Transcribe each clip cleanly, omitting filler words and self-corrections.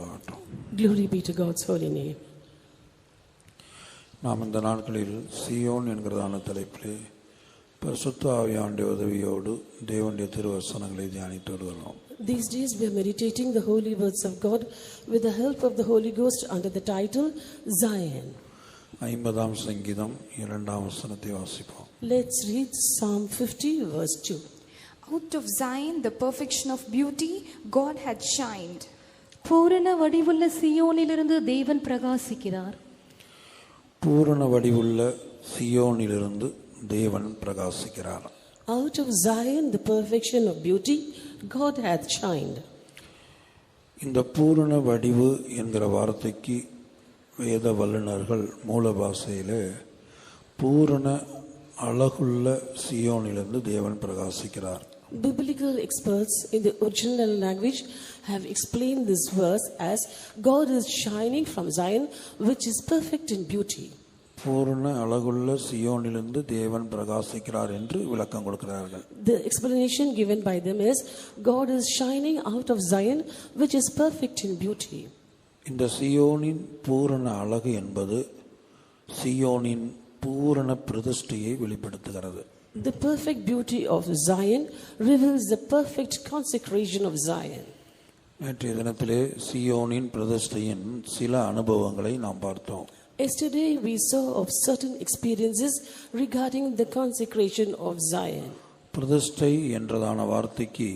உண்டாகட்டும். Glory be to God's holy name. நாம் இந்த நாட்களில் சியோன் என்கிறதான தலைப்பிலே பரிசுத்த ஆவியானுடைய உதவியோடு தேவனுடைய திருவசனங்களை தியானித்து வருகிறோம். These days we are meditating the holy words of God with the help of the Holy Ghost under the title Zion. 50ஆம் சங்கீதம் 2ஆம் வசனத்தை வாசிப்போம். Let's read Psalm 50 verse 2. Out of Zion the perfection of beauty God had shined. பூரண வடிவுள்ள சியோனிலிருந்து தேவன் பிரகாசிக்கிறார். பூரண வடிவுள்ள சியோனிலிருந்து தேவன் பிரகாசிக்கிறார். Out of Zion the perfection of beauty God hath shined. இந்த பூரண வடிவு என்கிற வார்த்தைக்கு வேத வல்லுநர்கள் மூல பாஷையிலே பூரண அழகுள்ள சியோனிலிருந்து தேவன் பிரகாசிக்கிறார். Biblical experts in the original language have explained this verse as God is shining from Zion, which is perfect in beauty. பூரண அழகுள்ள சியோனிலிருந்து தேவன் பிரகாசிக்கிறார் என்று விளக்கம் கொடுக்கிறார்கள். The explanation given by them is God is shining out of Zion, which is perfect in beauty. இந்த சியோனின் பூரண அழகு என்பது சியோனின் பூரண பிரதிஷ்டையை வெளிப்படுத்துகிறது. The perfect beauty of Zion reveals the perfect consecration of Zion. நேற்றைய தினத்திலே சியோனின் பிரதிஷ்டையின் சில அனுபவங்களை நாம் பார்த்தோம். Yesterday we saw of certain experiences regarding the consecration of Zion. பிரதிஷ்டை என்றதான வார்த்தைக்கு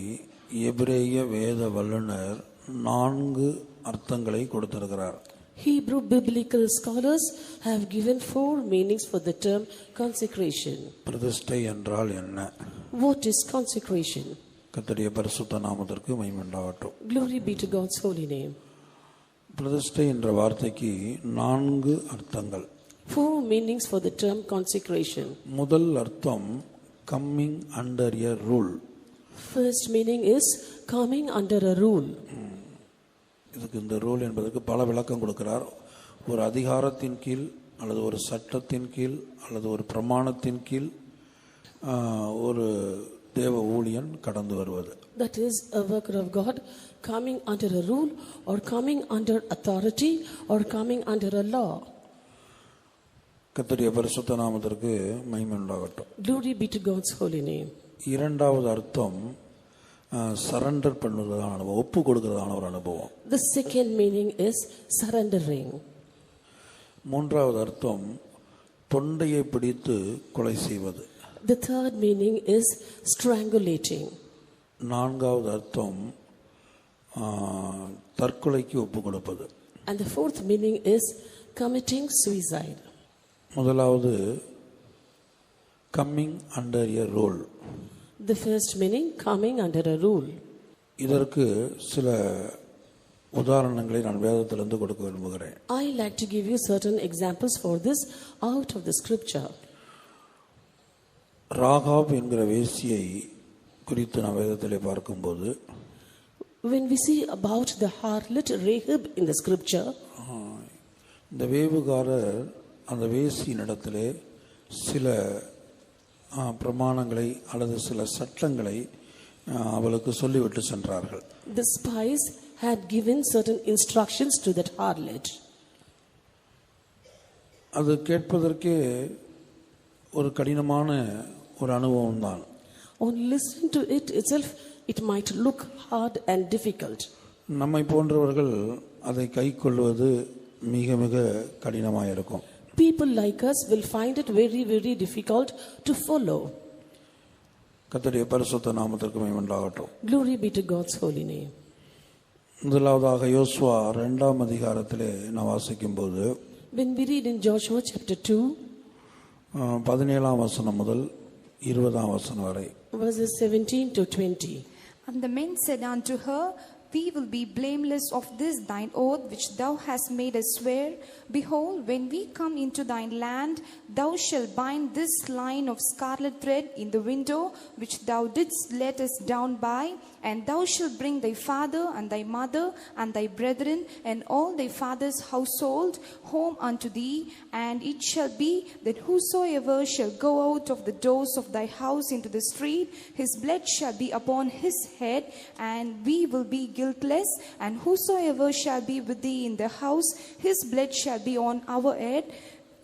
எபிரேய வேத வல்லுனர் 4 அர்த்தங்களை கொடுத்திருக்கிறார். Hebrew biblical scholars have given 4 meanings for the term consecration. பிரதிஷ்டை என்றால் என்ன? What is consecration? கர்த்தருடைய பரிசுத்த நாமத்திற்கு மகிமை உண்டாகட்டும். Glory be to God's holy name. பிரதிஷ்டை என்ற வார்த்தைக்கு 4 அர்த்தங்கள். 4 meanings for the term consecration. முதல் அர்த்தம் coming under a rule. First meaning is coming under a rule. இதுக்கு இந்த ரூல் என்பதற்கு பல விளக்கம் கொடுக்கிறார். ஒரு அதிகாரத்தின் கீழ் அல்லது ஒரு சட்டத்தின் கீழ் அல்லது ஒரு பிரமாணத்தின் கீழ் ஒரு தேவ ஊழியன் கடந்து வருவது. That is a worker of God coming under a rule or coming under authority or coming under a law. கர்த்தருடைய பரிசுத்த நாமத்திற்கு மகிமை உண்டாகட்டும். Glory be to God's holy name. இரண்டாவது அர்த்தம் சரண்டர் பண்ணுவதான அனுபவம், ஒப்பு கொடுக்கிறதான ஒரு அனுபவம். The second meaning is surrendering. மூன்றாவது அர்த்தம் தொண்டையை பிடித்து கொலை செய்வது. The third meaning is strangulating. நான்காவது அர்த்தம் தற்கொலைக்கு ஒப்பு கொடுப்பது. And the fourth meaning is committing suicide. முதலாவது coming under a rule. The first meaning coming under a rule. இதற்கு சில உதாரணங்களை நான் வேதத்திலிருந்து கொடுக்க விரும்புகிறேன். I like to give you certain examples for this out of the scripture. Rahab என்கிற வேசியை குறித்து நான் வேதத்திலே பார்க்கும்போது When we see about the harlot Rahab in the scripture, இந்த வேவுகாரர் அந்த வேசியினிடத்திலே சில பிரமாணங்களை அல்லது சில சட்டங்களை அவளுக்கு சொல்லிவிட்டு சென்றார்கள். The spies had given certain instructions to that harlot. அது கேட்பதற்கே ஒரு கடினமான ஒரு அனுபவம் தான். On listening to it itself, it might look hard and difficult. நம்மை போன்றவர்கள் அதை கைக்கொள்வது மிக மிக கடினமாக இருக்கும். People like us will find it very, very difficult to follow. கர்த்தருடைய பரிசுத்த நாமத்திற்கு மகிமை உண்டாகட்டும். Glory be to God's holy name. முதலாவதாக யோசுவா 2ஆம் அதிகாரத்திலே நான் வாசிக்கும்போது When we read in Joshua chapter 2, 17ஆம் வசனம் முதல் 20ஆம் வசனம் வரை, verses 17 to 20. And the men said unto her, We will be blameless of this thine oath which thou hast made us swear. Behold, when we come into thine land, thou shalt bind this line of scarlet thread in the window which thou didst let us down by, and thou shalt bring thy father and thy mother and thy brethren and all thy father's household home unto thee. And it shall be that whosoever shall go out of the doors of thy house into the street, his blood shall be upon his head, and we will be guiltless, and whosoever shall be with thee in the house, his blood shall be on our head.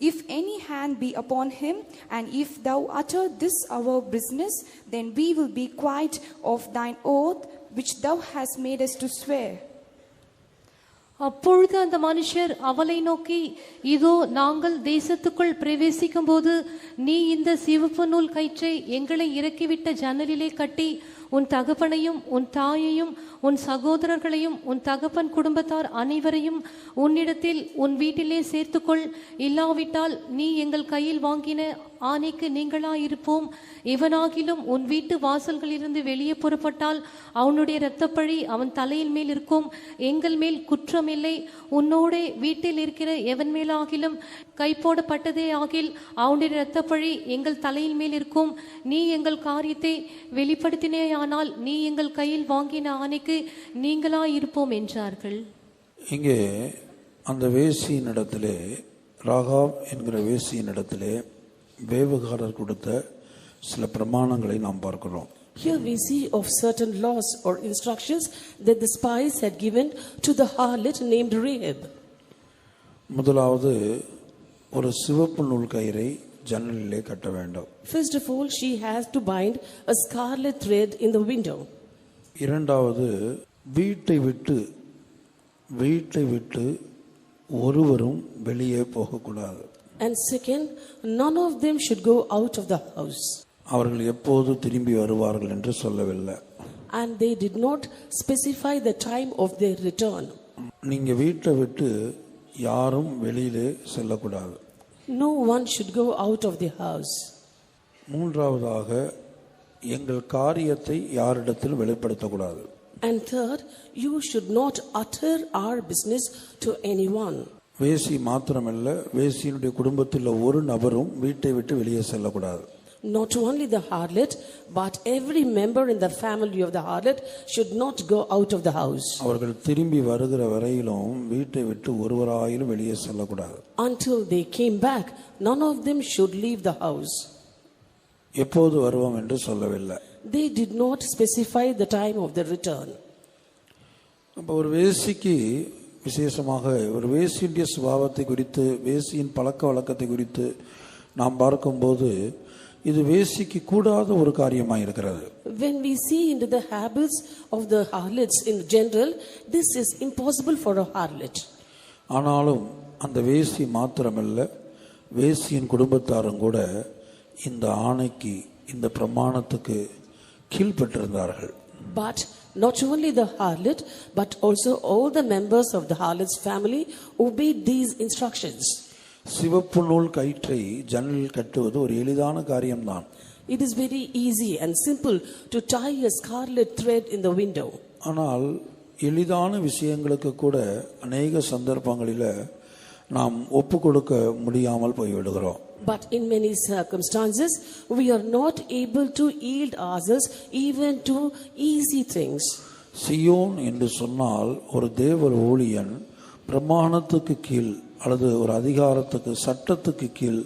If any hand be upon him, and if thou utter this our business, then we will be quiet of thine oath which thou hast made us to swear. அப்பொழுது அந்த மனுஷர் அவளை நோக்கி, இதோ நாங்கள் தேசத்துக்குள் பிரவேசிக்கும் போது நீ இந்த சிவப்பு நூல் கயிற்றை எங்களை இறக்கிவிட்ட ஜன்னலிலே கட்டி உன் தகப்பனையும் உன் தாயையும் உன் சகோதரர்களையும் உன் தகப்பன் குடும்பத்தார் அனைவரையும் உன்னிடத்தில் உன் வீட்டிலே சேர்த்துக்கொள். இல்லாவிட்டால் நீ எங்கள் கையில் வாங்கின ஆணைக்கு நீங்களாயிருப்போம். எவனாகிலும் உன் வீட்டு வாசல்களிலிருந்து வெளியே புறப்பட்டால் அவனுடைய இரத்தப்பழி அவன் தலையின் மேல் இருக்கும். எங்கள் மேல் குற்றம் இல்லை. உன்னோடே வீட்டில் இருக்கிற எவன் மேலாகிலும் கை போடப்பட்டதே ஆகில் அவனுடைய இரத்தப்பழி எங்கள் தலையின் மேல் இருக்கும். நீ எங்கள் காரியத்தை வெளிப்படுத்தினேயானால் நீ எங்கள் கையில் வாங்கின ஆணைக்கு நீங்களாயிருப்போம் என்றார்கள். இங்கே அந்த வேசியினிடத்திலே, ராகாப் என்கிற வேசியினிடத்திலே வேவுகாரர் கொடுத்த சில பிரமாணங்களை நாம் பார்க்கிறோம். Here we see of certain laws or instructions that the spies had given to the harlot named Rahab. முதலாவது, ஒரு சிவப்பு நூல் கயிறை ஜன்னலிலே கட்ட வேண்டும். First of all, she has to bind a scarlet thread in the window. இரண்டாவது, வீட்டை விட்டு ஒருவரும் வெளியே போகக்கூடாது. And second, none of them should go out of the house. அவர்கள் எப்போது திரும்பி வருவார்கள் என்று சொல்லவில்லை. And they did not specify the time of their return. நீங்க வீட்டை விட்டு யாரும் வெளியிலே செல்லக்கூடாது. No one should go out of the house. மூன்றாவதாக, எங்கள் காரியத்தை யாரிடத்தில் வெளிப்படுத்தக்கூடாது. And third, you should not utter our business to anyone. வேசி மாத்திரமல்ல, வேசியினுடைய குடும்பத்தில் ஒரு நபரும் வீட்டை விட்டு வெளியே செல்லக்கூடாது. Not only the harlot, but every member in the family of the harlot should not go out of the house. அவர்கள் திரும்பி வருகிற வரையிலும் வீட்டை விட்டு ஒருவராயிலும் வெளியே செல்லக்கூடாது. Until they came back, none of them should leave the house. எப்போது வருவோம் என்று சொல்லவில்லை. They did not specify the time of the return. அப்போ ஒரு வேசிக்கு, விசேஷமாக ஒரு வேசியுடைய சுபாவத்தை குறித்து, வேசியின் பழக்க வழக்கத்தை குறித்து நாம் பார்க்கும்போது இது வேசிக்கு கூடாத ஒரு காரியமாக இருக்கிறது. When we see into the habits of the harlots in general, this is impossible for a harlot. ஆனாலும் அந்த வேசி மாத்திரமல்ல, வேசியின் குடும்பத்தாரும் கூட இந்த ஆணைக்கு, இந்த பிரமாணத்துக்கு கீழ்ப்பட்டிருந்தார்கள். But not only the harlot, but also all the members of the harlot's family obeyed these instructions. சிவப்பு நூல் கயிற்றை ஜன்னலில் கட்டுவது ஒரு எளிதான காரியம்தான். It is very easy and simple to tie a scarlet thread in the window. ஆனால் எளிதான விஷயங்களுக்கு கூட அநேக சந்தர்ப்பங்களில் நாம் ஒப்பு கொடுக்க முடியாமல் போய்விடுகிறோம். But in many circumstances, we are not able to yield ourselves even to easy things. Zion என்று சொன்னால் ஒரு தேவ ஊழியன் பிரமாணத்துக்கு கீழ் அல்லது ஒரு அதிகாரத்துக்கு, சட்டத்துக்கு கீழ்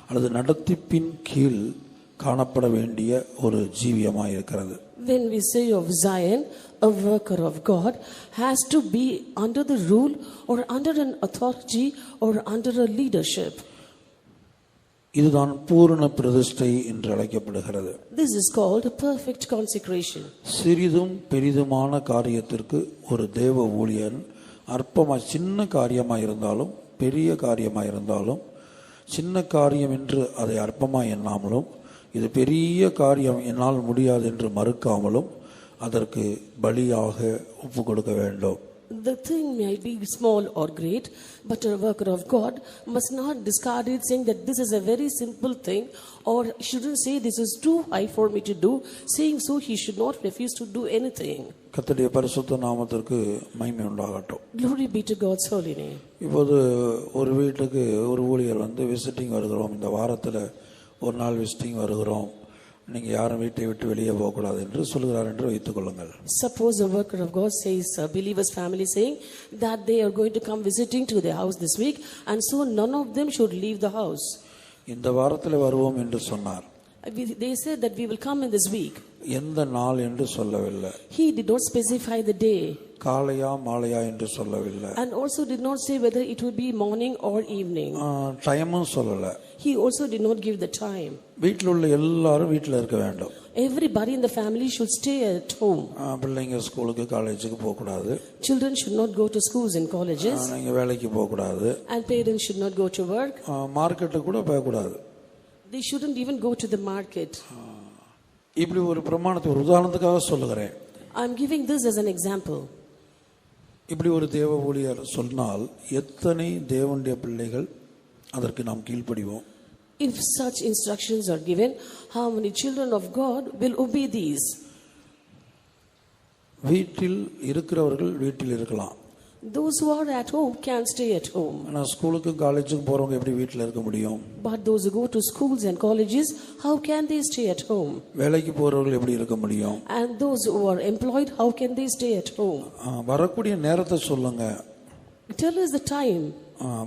அல்லது நடத்திப்பின் கீழ் காணப்பட வேண்டிய ஒரு ஜீவியமாக இருக்கிறது. When we say of Zion, a worker of God has to be under the rule or under an authority or under a leadership. இதுதான் பூரண பிரதிஷ்டை என்று அழைக்கப்படுகிறது. This is called a perfect consecration. சிறிதும் பெரிதுமான காரியத்திற்கு ஒரு தேவ ஊழியன் அற்பமாக, சின்ன காரியமாக இருந்தாலும் பெரிய காரியமாக இருந்தாலும், சின்ன காரியம் என்று அதை அற்பமாக எண்ணாமலும், இது பெரிய காரியம் என்னால் முடியாது என்று மறுக்காமலும் அதற்கு பலியாக ஒப்பு கொடுக்க வேண்டும். The thing may be small or great, but a worker of God must not discard it saying that this is a very simple thing, or shouldn't say this is too high for me to do. Saying so, he should not refuse to do anything. கர்த்தருடைய பரிசுத்த நாமத்திற்கு மகிமை உண்டாகட்டும். Glory be to God's holy name. இப்போது ஒரு வீட்டுக்கு ஒரு ஊழியர் விசிட்டிங் வருகிறோம், இந்த வாரத்தில் ஒரு நாள் விசிட்டிங் வருகிறோம், நீங்கள் யாரும் வீட்டை விட்டு வெளியே போகக்கூடாது என்று சொல்கிறார் என்று வைத்துக் கொள்ளுங்கள். Suppose a worker of God says, a believer's family saying that they are going to come visiting to their house this week, and so none of them should leave the house. இந்த வாரத்தில் வருவோம் என்று சொன்னார். They said that we will come in this week. எந்த நாள் என்று சொல்லவில்லை. He did not specify the day. காலையா மாலையா என்று சொல்லவில்லை. And also did not say whether it would be morning or evening. டைமும் சொல்லல. He also did not give the time. வீட்டில் உள்ள எல்லாரும் வீட்டில் இருக்க வேண்டும். Everybody in the family should stay at home. பிள்ளைங்க ஸ்கூலுக்கு காலேஜுக்கு போக கூடாது. Children should not go to schools and colleges. நீங்க வேலைக்கு போக கூடாது. And parents should not go to work. மார்க்கெட்டுக்கு கூட போக கூடாது. They shouldn't even go to the market. இப்படி ஒரு பிரமாணத்தை ஒரு உதாரணத்துக்காக சொல்லுகிறேன். I'm giving this as an example. இப்படி ஒரு தேவ ஊழியர் சொன்னால் எத்தனை தேவனுடைய பிள்ளைகள் அதற்கு நாம் கீழ்ப்படிவோம்? If such instructions are given, how many children of God will obey these? வீட்டில் இருக்கிறவர்கள் வீட்டில் இருக்கலாம். Those who are at home can stay at home. ஆனா ஸ்கூலுக்கு காலேஜுக்கு போறவங்க எப்படி வீட்டில் இருக்க முடியும்? But those who go to schools and colleges, how can they stay at home? வேலைக்கு போறவர்கள் எப்படி இருக்க முடியும்? And those who are employed, how can they stay at home? வரக்கூடிய நேரத்தை சொல்லுங்க. Tell us the time.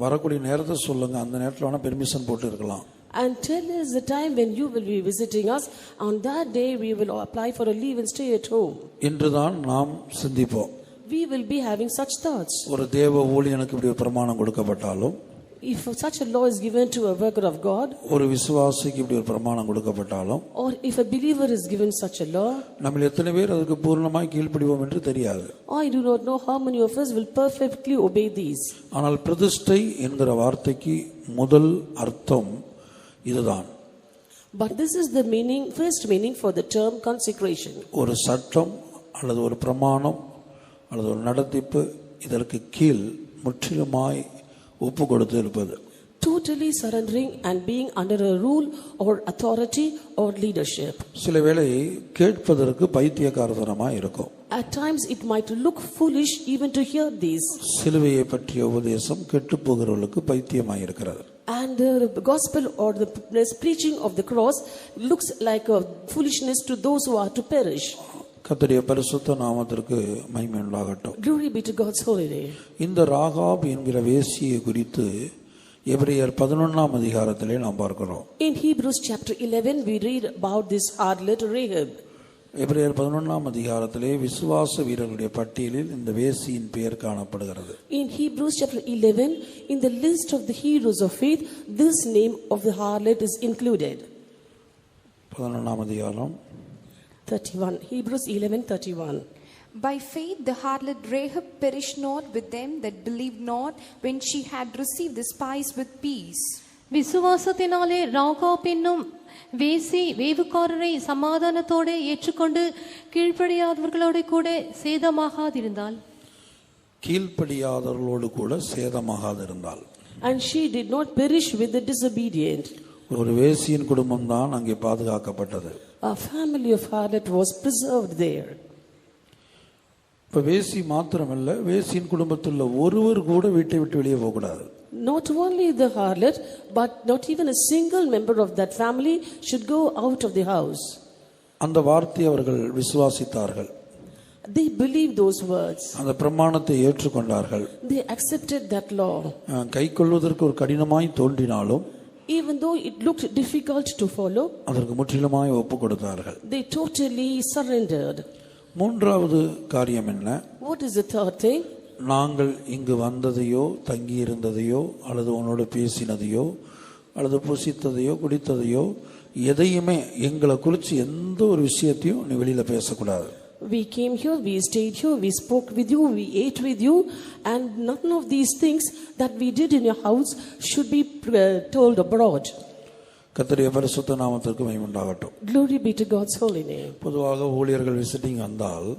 வரக்கூடிய நேரத்தை சொல்லுங்க. அந்த நேரத்துல வேணா பெர்மிஷன் போட்டு இருக்கலாம். And tell us the time when you will be visiting us. On that day we will apply for a leave and stay at home. என்றுதான் நாம் சிந்திப்போம். We will be having such thoughts. ஒரு தேவ ஊழியனுக்கு இப்படி ஒரு பிரமாணம் கொடுக்கப்பட்டாலும், if such a law is given to a worker of God, ஒரு விசுவாசிக்கு இப்படி ஒரு பிரமாணம் கொடுக்கப்பட்டாலும், or if a believer is given such a law, நம்ம எத்தனை பேர் அதுக்கு பூர்ணமாய் கீழ்ப்படிவோம் என்று தெரியாது. I do not know how many of us will perfectly obey these. ஆனால் பிரதிஷ்டை என்கிற வார்த்தைக்கு முதல் அர்த்தம் இதுதான். But this is the meaning, first meaning for the term consecration. ஒரு சட்டம் அல்லது ஒரு பிரமாணம் அல்லது ஒரு நடத்திப்பு இதற்கு கீழ் முற்றிலுமாய் ஒப்பு கொடுத்து இருப்பது. Totally surrendering and being under a rule or authority or leadership. சில வேளை கேட்பதற்கு பைத்தியக்காரத்தனமாய் இருக்கும். At times it might look foolish even to hear these. சிலுவையை பற்றிய உபதேசம் கெட்டுப் போகிறவர்களுக்கு பைத்தியமாய் இருக்கிறது. And the gospel or the preaching of the cross looks like a foolishness to those who are to perish. கர்த்தருடைய பரிசுத்த நாமத்திற்கு மகிமை உண்டாகட்டும். Glory be to God's holy name. இந்த ராகாப் என்கிற வேசியை குறித்து எபிரேயர் 11ஆம் அதிகாரத்திலே நாம் பார்க்கிறோம். In Hebrews chapter 11 we read about this harlot Rahab. எபிரேயர் 11ஆம் அதிகாரத்திலே விசுவாச வீரர்களுடைய பட்டியலில் இந்த வேசியின் பெயர் காணப்படுகிறது. In Hebrews chapter 11 in the list of the heroes of faith this name of the harlot is included. 11ஆம் அதிகாரம் 31 Hebrews 11:31. By faith the harlot Rahab perished not with them that believed not, when she had received the spies with peace. விசுவாசத்தினாலே ராகாப் என்னும் வேசி வேவுக்காரரை சமாதானத்தோடு ஏற்றுக்கொண்டு கீழ்ப்படியாதவர்களோடு கூட சேதமாகாதிருந்தாள். கீழ்ப்படியாதவர்களோடு கூட சேதமாகாதிருந்தாள். And she did not perish with the disobedient. ஒரு வேசியின் குடும்பம் தான் அங்கே பாதுகாக்கப்பட்டது. A family of harlot was preserved there. இப்ப வேசி மாத்திரமல்ல, வேசியின் குடும்பத்தில் ஒருவர் கூட வீட்டை விட்டு வெளியே போக கூடாது. Not only the harlot, but not even a single member of that family should go out of the house. அந்த வார்த்தையை அவர்கள் விசுவாசித்தார்கள். They believed those words. அந்த பிரமாணத்தை ஏற்றுக்கொண்டார்கள். They accepted that law. கைக்கொள்வதற்கு ஒரு கடினமாய் தோன்றினாலும், even though it looked difficult to follow, அதற்கு முற்றிலுமாய் ஒப்பு கொடுத்தார்கள். they totally surrendered. மூன்றாவது காரியம் என்ன? What is the third thing? நாங்கள் இங்கு வந்ததையோ தங்கி இருந்ததையோ அல்லது உன்னோடு பேசினதையோ அல்லது புசித்ததையோ குடித்ததையோ எதையுமே எங்களை குறித்து எந்த ஒரு விஷயத்தையும் நீ வெளியில பேசக்கூடாது. We came here, we stayed here, we spoke with you, we ate with you, and none of these things that we did in your house should be told abroad. கர்த்தருடைய பரிசுத்த நாமத்திற்கு மகிமை உண்டாகட்டும். Glory be to God's holy name. பொதுவாக ஊழியர்கள் visiting வந்தால்,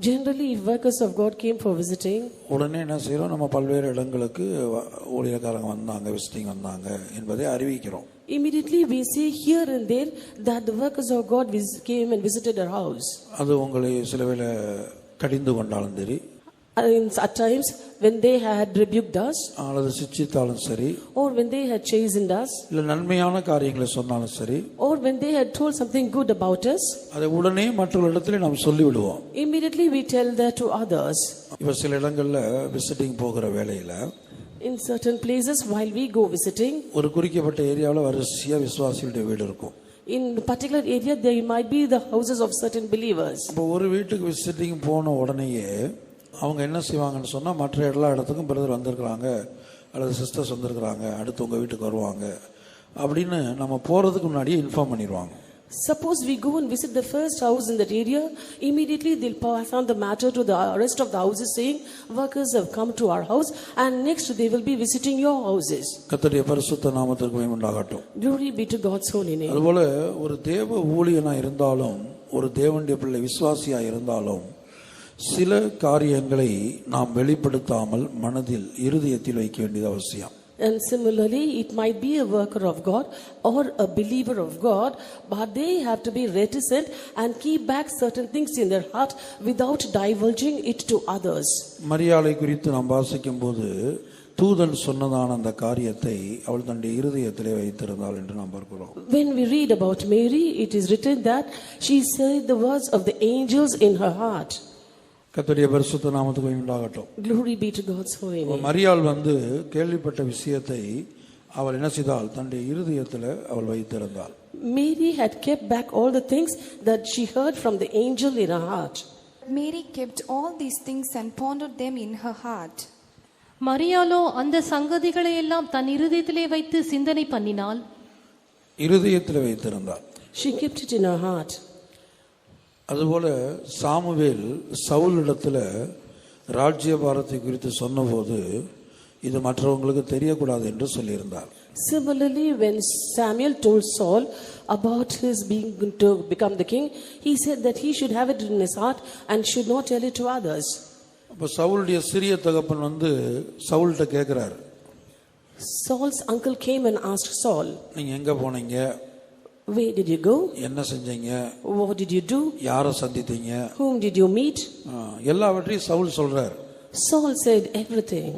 generally if workers of God came for visiting, உடனே என்ன செய்யறோம், நம்ம பல்வேறு இடங்களுக்கு ஊழியக்காரங்க வந்தாங்க, விசிட்டிங் வந்தாங்க என்பதை அறிவிக்கிறோம். immediately we say here and there that the workers of God came and visited our house. அது உங்களை சில வேளை கடிந்து கொண்டாலும் சரி, at times when they had rebuked us, அல்லது சிட்சித்தாலும் சரி, or when they had chastened us, இல்ல நன்மையான காரியங்களை சொன்னாலும் சரி, or when they had told something good about us, அதை உடனே மற்றவர்களிடத்திலே நாம் சொல்லி விடுவோம். immediately we tell that to others. இப்ப சில இடங்கள்ல விசிட்டிங் போகிற வேளையில, in certain places while we go visiting, ஒரு குறிக்கப்பட்ட ஏரியாவில் வரிசையா விசுவாசிகளுடைய வீடு இருக்கும். In a particular area, there might be the houses of certain believers. இப்போ ஒரு வீட்டுக்கு விசிட்டிங் போன உடனேயே அவங்க என்ன செய்வாங்கன்னு சொன்னால், மற்ற எல்லா இடத்துக்கும் பிரதர் வந்திருக்கிறாங்க அல்லது சிஸ்டர்ஸ் வந்திருக்கிறாங்க, அடுத்து உங்கள் வீட்டுக்கு வருவாங்க அப்படின்னு நம்ம போகிறதுக்கு முன்னாடியே இன்ஃபார்ம் பண்ணிடுவாங்க. Suppose we go and visit the first house in that area, immediately they'll pass on the matter to the rest of the houses saying, workers have come to our house and next they will be visiting your houses. கர்த்தருடைய பரிசுத்த நாமத்திற்கு மகிமை உண்டாகட்டும். Glory be to God's holy name. அதுபோல ஒரு தேவ ஊழியனா இருந்தாலும், ஒரு தேவனுடைய பிள்ளை விசுவாசியா இருந்தாலும், சில காரியங்களை நாம் வெளிப்படுத்தாமல் மனதில் இருதயத்தில் வைக்க வேண்டியது அவசியம். And similarly, it might be a worker of God or a believer of God, but they have to be reticent and keep back certain things in their heart without divulging it to others. மரியாளை குறித்து நாம் வாசிக்கும் போது, தூதன் சொன்னதான அந்த காரியத்தை அவள் தன்னுடைய இருதயத்திலே வைத்திருந்தாள் என்று நாம் பார்க்கிறோம். When we read about Mary, it is written that she said the words of the angels in her heart. கர்த்தருடைய பரிசுத்த நாமத்துக்கு மகிமை உண்டாகட்டும். Glory be to God's holy name. மரியாள் கேள்விப்பட்ட விஷயத்தை அவள் என்ன செய்தாள்? தன்னுடைய இருதயத்தில் அவள் வைத்திருந்தாள். Mary had kept back all the things that she heard from the angel in her heart. Mary kept all these things and pondered them in her heart. மரியாளோ அந்த சங்கதிகளை எல்லாம் தன் இருதயத்திலே வைத்து சிந்தனை பண்ணினாள். இருதயத்தில் வைத்திருந்தாள். She kept it in her heart. அதுபோல Samuel சவுலிடத்துல ராஜ்யபாரத்தை குறித்து சொன்னபோது, இது மற்றவங்களுக்கு தெரியக்கூடாது என்று சொல்லியிருந்தார். Similarly, when Samuel told Saul about his being to become the king, he said that he should have it in his heart and should not tell it to others. அப்ப சவுலுடைய சிறிய தகப்பன் சவுல்கிட்ட கேட்கிறார். Saul's uncle came and asked Saul, நீங்க எங்க போனீங்க? where did you go? என்ன செஞ்சீங்க? What did you do? யாரை சந்தித்தீங்க? Whom did you meet? எல்லாவற்றையும் சவுல் சொல்றார். Saul said everything.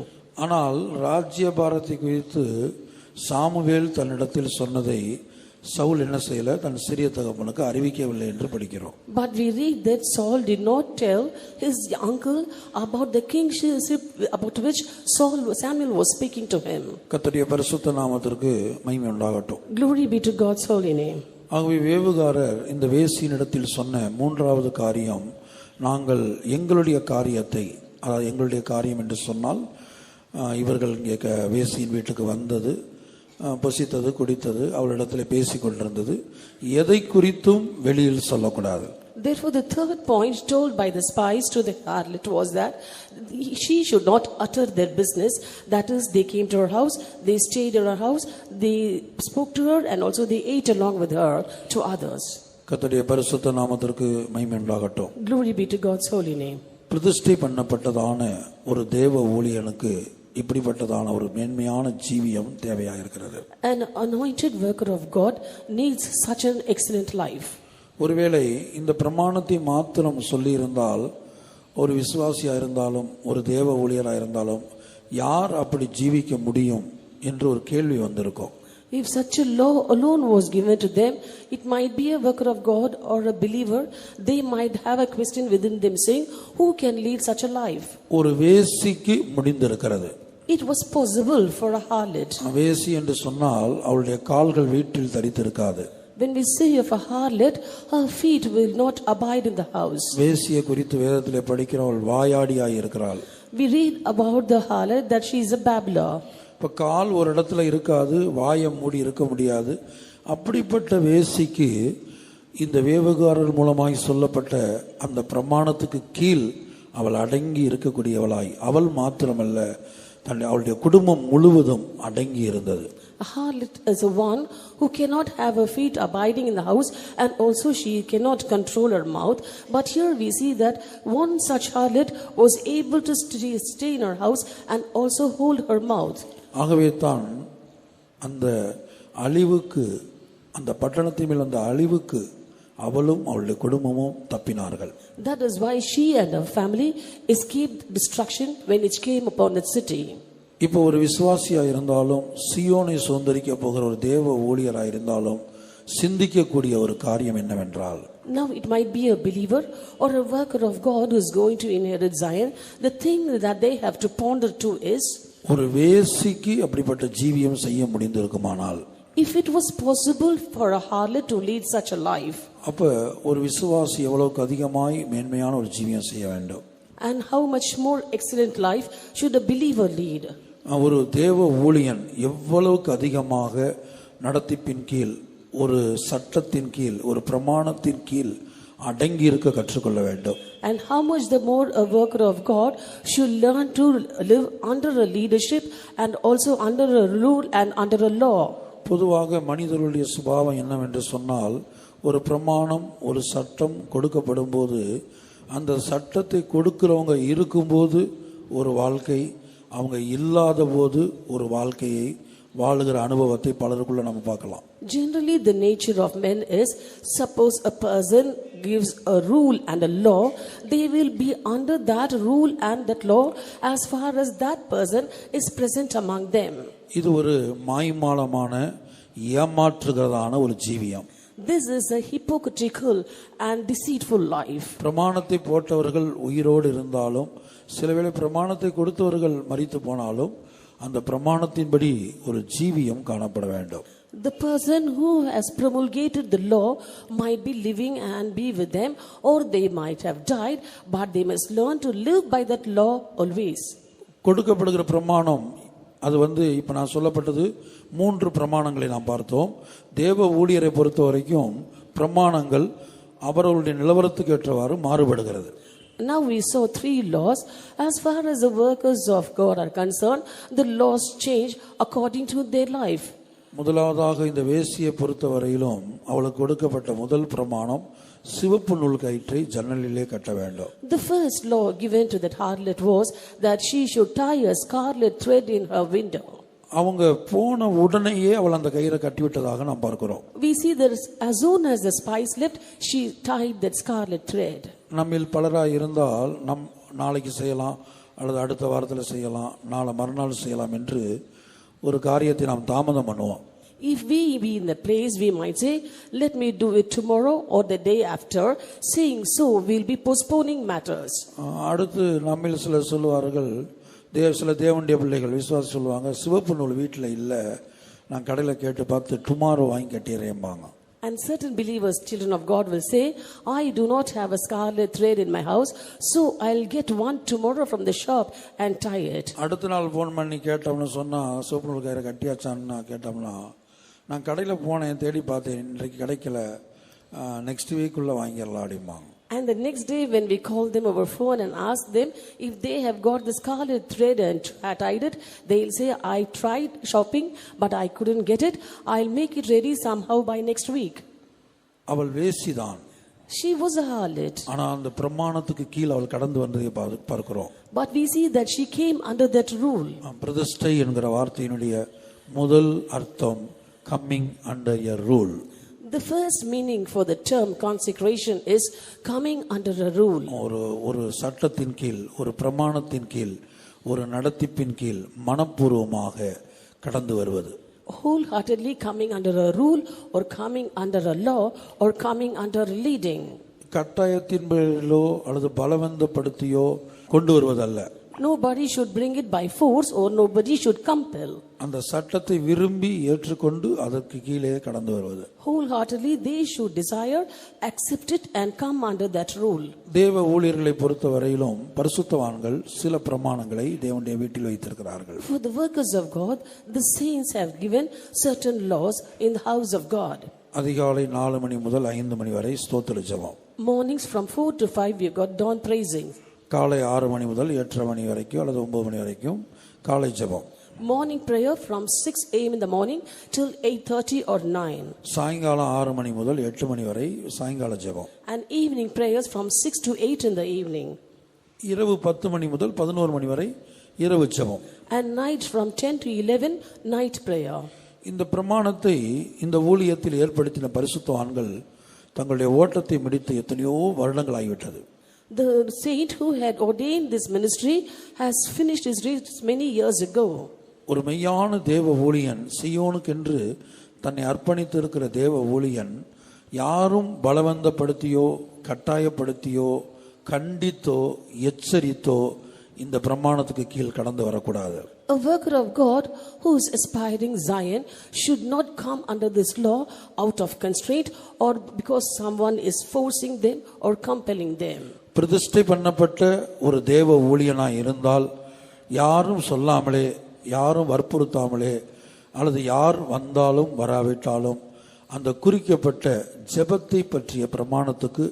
ஆனால் ராஜ்யபாரத்தை குறித்து சாமுவேல் தன்னிடத்தில் சொன்னதை சவுல் என்ன செய்யல? தன் சிறிய தகப்பனுக்கு அறிவிக்கவில்லை என்று படிக்கிறோம். But we read that Saul did not tell his uncle about the kingship about which Samuel was speaking to him. கர்த்தருடைய பரிசுத்த நாமத்திற்கு மகிமை உண்டாகட்டும். Glory be to God's holy name. ஆகவே வேவுகாரர் இந்த வேசியினிடத்தில் சொன்ன மூன்றாவது காரியம், நாங்கள் எங்களுடைய காரியத்தை, அதாவது எங்களுடைய காரியம் என்று சொன்னால், இவர்கள் இங்கே வேசியின் வீட்டுக்கு வந்தது, பசித்தது, குடித்தது, அவளிடத்தில் பேசிக் கொண்டிருந்தது, எதை குறித்தும் வெளியில் சொல்லக்கூடாது. Therefore, the third point told by the spies to the harlot was that she should not utter their business. That is, they came to her house, they stayed in her house, they spoke to her, and also they ate along with her to others. கர்த்தருடைய பரிசுத்த நாமத்திற்கு மகிமை உண்டாகட்டும். Glory be to God's holy name. பிரதிஷ்டை பண்ணப்பட்டதான ஒரு தேவ ஊழியனுக்கு இப்படிப்பட்டதான ஒரு மேன்மையான ஜீவியம் தேவையாக இருக்கிறது. An anointed worker of God needs such an excellent life. ஒருவேளை இந்த பிரமாணத்தை மாத்திரம் சொல்லி இருந்தால், ஒரு விசுவாசியா இருந்தாலும் ஒரு தேவ ஊழியராக இருந்தாலும் யார் அப்படி ஜீவிக்க முடியும் என்று ஒரு கேள்வி வந்திருக்கும். If such a law alone was given to them, it might be a worker of God or a believer, they might have a question within them saying, who can lead such a life? ஒரு வேசிக்கு முடிந்திருக்கிறது. It was possible for a harlot. வேசி என்று சொன்னால் அவளுடைய கால்கள் வீட்டில் தரித்திருக்காது. When we say of a harlot, her feet will not abide in the house. வேசியை குறித்து வேதத்திலே படிக்கிறவள் வாயாடியாய் இருக்கிறாள். We read about the harlot that she is a babbler. இப்ப கால் ஒரு இடத்துல இருக்காது, வாயை மூடி இருக்க முடியாது. அப்படிப்பட்ட வேசிக்கு இந்த வேவுகாரர் மூலமாய் சொல்லப்பட்ட அந்த பிரமாணத்துக்கு கீழ் அவள் அடங்கி இருக்கக்கூடியவளாய், அவள் மாத்திரமல்ல அவளுடைய குடும்பம் முழுவதும் அடங்கி இருந்தது. A harlot is a one who cannot have her feet abiding in the house, and also she cannot control her mouth. But here we see that one such harlot was able to stay in her house and also hold her mouth. ஆகவே தான் அந்த அழிவுக்கு, அந்த பட்டணத்தின் மேல் அந்த அழிவுக்கு அவளும் அவளுடைய குடும்பமும் தப்பினார்கள். That is why she and her family escaped destruction when it came upon the city. இப்போ ஒரு விசுவாசியா இருந்தாலும், சியோனை சுதந்தரிக்க போகிற ஒரு தேவ ஊழியரா இருந்தாலும் சிந்திக்கக்கூடிய ஒரு காரியம் என்னவென்றால், Now it might be a believer or a worker of God who is going to inherit Zion. The thing that they have to ponder to is, ஒரு வேசிக்கு அப்படிப்பட்ட ஜீவியம் செய்ய முடிந்திருக்குமானால், If it was possible for a harlot to lead such a life, அப்ப ஒரு விசுவாசி எவ்வளவுக்கு அதிகமாய் மேன்மையான ஒரு ஜீவியம் செய்ய வேண்டும். and how much more excellent life should a believer lead? ஒரு தேவ ஊழியன் எவ்வளவுக்கு அதிகமாக நடத்திப்பின் கீழ், ஒரு சட்டத்தின் கீழ், ஒரு பிரமாணத்தின் கீழ் அடங்கி இருக்க கற்றுக்கொள்ள வேண்டும். And how much the more a worker of God should learn to live under a leadership and also under a rule and under a law. பொதுவாக மனிதர்களுடைய சுபாவம் என்னவென்று சொன்னால், ஒரு பிரமாணம், ஒரு சட்டம் கொடுக்கப்படும் போது அந்த சட்டத்தை கொடுக்கிறவங்க இருக்கும்போது ஒரு வாழ்க்கை, அவங்க இல்லாத போது ஒரு வாழ்க்கையை வாழுகிற அனுபவத்தை பலருக்குள்ள நம்ம பார்க்கலாம். Generally the nature of men is, suppose a person gives a rule and a law, they will be under that rule and that law as far as that person is present among them. இது ஒரு மாய்மாலமான ஏமாற்றுகிறதான ஒரு ஜீவியம். This is a hypocritical and deceitful life. பிரமாணத்தை போட்டவர்கள் உயிரோடு இருந்தாலும், சிலவேளை பிரமாணத்தை கொடுத்தவர்கள் மரித்து போனாலும், அந்த பிரமாணத்தின்படி ஒரு ஜீவியம் காணப்பட வேண்டும். The person who has promulgated the law might be living and be with them, or they might have died, but they must learn to live by that law always. கொடுக்கப்படுகிற பிரமாணம் அது இப்ப நான் சொல்லப்பட்டது 3 பிரமாணங்களை நாம் பார்த்தோம். தேவ ஊழியரை பொறுத்த வரைக்கும் பிரமாணங்கள் அவர்களுடைய நிலவரத்துக்கு ஏற்றவாறு மாறுபடுகிறது. Now we saw 3 laws. As far as the workers of God are concerned, the laws change according to their life. முதலாவதாக இந்த வேசியை பொறுத்தவரையிலும் அவளுக்கு கொடுக்கப்பட்ட முதல் பிரமாணம், சிவப்பு நூல் கயிற்றை ஜன்னலிலே கட்ட வேண்டும். The first law given to that harlot was that she should tie a scarlet thread in her window. அவங்க போன உடனேயே அவள் அந்த கயிறை கட்டிவிட்டதாக நாம் பார்க்கிறோம். We see that as soon as the spies left, she tied that scarlet thread. நம்மில் பலராய் இருந்தால் நம் நாளைக்கு செய்யலாம், அல்லது அடுத்த வாரத்தில் செய்யலாம், நாளை மறுநாள் செய்யலாம் என்று ஒரு காரியத்தை நாம் தாமதம் பண்ணுவோம். If we be in the place, we might say, let me do it tomorrow or the day after. Saying so, we'll be postponing matters. அடுத்து நம்மில் சிலர் சொல்லுவார்கள், சில தேவனுடைய பிள்ளைகள் விசுவாசி சொல்லுவாங்க, சிவப்பு நூல் வீட்டில் இல்லை, நான் கடையில் கேட்டு பார்த்து டுமாரோ வாங்கி கட்டிடுறேன்பாங்க. And certain believers, children of God, will say, I do not have a scarlet thread in my house, so I'll get one tomorrow from the shop and tie it. அடுத்த நாள் ஃபோன் பண்ணி கேட்டோம்னு சொன்னா, சிவப்பு நூல் கயிறை கட்டியாச்சான்னு கேட்டோம்னா, நான் கடையில் போனேன், தேடி பார்த்தேன், இன்றைக்கு கிடைக்கல, நெக்ஸ்ட் வீக்குள்ள வாங்கிடலாம் அப்படிம்பாங்க. And the next day when we call them over phone and ask them if they have got the scarlet thread and tied it, they'll say, I tried shopping but I couldn't get it. I'll make it ready somehow by next week. அவள் வேசிதான். She was a harlot. ஆனா அந்த பிரமாணத்துக்கு கீழ் அவள் கடந்து வந்ததை பார்க்கிறோம். But we see that she came under that rule. பிரதிஷ்டை என்கிற வார்த்தையினுடைய முதல் அர்த்தம் coming under a rule. The first meaning for the term consecration is coming under a rule. ஒரு சட்டத்தின் கீழ், ஒரு பிரமாணத்தின் கீழ், ஒரு நடத்திப்பின் கீழ் மனப்பூர்வமாக கடந்து வருவது. Wholeheartedly coming under a rule or coming under a law or coming under leading. கட்டாயத்தின் பேரிலோ அல்லது பலவந்தப்படுத்தியோ கொண்டு வருவதல்ல. Nobody should bring it by force or nobody should compel. அந்த சட்டத்தை விரும்பி ஏற்றுக்கொண்டு அதற்கு கீழே கடந்து வருவது. Wholeheartedly they should desire, accept it and come under that rule. தேவ ஊழியர்களை பொறுத்தவரையிலும் பரிசுத்தவான்கள் சில பிரமாணங்களை தேவனுடைய வீட்டில் வைத்திருக்கிறார்கள். For the workers of God, the saints have given certain laws in the house of God. அதிகாலை 4 மணி முதல் 5 மணி வரை ஸ்தோத்திர ஜெபம். Mornings from 4 to 5 we got dawn praising. காலை 6 மணி முதல் 8:30 மணி வரைக்கும் அல்லது 9 மணி வரைக்கும் காலை ஜெபம். Morning prayer from 6 a.m. in the morning till 8:30 or 9. சாயங்காலம் 6 மணி முதல் 8 மணி வரை சாயங்கால ஜெபம். And evening prayers from 6 to 8 in the evening. இரவு 10 மணி முதல் 11 மணி வரை இரவு ஜெபம். And night from 10 to 11 night prayer. இந்த பிரமாணத்தை இந்த ஊழியத்தில் ஏற்படுத்தின பரிசுத்தவான்கள் தங்களுடைய ஓட்டத்தை முடித்து எத்தனையோ வருடங்கள் ஆகிவிட்டது. The saint who had ordained this ministry has finished his race many years ago. ஒரு மெய்யான தேவ ஊழியன், சீயோனுக்கென்று தன்னை அர்ப்பணித்து இருக்கிற தேவ ஊழியன் யாரும் பலவந்தப்படுத்தியோ கட்டாயப்படுத்தியோ கண்டித்தோ எச்சரித்தோ இந்த பிரமாணத்துக்கு கீழ் கடந்து வரக்கூடாது. A worker of God who is aspiring Zion should not come under this law out of constraint or because someone is forcing them or compelling them. பிரதிஷ்டை பண்ணப்பட்ட ஒரு தேவ ஊழியனாய் இருந்தால் யாரும் சொல்லாமலே, யாரும் வற்புறுத்தாமலே, அல்லது யார் வந்தாலும் வராவிட்டாலும் அந்த குறிக்கப்பட்ட ஜெபத்தை பற்றிய பிரமாணத்துக்கு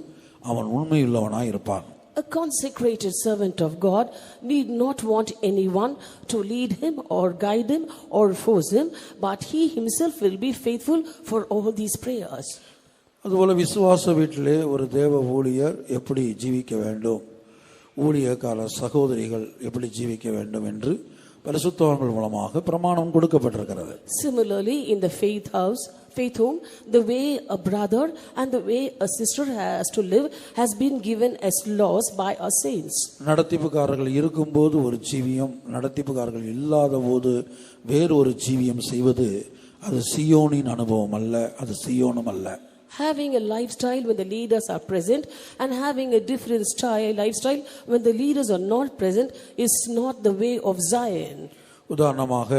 அவன் உண்மையுள்ளவனாய் இருப்பான். A consecrated servant of God need not want anyone to lead him or guide him or force him, but he himself will be faithful for all these prayers. அதுபோல விசுவாச வீட்டிலே ஒரு தேவ ஊழியர் எப்படி ஜீவிக்க வேண்டும், ஊழியக்கார சகோதரிகள் எப்படி ஜீவிக்க வேண்டும் என்று பரிசுத்தவான்கள் மூலமாக பிரமாணம் கொடுக்கப்பட்டிருக்கிறது. Similarly, in the faith home, the way a brother and the way a sister has to live has been given as laws by our saints. நடத்திப்புக்காரர்கள் இருக்கும்போது ஒரு ஜீவியம், நடத்திப்புக்காரர்கள் இல்லாத போது வேறு ஒரு ஜீவியம் செய்வது அது சீயோனின் அனுபவம் அல்ல, அது சீயோனும் அல்ல. Having a lifestyle when the leaders are present and having a different lifestyle when the leaders are not present is not the way of Zion. உதாரணமாக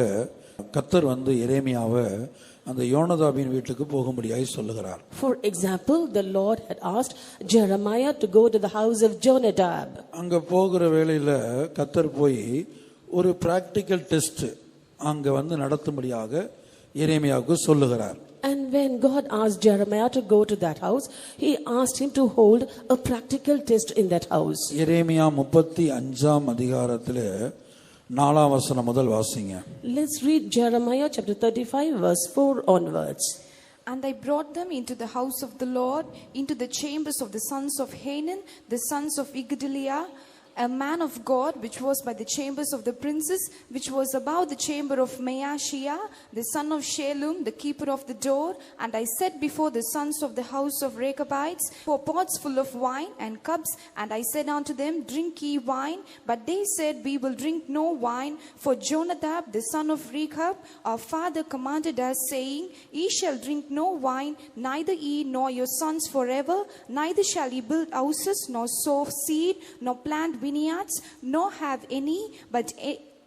கர்த்தர் எரேமியாவை அந்த யோனதாபின் வீட்டுக்கு போகும்படியாய் சொல்லுகிறார். For example, the Lord had asked Jeremiah to go to the house of Jonadab. அங்க போகிற வேளையில கர்த்தர் போய் ஒரு பிராக்டிகல் டெஸ்ட் அங்க நடத்தும்படியாக எரேமியாவுக்கு சொல்லுகிறார். And when God asked Jeremiah to go to that house, he asked him to hold a practical test in that house. எரேமியா 35 அதிகாரத்திலே 4 வசனம் முதல் வாசிங்க. Let's read Jeremiah chapter 35 verse 4 onwards. And I brought them into the house of the Lord, into the chambers of the sons of Hanan, the sons of Igdaliah, a man of God, which was by the chambers of the princes, which was above the chamber of Maashiah, the son of Shallum, the keeper of the door. And I set before the sons of the house of Rechabites 4 pots full of wine and cups. And I said unto them, Drink ye wine. But they said, We will drink no wine. For Jonadab, the son of Rechab, our father commanded us, saying, Ye shall drink no wine, neither ye nor your sons forever, neither shall ye build houses, nor sow seed, nor plant vineyards, nor have any, but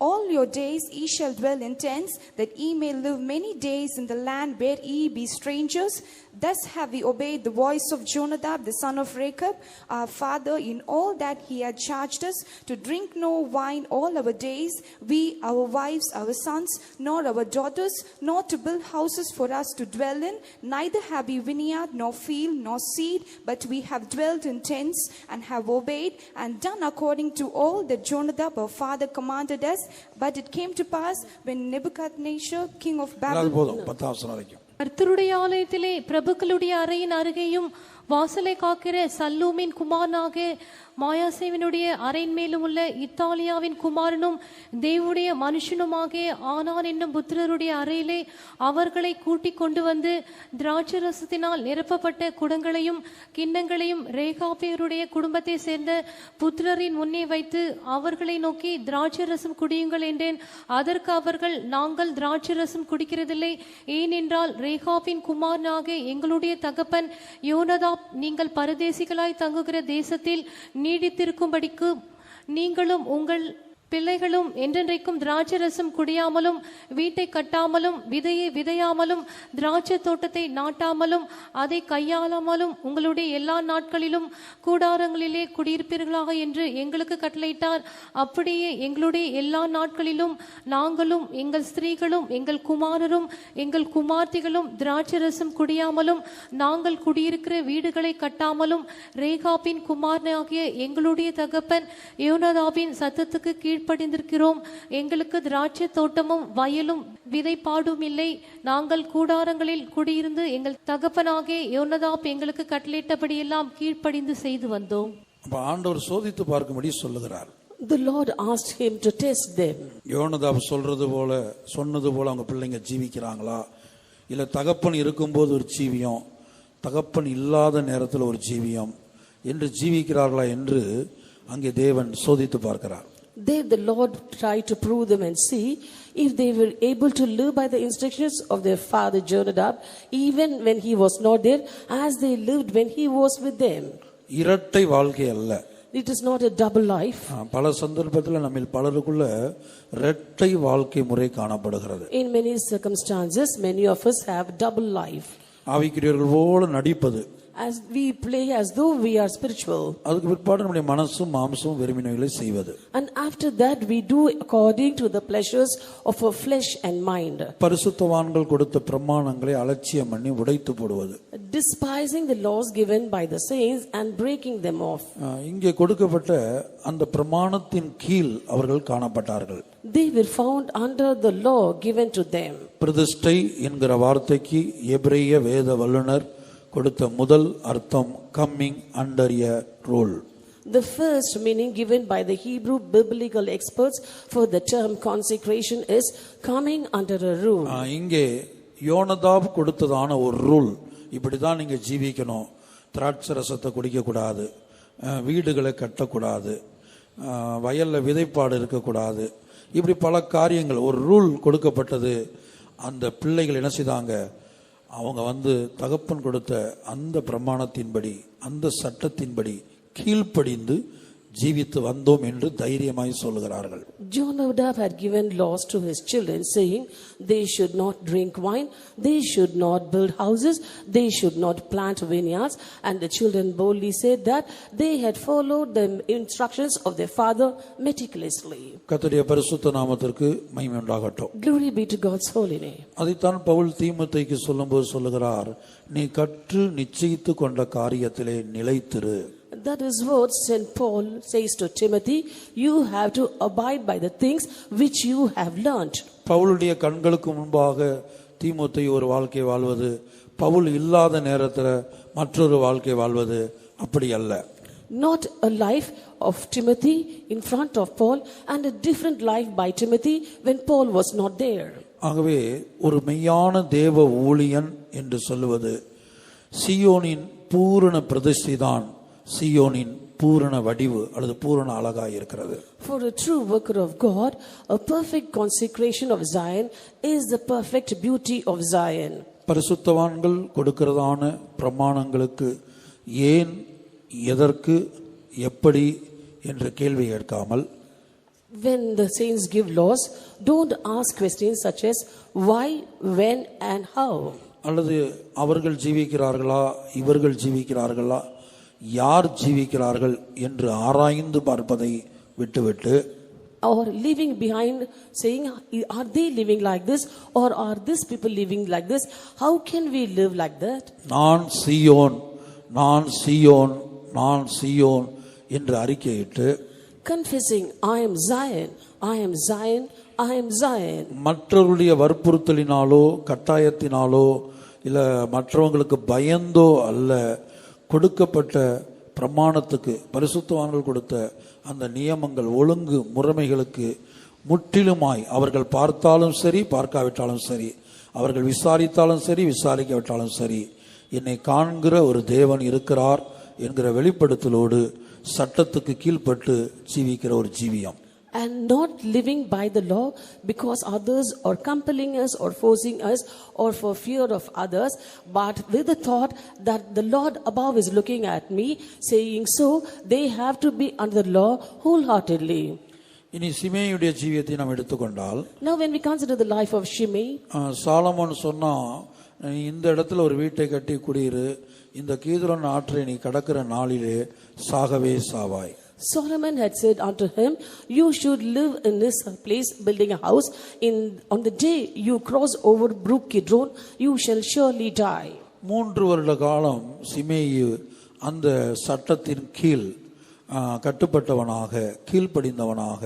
all your days ye shall dwell in tents, that ye may live many days in the land where ye be strangers. Thus have we obeyed the voice of Jonadab, the son of Rechab, our father, in all that he had charged us, to drink no wine all our days, we, our wives, our sons, nor our daughters, nor to build houses for us to dwell in, neither have we vineyard, nor field, nor seed, but we have dwelt in tents, and have obeyed, and done according to all that Jonadab, our father, commanded us. But it came to pass, when Nebuchadnezzar, king of Babylon... கர்த்தருடைய ஆலயத்திலே பிரபுக்களுடைய அறையின் அருகேயும் வாசலை காக்கிற சல்லூமின் குமாரனாக மாயாசேவினுடைய அறையின் மேலும் உள்ள இத்தாலியாவின் குமாரனும் தேவனுடைய மனுஷனுமாகிய ஆனான் என்னும் புத்திரருடைய அறையிலே அவர்களை கூட்டிக் கொண்டு வந்து திராட்சரசத்தினால் நிரப்பப்பட்ட குடங்களையும் கிண்ணங்களையும் ரேகாபியருடைய குடும்பத்தை சேர்ந்த புத்திரரின் முன்னே வைத்து அவர்களை நோக்கி திராட்சரசம் குடியுங்கள் என்றேன். அதற்கு அவர்கள், நாங்கள் திராட்சரசம் குடிக்கிறதில்லை, ஏனென்றால் ரேகாபின் குமாரனாக எங்களுடைய தகப்பன் யோனதாப் நீங்கள் பரதேசிகளாய் தங்குகிற தேசத்தில் நீடித்திருக்கும்படிக்கு நீங்களும் உங்கள் பிள்ளைகளும் என்றென்றைக்கும் திராட்சரசம் குடியாமலும் வீட்டை கட்டாமலும் விதையை விதையாமலும் திராட்சை தோட்டத்தை நாட்டாமலும் அதை கையாளாமலும் உங்களுடைய எல்லா நாட்களிலும் கூடாரங்களிலே குடியிருப்பீர்களாக என்று எங்களுக்கு கட்டளையிட்டார். அப்படியே எங்களுடைய எல்லா நாட்களிலும் நாங்களும் எங்கள் ஸ்திரீகளும் எங்கள் குமாரரும் எங்கள் குமார்த்திகளும் திராட்சரசம் குடியாமலும் நாங்கள் குடியிருக்கிற வீடுகளை கட்டாமலும் ரேகாபின் குமாரனாகிய எங்களுடைய தகப்பன் யோனதாபின் சத்தத்துக்கு கீழ்ப்படிந்திருக்கிறோம். எங்களுக்கு திராட்சை தோட்டமும் வயலும் விதைப்பாடும் இல்லை. நாங்கள் கூடாரங்களில் குடியிருந்து எங்கள் தகப்பனாகிய யோனதாப் எங்களுக்கு கட்டளையிட்டபடியெல்லாம் கீழ்ப்படிந்து செய்து வந்தோம். ஆண்டவர் சோதித்து பார்க்கும்படி சொல்லுகிறார். The Lord asked him to test them. யோனதாப் சொன்னது போல அவங்க பிள்ளைங்க ஜீவிக்கிறாங்களா, இல்ல தகப்பன் இருக்கும்போது ஒரு ஜீவியம், தகப்பன் இல்லாத நேரத்தில் ஒரு ஜீவியம் என்று ஜீவிக்கிறார்களா என்று அங்கே தேவன் சோதித்து பார்க்கிறார். There the Lord tried to prove them and see if they were able to live by the instructions of their father Jonadab, even when he was not there, as they lived when he was with them. இரட்டை வாழ்க்கை அல்ல. It is not a double life. பல சந்தர்ப்பத்தில் நம்மில் பலருக்குள்ள இரட்டை வாழ்க்கை முறை காணப்படுகிறது. In many circumstances, many of us have double life. ஆவிக்குரியவர்கள் போல நடிப்பது, As we play as though we are spiritual. அதுக்கு பிற்பாடு நம்முடைய மனசும் மாம்சமும் விரும்பினவைகளை செய்வது. And after that we do according to the pleasures of our flesh and mind. பரிசுத்தவான்கள் கொடுத்த பிரமாணங்களை அலட்சியம் பண்ணி உடைத்து போடுவது. Despising the laws given by the saints and breaking them off. இங்கே கொடுக்கப்பட்ட அந்த பிரமாணத்தின் கீழ் அவர்கள் காணப்பட்டார்கள். They were found under the law given to them. பிரதிஷ்டை என்கிற வார்த்தைக்கு எபிரேய வேத வல்லுனர் கொடுத்த முதல் அர்த்தம் coming under a rule. The first meaning given by the Hebrew biblical experts for the term consecration is coming under a rule. இங்கே யோனதாப் கொடுத்ததான ஒரு ரூல், இப்படிதான் நீங்க ஜீவிக்கணும், திராட்சை ரசத்தை குடிக்க கூடாது, வீடுகளை கட்டக்கூடாது, வயல்ல விதைப்பாடு இருக்கக்கூடாது, இப்படி பல காரியங்கள் ஒரு ரூல் கொடுக்கப்பட்டது. அந்த பிள்ளைகள் என்ன செய்தாங்க, அவங்க தகப்பன் கொடுத்த அந்த பிரமாணத்தின்படி அந்த சட்டத்தின்படி கீழ்ப்படிந்து ஜீவித்து வந்தோம் என்று தைரியமாய் சொல்லுகிறார்கள். Jonadab had given laws to his children, saying they should not drink wine, they should not build houses, they should not plant vineyards, and the children boldly said that they had followed the instructions of their father meticulously. கர்த்தருடைய பரிசுத்த நாமத்திற்கு மகிமை உண்டாகட்டும். Glory be to God's holy name. அதைத்தான் பவுல் தீமோத்தேயுக்கு சொல்லும்போது சொல்லுகிறார், நீ கற்று நிச்சயித்து கொண்ட காரியத்திலே நிலைத்திரு. That is what St. Paul says to Timothy, you have to abide by the things which you have learnt. பவுலுடைய கண்களுக்கு முன்பாக தீமோத்தேயு ஒரு வாழ்க்கை வாழ்வது, பவுல் இல்லாத நேரத்தில் மற்றொரு வாழ்க்கை வாழ்வது அப்படி அல்ல. Not a life of Timothy in front of Paul and a different life by Timothy when Paul was not there. ஆகவே ஒரு மெய்யான தேவ ஊழியன் என்று சொல்லுவது சீயோனின் பூரண பிரதிஷ்டைதான் சீயோனின் பூரண வடிவு அல்லது பூரண அழகாய் இருக்கிறது. For a true worker of God, a perfect consecration of Zion is the perfect beauty of Zion. பரிசுத்தவான்கள் கொடுக்கிறதான பிரமாணங்களுக்கு ஏன், எதற்கு, எப்படி என்ற கேள்வி கேட்காமல், when the saints give laws, don't ask questions such as why, when and how. அல்லது அவர்கள் ஜீவிக்கிறார்களா, இவர்கள் ஜீவிக்கிறார்களா, யார் ஜீவிக்கிறார்கள் என்று ஆராய்ந்து பார்ப்பதை விட்டுவிட்டு, or leaving behind saying are they living like this or are these people living like this, how can we live like that? நான் சீயோன், நான் சீயோன், நான் சீயோன் என்று அறிக்கையிட்டு, confessing I am Zion, I am Zion, I am Zion. மற்றவருடைய வற்புறுத்தலினாலோ கட்டாயத்தினாலோ இல்ல மற்றவங்களுக்கு பயந்தோ அல்ல, கொடுக்கப்பட்ட பிரமாணத்துக்கு பரிசுத்தவான்கள் கொடுத்த அந்த நியமங்கள் ஒழுங்கு முறைமைகளுக்கு முற்றிலுமாய் அவர்கள் பார்த்தாலும் சரி பார்க்காவிட்டாலும் சரி, அவர்கள் விசாரித்தாலும் சரி விசாரிக்காவிட்டாலும் சரி, என்னை காண்கிற ஒரு தேவன் இருக்கிறார் என்கிற வெளிப்படுத்தலோடு சட்டத்துக்கு கீழ்ப்பட்டு ஜீவிக்கிற ஒரு ஜீவியம். And not living by the law because others are compelling us or forcing us or for fear of others, but with the thought that the Lord above is looking at me, saying so, they have to be under the law wholeheartedly. இனி சிமேயுடைய ஜீவியத்தை நாம் எடுத்துக்கொண்டால், Now when we consider the life of Shimei, Solomon சொன்னா, இந்த இடத்துல ஒரு வீட்டை கட்டி குடியிரு, இந்த கீதுரோன் ஆற்றை நீ கடக்கிற நாளிலே சாகவே சாவாய். Solomon had said unto him, you should live in this place building a house. On the day you cross over brook Kidron, you shall surely die. 3 வருட காலம் சிமேயு அந்த சட்டத்தின் கீழ் கட்டுப்பட்டவனாக கீழ்ப்படிந்தவனாக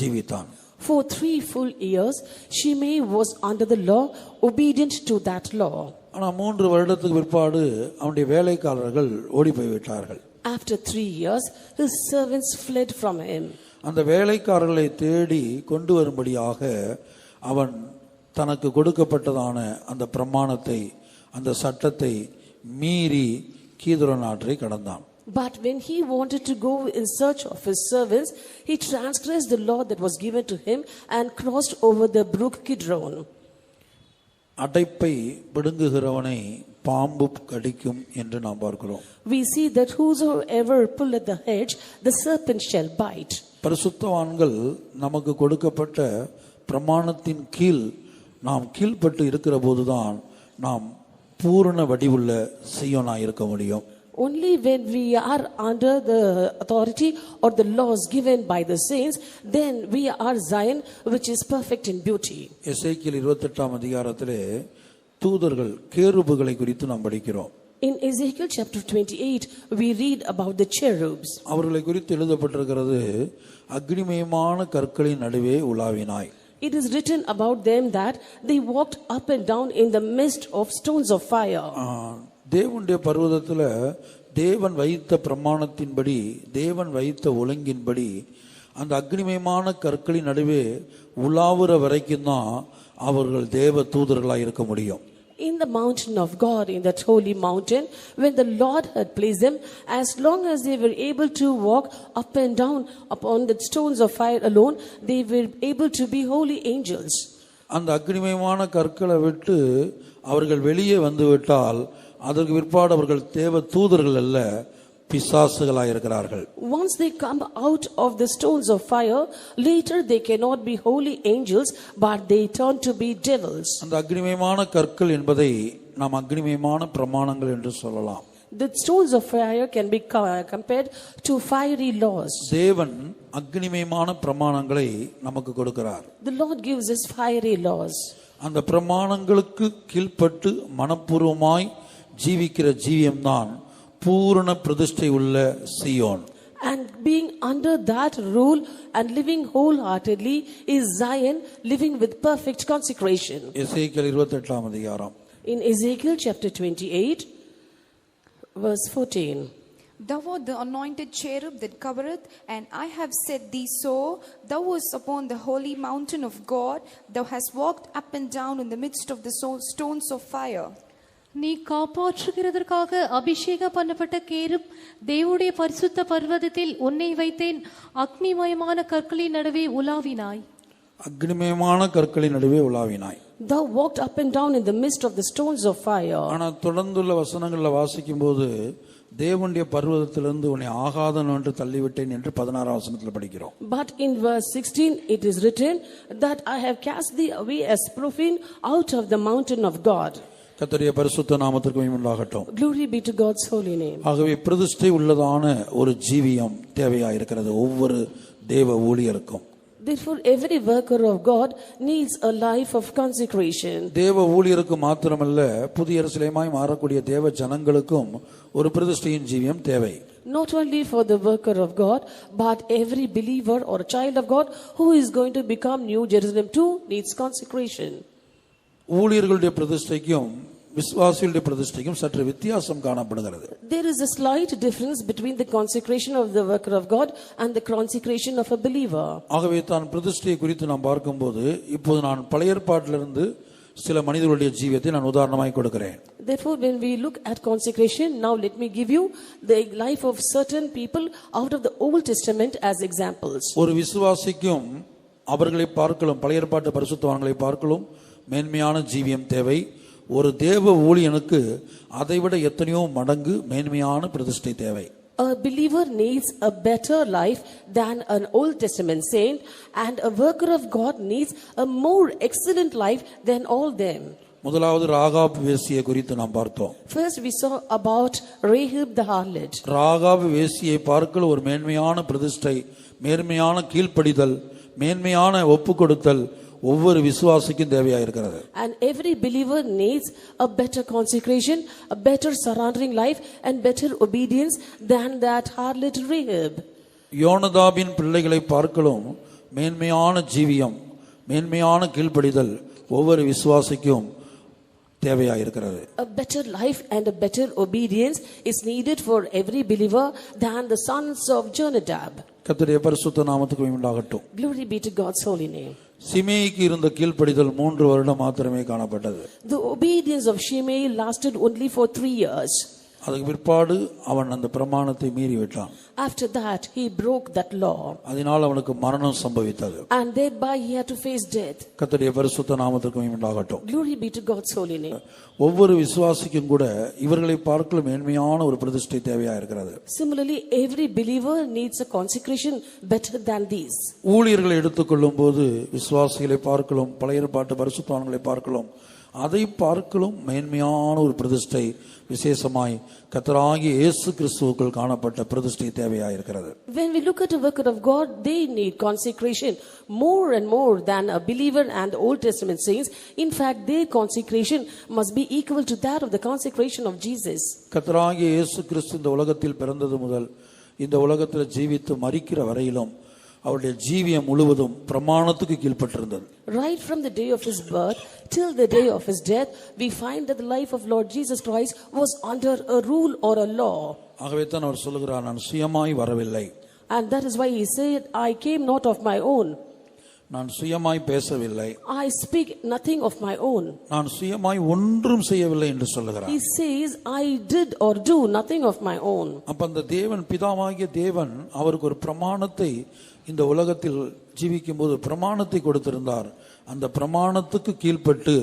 ஜீவித்தான். For 3 full years, Shimei was under the law, obedient to that law. ஆனா 3 வருடத்துக்கு பிற்பாடு அவனுடைய வேலைக்காரர்கள் ஓடி போய்விட்டார்கள். After 3 years, his servants fled from him. அந்த வேலைக்காரர்களை தேடி கொண்டு வரும்படியாக அவன் தனக்கு கொடுக்கப்பட்டதான அந்த பிரமாணத்தை, அந்த சட்டத்தை மீறி கீதுரோன் ஆற்றை கடந்தான். But when he wanted to go in search of his servants, he transgressed the law that was given to him and crossed over the brook Kidron. அடைப்பை பிடுங்குகிறவனை பாம்பு கடிக்கும் என்று நாம் பார்க்கிறோம். We see that whosoever pulleth the hedge, the serpent shall bite. பரிசுத்தவான்கள் நமக்கு கொடுக்கப்பட்ட பிரமாணத்தின் கீழ் நாம் கீழ்ப்பட்டு இருக்கிற போதுதான் நாம் பூரண வடிவுள்ள சீயோனாய் இருக்க முடியும். Only when we are under the authority or the laws given by the saints, then we are Zion, which is perfect in beauty. எசேக்கியேல் 28ஆம் அதிகாரத்திலே தூதர்கள் கேருபுகளை குறித்து நாம் படிக்கிறோம். In Ezekiel chapter 28, we read about the cherubs. அவர்களை குறித்து எழுதப்பட்டிருக்கிறது, அக்னிமயமான கற்களின் நடுவே உலாவினாய். It is written about them that they walked up and down in the midst of stones of fire. தேவனுடைய பர்வதத்தில் தேவன் வைத்த பிரமாணத்தின்படி, தேவன் வைத்த ஒழுங்கின்படி அந்த அக்னிமயமான கற்களின் நடுவே உலாவுற வரைக்கும் தான் அவர்கள் தேவ தூதர்களாக இருக்க முடியும். In the mountain of God, in that holy mountain, when the Lord had placed them, as long as they were able to walk up and down upon the stones of fire alone, they were able to be holy angels. அந்த அக்னிமயமான கற்களை விட்டு அவர்கள் வெளியே வந்து விட்டால் அதற்கு பிற்பாடு அவர்கள் தேவ தூதர்கள் அல்ல, பிசாசுகளாக இருக்கிறார்கள். Once they come out of the stones of fire, later they cannot be holy angels, but they turn to be devils. அந்த அக்னிமயமான கற்கள் என்பதை நாம் அக்னிமயமான பிரமாணங்கள் என்று சொல்லலாம். The stones of fire can be compared to fiery laws. தேவன் அக்னிமயமான பிரமாணங்களை நமக்கு கொடுக்கிறார். The Lord gives us fiery laws. அந்த பிரமாணங்களுக்கு கீழ்ப்பட்டு மனப்பூர்வமாய் ஜீவிக்கிற ஜீவியம்தான் பூரண பிரதிஷ்டை உள்ள சீயோன். And being under that rule and living wholeheartedly is Zion, living with perfect consecration. எசேக்கியேல் 28ஆம் அதிகாரம். In Ezekiel chapter 28, verse 14. Thou art the anointed cherub that covereth, and I have set thee so. Thou wast upon the holy mountain of God. Thou hast walked up and down in the midst of the stones of fire. நீ காப்பாற்றுகிறதற்காக அபிஷேகம் பண்ணப்பட்ட கேருப், தேவனுடைய பரிசுத்த பர்வதத்தில் உன்னை வைத்தேன், அக்னிமயமான கற்களின் நடுவே உலாவினாய். அக்னிமயமான கற்களின் நடுவே உலாவினாய். Thou walked up and down in the midst of the stones of fire. ஆனால் தொடர்ந்துள்ள வசனங்களில் வாசிக்கும் போது தேவனுடைய பர்வதத்திலிருந்து உன்னை ஆகாதன் என்று தள்ளிவிட்டேன் என்று 16ஆம் வசனத்தில் படிக்கிறோம். But in verse 16 it is written that I have cast thee away as profane out of the mountain of God. கர்த்தருடைய பரிசுத்த நாமத்திற்கு மகிமை உண்டாகட்டும். Glory be to God's holy name. ஆகவே பிரதிஷ்டை உள்ளதான ஒரு ஜீவியம் தேவையாயிருக்கிறது ஒவ்வொரு தேவ ஊழியருக்கும். Therefore every worker of God needs a life of consecration. தேவ ஊழியருக்கு மாத்திரமல்ல, புதிய எருசலேமாய் மாறக்கூடிய தேவ ஜனங்களுக்கும் ஒரு பிரதிஷ்டையின் ஜீவியம் தேவை. Not only for the worker of God, but every believer or a child of God who is going to become New Jerusalem too needs consecration. ஊழியர்களுடைய பிரதிஷ்டைக்கும் விசுவாசிகளுடைய பிரதிஷ்டைக்கும் சற்று வித்தியாசம் காணப்படுகிறது. There is a slight difference between the consecration of the worker of God and the consecration of a believer. ஆகவே தான் பிரதிஷ்டையை குறித்து நாம் பார்க்கும்போது இப்போது நான் பழைய ஏற்பாட்டிலிருந்து சில மனிதர்களுடைய ஜீவியத்தை நான் உதாரணமாய் கொடுக்கிறேன். Therefore when we look at consecration, now let me give you the life of certain people out of the Old Testament as examples. ஒரு விசுவாசிக்கும் அவர்களை பார்க்கலாம், பழைய ஏற்பாட்டு பரிசுத்தவான்களை பார்க்கலாம் மேன்மையான ஜீவியம் தேவை. ஒரு தேவ ஊழியனுக்கு அதைவிட எத்தனையோ மடங்கு மேன்மையான பிரதிஷ்டை தேவை. A believer needs a better life than an Old Testament saint, and a worker of God needs a more excellent life than all them. முதலாவது ராகாப் வேசியை குறித்து நாம் பார்த்தோம். First we saw about Rahab the harlot. Rahab வேசியை பார்க்கல ஒரு மேன்மையான பிரதிஷ்டை, மேன்மையான கீழ்ப்படிதல், மேன்மையான ஒப்பு கொடுத்தல் ஒவ்வொரு விசுவாசிக்கும் தேவையா இருக்கிறது. And every believer needs a better consecration, a better surrendering life and better obedience than that harlot Rahab. யோனதாபின் பிள்ளைகளை பார்க்கலும் மேன்மையான ஜீவியம், மேன்மையான கீழ்ப்படிதல் ஒவ்வொரு விசுவாசிக்கும் தேவையா இருக்கிறது. A better life and a better obedience is needed for every believer than the sons of Jonadab. கர்த்தருடைய பரிசுத்த நாமத்துக்கு மகிமை உண்டாகட்டும். Glory be to God's holy name. சிமேயிக்கு இருந்த கீழ்ப்படிதல் 3 வருடம் மாத்திரமே காணப்பட்டது. The obedience of Shimei lasted only for 3 years. அதுக்கு பிற்பாடு அவன் அந்த பிரமாணத்தை மீறி விட்டான். After that, he broke that law. அதனால் அவனுக்கு மரணம் சம்பவித்தது. And thereby he had to face death. கர்த்தருடைய பரிசுத்த நாமத்திற்கு மகிமை உண்டாகட்டும். Glory be to God's holy name. ஒவ்வொரு விசுவாசிக்கும் கூட இவர்களை பார்க்கலும் மேன்மையான ஒரு பிரதிஷ்டை தேவையா இருக்கிறது. Similarly, every believer needs a consecration better than these. ஊழியர்களை எடுத்துக்கொள்ளும் போது விசுவாசிகளை பார்க்கலும் பழைய ஏற்பாட்டு பரிசுத்தவான்களை பார்க்கலும் அதை பார்க்கலும் மேன்மையான ஒரு பிரதிஷ்டை விசேஷமாய் கர்த்தராகிய இயேசு கிறிஸ்துவுக்குள் காணப்பட்ட பிரதிஷ்டை தேவையா இருக்கிறது. When we look at the work of God, they need consecration more and more than a believer and Old Testament saints. In fact, their consecration must be equal to that of the consecration of Jesus. கர்த்தராகிய இயேசு கிறிஸ்து இந்த உலகத்தில் பிறந்தது முதல் இந்த உலகத்தில் ஜீவித்து மரிக்கிற வரையிலும் அவருடைய ஜீவியம் முழுவதும் பிரமாணத்துக்கு கீழ்ப்பட்டிருந்தது. Right from the day of his birth till the day of his death, we find that the life of Lord Jesus Christ was under a rule or a law. ஆகவே தான் அவர் சொல்லுகிறார், நான் சுயமாய் வரவில்லை. And that is why he said, I came not of my own. நான் சுயமாய் பேசவில்லை. I speak nothing of my own. நான் சுயமாய் ஒன்றும் செய்யவில்லை என்று சொல்லுகிறார். He says, I did or do nothing of my own. அப்ப அந்த தேவன், பிதாவாகிய தேவன் அவருக்கு ஒரு பிரமாணத்தை இந்த உலகத்தில் ஜீவிக்கும் போது பிரமாணத்தை கொடுத்திருந்தார். அந்த பிரமாணத்துக்கு கீழ்ப்பட்டு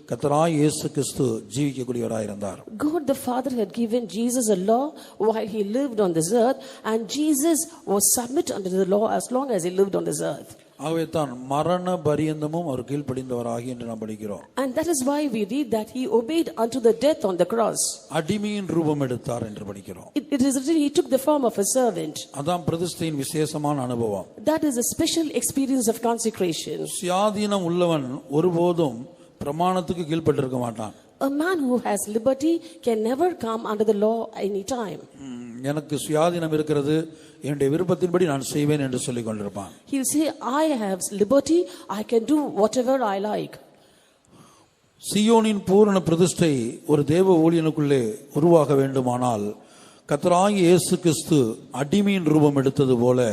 கர்த்தராகிய இயேசு கிறிஸ்து ஜீவிக்கக்கூடியவராய் இருந்தார். God the Father had given Jesus a law while he lived on this earth, and Jesus was submit under the law as long as he lived on this earth. ஆகவே தான் மரண பரியந்தமும் அவர் கீழ்ப்படிந்தவராகி என்று நாம் படிக்கிறோம். And that is why we read that he obeyed unto the death on the cross. அடிமையின் ரூபம் எடுத்தார் என்று படிக்கிறோம். It is written he took the form of a servant. அதான் பிரதிஷ்டையின் விசேஷமான அனுபவம். That is a special experience of consecration. சுயாதீனம் உள்ளவன் ஒருபோதும் பிரமாணத்துக்கு கீழ்ப்பட்டிருக்க மாட்டான். A man who has liberty can never come under the law any time. எனக்கு சுயாதீனம் இருக்கிறது, என்னுடைய விருப்பத்தின்படி நான் செய்வேன் என்று சொல்லிக் கொண்டிருப்பான். He will say, I have liberty, I can do whatever I like. சீயோனின் பூரண பிரதிஷ்டை ஒரு தேவ ஊழியனுக்குள்ளே உருவாக வேண்டுமானால் கர்த்தராகிய இயேசு கிறிஸ்து அடிமையின் ரூபம் எடுத்தது போல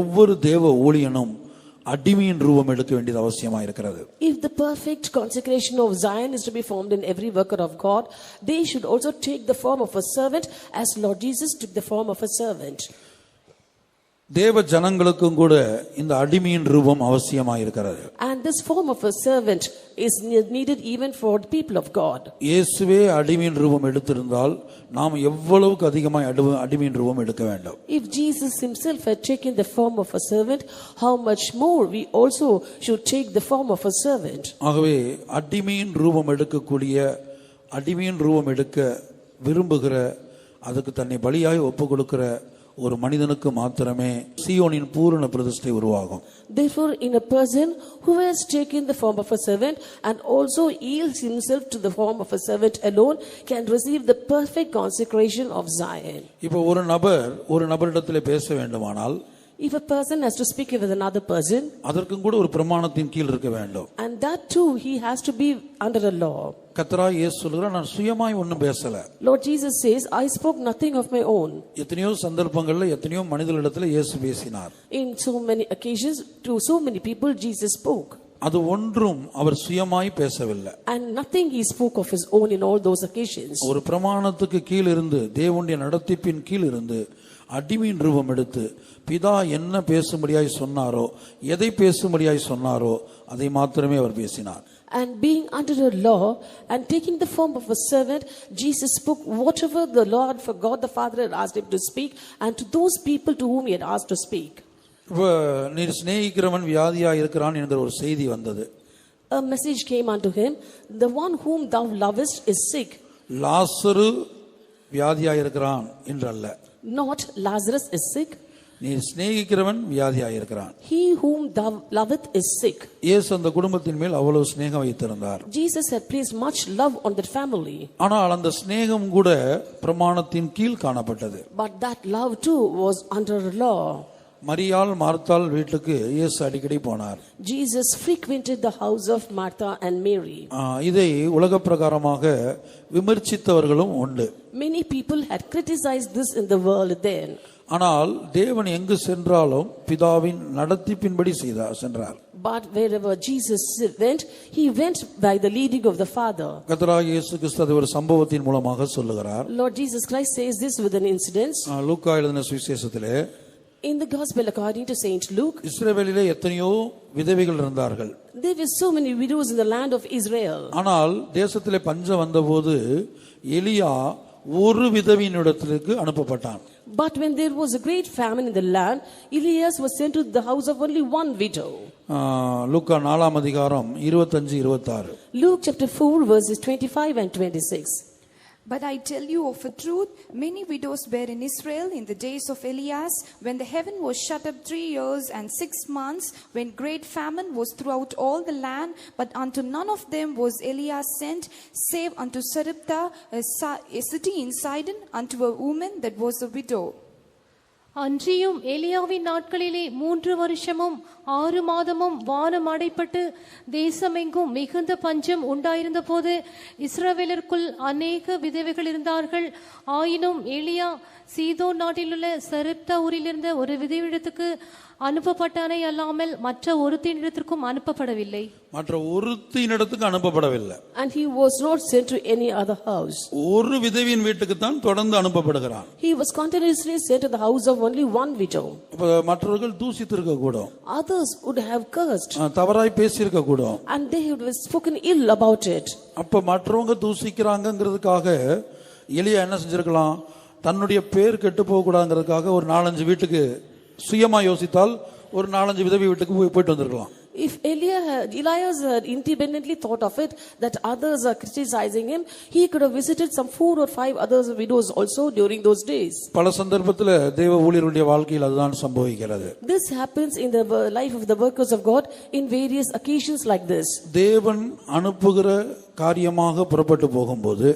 ஒவ்வொரு தேவ ஊழியனும் அடிமையின் ரூபம் எடுக்க வேண்டியது அவசியமா இருக்கிறது. If the perfect consecration of Zion is to be formed in every worker of God, they should also take the form of a servant as Lord Jesus took the form of a servant. தேவ ஜனங்களுக்கும் கூட இந்த அடிமையின் ரூபம் அவசியமா இருக்கிறது. And this form of a servant is needed even for the people of God. இயேசுவே அடிமையின் ரூபம் எடுத்திருந்தால் நாம் எவ்வளவுக்கு அதிகமாய் அடிமையின் ரூபம் எடுக்க வேண்டும். If Jesus himself had taken the form of a servant, how much more we also should take the form of a servant. ஆகவே அடிமையின் ரூபம் எடுக்க விரும்புகிற, அதுக்கு தன்னை பலியாய் ஒப்புக் கொடுக்கிற ஒரு மனிதனுக்கு மாத்திரமே சீயோனின் பூரண பிரதிஷ்டை உருவாகும். Therefore, in a person who has taken the form of a servant and also yields himself to the form of a servant alone can receive the perfect consecration of Zion. இப்போ ஒரு நபரிடத்திலே பேச வேண்டுமானால், if a person has to speak with another person, அதற்கும் கூட ஒரு பிரமாணத்தின் கீழ் இருக்க வேண்டும். and that too he has to be under a law. கர்த்தராகிய இயேசு சொல்கிறார், நான் சுயமாய் ஒன்றும் பேசல. Lord Jesus says, I spoke nothing of my own. எத்தனையோ சந்தர்ப்பங்கள்ல எத்தனையோ மனிதர்களிடத்தில் இயேசு பேசினார். In so many occasions to so many people Jesus spoke. அது ஒன்றும் அவர் சுயமாய் பேசவில்லை. And nothing he spoke of his own in all those occasions. ஒரு பிரமாணத்துக்கு கீழ் இருந்து, தேவனுடைய நடத்திப்பின் கீழ் இருந்து அடிமையின் ரூபம் எடுத்து பிதா என்ன பேசும்படியாய் சொன்னாரோ, எதை பேசும்படியாய் சொன்னாரோ அதை மாத்திரமே அவர் பேசினார். And being under a law and taking the form of a servant, Jesus spoke whatever the Lord for God the Father had asked him to speak, and to those people to whom he had asked to speak. நீர் சிநேகிக்கிறவன் வியாதியா இருக்கிறான் என்கிற ஒரு செய்தி வந்தது. A message came unto him, the one whom thou lovest is sick. லாசரு வியாதியா இருக்கிறான் என்றல்ல. Not Lazarus is sick. நீர் சிநேகிக்கிறவன் வியாதியா இருக்கிறான். He whom thou loveth is sick. இயேசு அந்த குடும்பத்தின் மேல் அவ்வளவு சிநேகம் வைத்திருந்தார். Jesus had placed much love on that family. ஆனால் அந்த சிநேகம் கூட பிரமாணத்தின் கீழ் காணப்பட்டது. But that love too was under a law. மரியாள் மார்த்தாள் வீட்டுக்கு இயேசு அடிக்கடி போனார். Jesus frequented the house of Martha and Mary. இதை உலக பிரகாரமாக விமர்சித்தவர்களும் உண்டு. Many people had criticized this in the world then. ஆனால் தேவன் எங்கு சென்றாலும் பிதாவின் நடத்திப்பின்படி சென்றார். But wherever Jesus went by the leading of the Father. கர்த்தராகிய இயேசு கிறிஸ்து அதை ஒரு சம்பவத்தின் மூலமாக சொல்லுகிறார். Lord Jesus Christ says this with an incident. லூக்கா எழுதின சுவிசேஷத்திலே In the gospel according to Saint Luke, இஸ்ரவேலிலே எத்தனையோ விதவைகள் இருந்தார்கள். there were so many widows in the land of Israel. ஆனால் தேசத்திலே பஞ்சம் வந்தபோது எலியா ஒரு விதவையினிடத்திற்கு அனுப்பப்பட்டான். But when there was a great famine in the land, Elias was sent to the house of only one widow. லூக்கா 4 அதிகாரம் 25-26. Luke chapter 4 verses 25 and 26. But I tell you of a truth, many widows were in Israel in the days of Elias, when the heaven was shut up 3 years and 6 months, when great famine was throughout all the land, but unto none of them was Elias sent, save unto Sarepta, a city in Sidon, unto a woman that was a widow. அன்றியும் எலியாவின் நாட்களிலே 3 வருஷமும் 6 மாதமும் வானம் அடைப்பட்டு தேசமெங்கும் மிகுந்த பஞ்சம் உண்டாயிருந்த போது இஸ்ரவேலருக்குள் அநேக விதவைகள் இருந்தார்கள். ஆயினும் எலியா சீதோன் நாட்டிலுள்ள சரெப்தா ஊரிலிருந்த ஒரு விதவையிடத்துக்கு அனுப்பப்பட்டானே அல்லாமல் மற்ற ஒருத்தினிடத்திற்கும் அனுப்பப்படவில்லை. மற்ற ஒருத்தினிடத்துக்கு அனுப்பப்படவில்லை. And he was not sent to any other house. ஒரு விதவையின் வீட்டுக்கு தான் தொடர்ந்து அனுப்பப்படுகிறான். He was continuously sent to the house of only one widow. மற்றவர்கள் தூசித்திருக்க கூடும். Others would have cursed. தவறாய் பேசியிருக்க கூடும். And they would have spoken ill about it. அப்ப மற்றவங்க தூசிக்கிறாங்கங்கிறதுக்காக எலியா என்ன செஞ்சிருக்கலாம்? தன்னுடைய பேர் கெட்டு போக கூடாதுங்கிறதுக்காக ஒரு 4-5 வீட்டுக்கு சுயமா யோசித்தால் ஒரு 4-5 விதவை வீட்டுக்கு போயிட்டு வந்திருக்கலாம். If Elias had independently thought of it that others are criticizing him, he could have visited some 4 or 5 other widows also during those days. பல சந்தர்ப்பத்தில் தேவ ஊழியர்களுடைய வாழ்க்கையில் அதுதான் சம்பவிக்கிறது. This happens in the life of the workers of God in various occasions like this. தேவன் அனுப்புகிற காரியமாக புறப்பட்டு போகும்போது,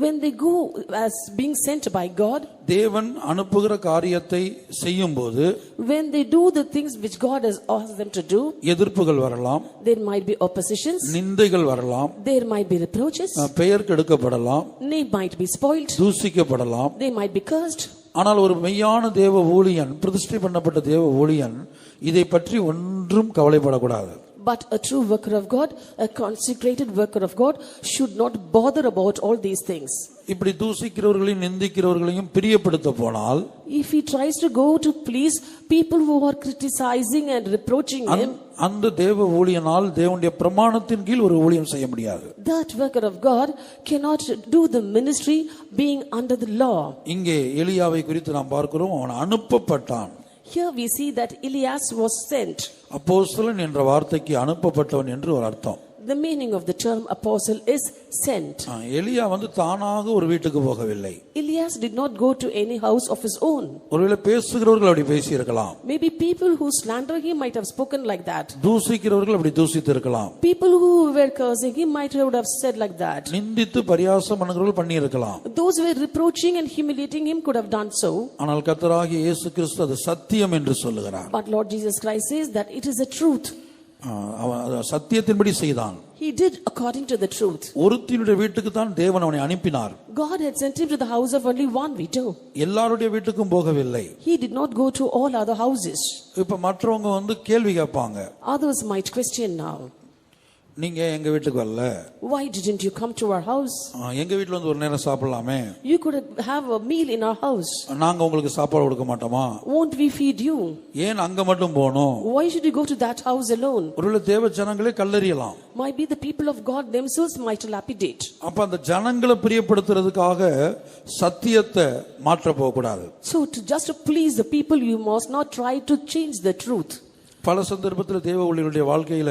when they go as being sent by God, தேவன் அனுப்புகிற காரியத்தை செய்யும்போது, when they do the things which God has asked them to do, எதிர்ப்புகள் வரலாம், there might be oppositions, நிந்தைகள் வரலாம், there might be reproaches, பெயர் கெடுக்கப்படலாம், name might be spoiled, தூசிக்கப்படலாம். they might be cursed. ஆனால் ஒரு மெய்யான தேவ ஊழியன், பிரதிஷ்டை பண்ணப்பட்ட தேவ ஊழியன் இதை பற்றி ஒன்றும் கவலைப்படக்கூடாது. But a true worker of God, a consecrated worker of God, should not bother about all these things. இப்படி தூசிக்கிறவர்களையும் நிந்திக்கிறவர்களையும் பிரியப்படுத்த போனால், if he tries to go to please people who are criticizing and reproaching him, அந்த தேவ ஊழியனால் தேவனுடைய பிரமாணத்தின் கீழ் ஒரு ஊழியம் செய்ய முடியாது. that worker of God cannot do the ministry being under the law. இங்கே எலியாவை குறித்து நாம் பார்க்கிறோம், அவன் அனுப்பப்பட்டான். Here we see that Elias was sent. அப்போஸ்தலன் என்ற வார்த்தைக்கு அனுப்பப்பட்டவன் என்று ஒரு அர்த்தம். The meaning of the term apostle is sent. எலியா தானாக ஒரு வீட்டுக்கு போகவில்லை. Elias did not go to any house of his own. ஒருவேளை பேசுகிறவர்கள் அப்படி பேசி இருக்கலாம். Maybe people who slander him might have spoken like that. தூசிக்கிறவர்கள் அப்படி தூசித்து இருக்கலாம். People who were cursing him might have said like that. நிந்தித்து பரியாசம் பண்ணுகிறவர்கள் பண்ணி இருக்கலாம். Those who were reproaching and humiliating him could have done so. ஆனால் கர்த்தராகிய இயேசு கிறிஸ்து அது சத்தியம் என்று சொல்லுகிறார். But Lord Jesus Christ says that it is a truth. அவன் சத்தியத்தின்படி செய்தான். He did according to the truth. ஒருத்தினுடைய வீட்டுக்கு தான் தேவன் அவனை அனுப்பினார். God had sent him to the house of only one widow. எல்லாருடைய வீட்டுக்கும் போகவில்லை. He did not go to all other houses. இப்ப மற்றவங்க கேள்வி கேட்பாங்க. Others might question now. நீங்க எங்க வீட்டுக்கு வரல? Why didn't you come to our house? எங்க வீட்ல ஒரு நேரம் சாப்பிடலாமே? You could have a meal in our house. நாங்க உங்களுக்கு சாப்பாடு கொடுக்க மாட்டோமா? Won't we feed you? ஏன் அங்க மட்டும் போணும்? Why should you go to that house alone? ஒருவேளை தேவ ஜனங்களே கல்லறியலாம். Might be the people of God themselves might lapidate. அப்ப அந்த ஜனங்களை பிரியப்படுத்துறதுக்காக சத்தியத்தை மாற்ற போக கூடாது. So just to please the people, you must not try to change the truth. பல சந்தர்ப்பத்தில் தேவ ஊழியர்களுடைய வாழ்க்கையில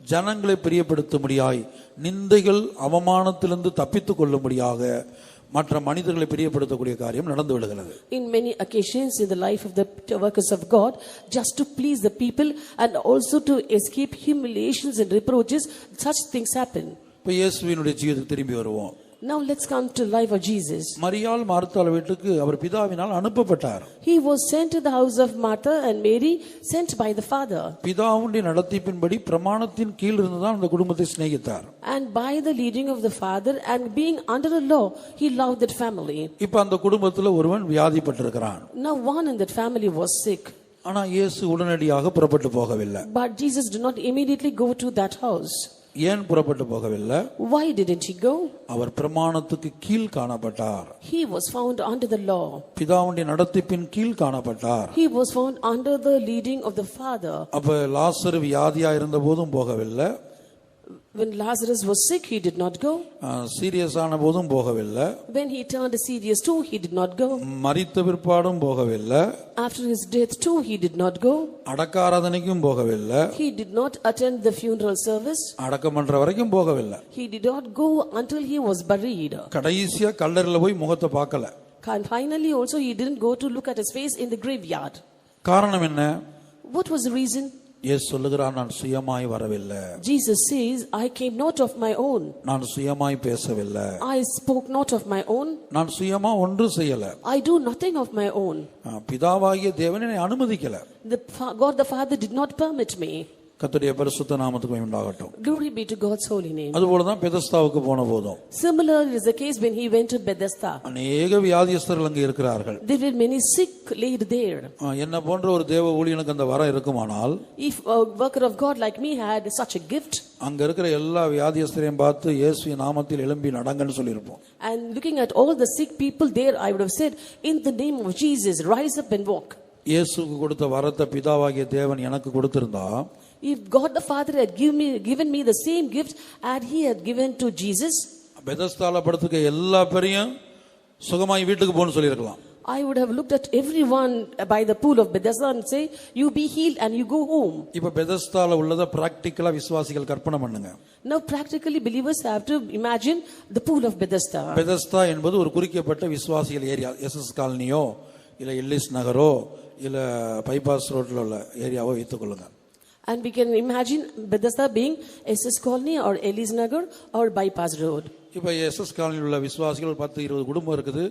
ஜனங்களை பிரியப்படுத்தும்படியாய், நிந்தைகள் அவமானத்திலிருந்து தப்பித்துக் கொள்ளும்படியாக மற்ற மனிதர்களை பிரியப்படுத்தக்கூடிய காரியம் நடந்து விடுகிறது. In many occasions in the life of the workers of God, just to please the people and also to escape humiliations and reproaches, such things happen. இப்ப இயேசுவினுடைய ஜீவிதத்துக்கு திரும்பி வருவோம். Now let's come to life of Jesus. மரியாள் மார்த்தாள் வீட்டுக்கு அவர் பிதாவினால் அனுப்பப்பட்டார். He was sent to the house of Martha and Mary, sent by the Father. பிதாவுடைய நடத்திப்பின்படி பிரமாணத்தின் கீழ் இருந்துதான் அந்த குடும்பத்தை சிநேகித்தார். And by the leading of the Father and being under the law, he loved that family. இப்ப அந்த குடும்பத்துல ஒருவன் வியாதிப்பட்டிருக்கிறான். Now one in that family was sick. ஆனா இயேசு உடனடியாக புறப்பட்டு போகவில்லை. But Jesus did not immediately go to that house. ஏன் புறப்பட்டு போகவில்லை? Why didn't he go? அவர் பிரமாணத்துக்கு கீழ் காணப்பட்டார். He was found under the law. பிதாவுடைய நடத்திப்பின் கீழ் காணப்பட்டார். He was found under the leading of the Father. அப்ப லாசரு வியாதியா இருந்த போதும் போகவில்லை. When Lazarus was sick, he did not go. Serious ஆன போதும் போகவில்லை. When he turned serious too, he did not go. மரித்த பிற்பாடும் போகவில்லை. After his death too, he did not go. அடக்காராதனைக்கும் போகவில்லை. He did not attend the funeral service. அடக்கம் பண்ற வரைக்கும் போகவில்லை. He did not go until he was buried. கடைசியா கல்லறையில போய் முகத்தை பார்க்கல. And finally also he didn't go to look at his face in the graveyard. காரணம் என்ன? What was the reason? இயேசு சொல்லுகிறார், நான் சுயமாய் வரவில்லை. Jesus says, I came not of my own. நான் சுயமாய் பேசவில்லை. I spoke not of my own. நான் சுயமா ஒன்று செய்யல. I do nothing of my own. பிதாவாகிய தேவன் என்னை அனுமதிக்கல. God the Father did not permit me. கர்த்தருடைய பரிசுத்த நாமத்துக்கு உண்டாகட்டும். Glory be to God's holy name. அதுபோல தான் பெதஸ்தாவுக்கு போன போதும் Similar is the case when he went to Bethesda. அநேக வியாதியஸ்தர்கள் அங்கே இருக்கிறார்கள். There were many sick laid there. என்ன போன்ற ஒரு தேவ ஊழியனுக்கு அந்த வரம் இருக்குமானால், If a worker of God like me had such a gift, அங்க இருக்கிற எல்லா வியாதியஸ்தரையும் பார்த்து இயேசுவின் நாமத்தில் எழும்பி நடங்கன்னு சொல்லியிருப்போம். and looking at all the sick people there, I would have said, in the name of Jesus, rise up and walk. இயேசுக்கு கொடுத்த வரத்தை பிதாவாகிய தேவன் எனக்கு கொடுத்திருந்தா, If God the Father had given me the same gift as he had given to Jesus, பெதஸ்தால படுத்துக்க எல்லா பேரையும் சுகமாய் வீட்டுக்கு போன்னு சொல்லியிருக்கலாம். I would have looked at everyone by the pool of Bethesda and say, you be healed and you go home. இப்ப பெதஸ்தால உள்ளத பிராக்டிகலா விசுவாசிகள் கற்பனை பண்ணுங்க. Now practically believers have to imagine the pool of Bethesda. Bethesda என்பது ஒரு குறிக்கப்பட்ட விசுவாசிகள் area. SS காலனியோ இல்ல எல்லிஸ் நகரோ இல்ல பைபாஸ் ரோட்ல உள்ள ஏரியாவோ வைத்துக் கொள்ளுங்க. And we can imagine Bethesda being SS Colony or Ellis Nagar or Bypass Road. இப்ப எஸ்எஸ் காலனியில் உள்ள விசுவாசிகள் 10-20 குடும்பம் இருக்குது.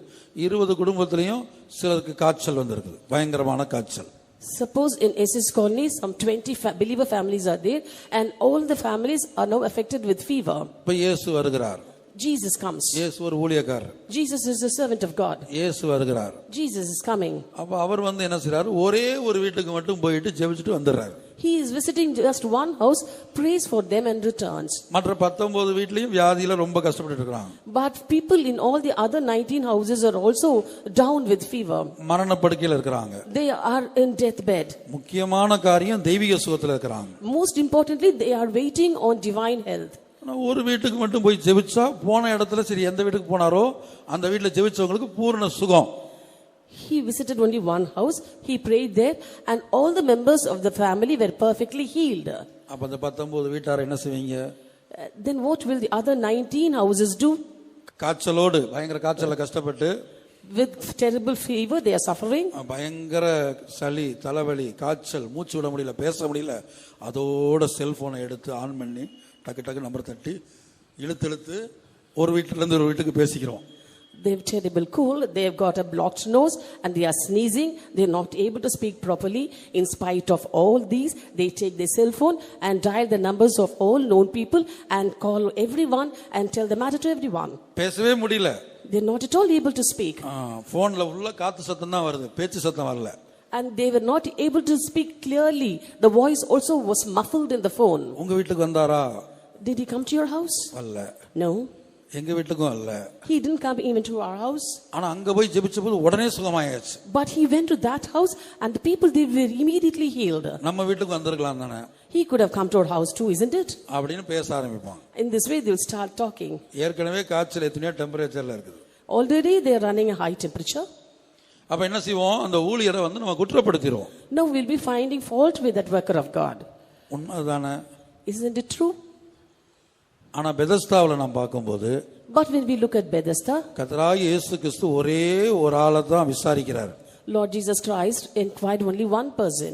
20 குடும்பத்திலையும் சிலருக்கு காய்ச்சல் வந்திருக்குது, பயங்கரமான காய்ச்சல். Suppose in SS Colony some 20 believer families are there and all the families are now affected with fever. இப்ப இயேசு வருகிறார். Jesus comes. இயேசு ஒரு ஊழியக்காரர். Jesus is a servant of God. இயேசு வருகிறார். Jesus is coming. அப்ப அவர் என்ன செய்றாரு? ஒரே ஒரு வீட்டுக்கு மட்டும் போயிட்டு ஜெபிச்சுட்டு வந்துறாரு. He is visiting just one house, prays for them and returns. மற்ற 19 வீட்லயும் வியாதியில ரொம்ப கஷ்டப்பட்டு இருக்காங்க. But people in all the other 19 houses are also down with fever. மரண படுக்கையில இருக்காங்க. They are in deathbed. முக்கியமான காரியம் தெய்வீக சுகத்துல இருக்காங்க. Most importantly, they are waiting on divine health. ஒரு வீட்டுக்கு மட்டும் போய் ஜெபிச்சா, போன இடத்துல சரி எந்த வீட்டுக்கு போனாரோ அந்த வீட்டுல ஜெபிச்சவங்களுக்கு பூரண சுகம். He visited only one house, he prayed there and all the members of the family were perfectly healed. அப்ப அந்த 19 வீட்டார் என்ன செய்வீங்க? Then what will the other 19 houses do? காய்ச்சலோடு, பயங்கர காய்ச்சல்ல கஷ்டப்பட்டு, with terrible fever they are suffering, பயங்கர சளி, தலைவலி, காய்ச்சல், மூச்சு விட முடியல, பேச முடியல, அதோட செல்போனை எடுத்து ஆன் பண்ணி டக்கு டக்கு நம்பர் தட்டி இழுத்து ஒரு வீட்டுல இருந்து ஒரு வீட்டுக்கு பேசிக்கிறோம். They have terrible cold, they have got a blocked nose and they are sneezing, they are not able to speak properly. In spite of all these, they take their cell phone and dial the numbers of all known people and call everyone and tell the matter to everyone. பேசவே முடியல. They are not at all able to speak. போன்ல உள்ள காத்து சத்தம் தான் வருது, பேச்சு சத்தம் வரல. And they were not able to speak clearly. The voice also was muffled in the phone. உங்க வீட்டுக்கு வந்தாரா? Did he come to your house? அல்ல. No. எங்க வீட்டுக்கும் அல்ல. He didn't come even to our house. ஆனா அங்க போய் ஜெபிச்சபோது உடனே சுகமாயாச்சு. But he went to that house and the people they were immediately healed. நம்ம வீட்டுக்கு வந்திருக்கலாம் தானே. He could have come to our house too, isn't it? அப்படினு பேச ஆரம்பிப்பாங்க. In this way they will start talking. ஏற்கனவே காய்ச்சல் எத்தனையோ டெம்பரேச்சர்ல இருக்குது. Already they are running a high temperature. அப்ப என்ன செய்வோம்? அந்த ஊழியரை நம்ம குற்றப்படுத்திடுவோம். Now we'll be finding fault with that worker of God. உண்மைதானே? Isn't it true? ஆனா பெதஸ்தாவுல நாம் பார்க்கும்போது, But when we look at Bethesda, கர்த்தராகிய இயேசு கிறிஸ்து ஒரே ஒரு ஆளை தான் விசாரிக்கிறார். Lord Jesus Christ inquired only one person.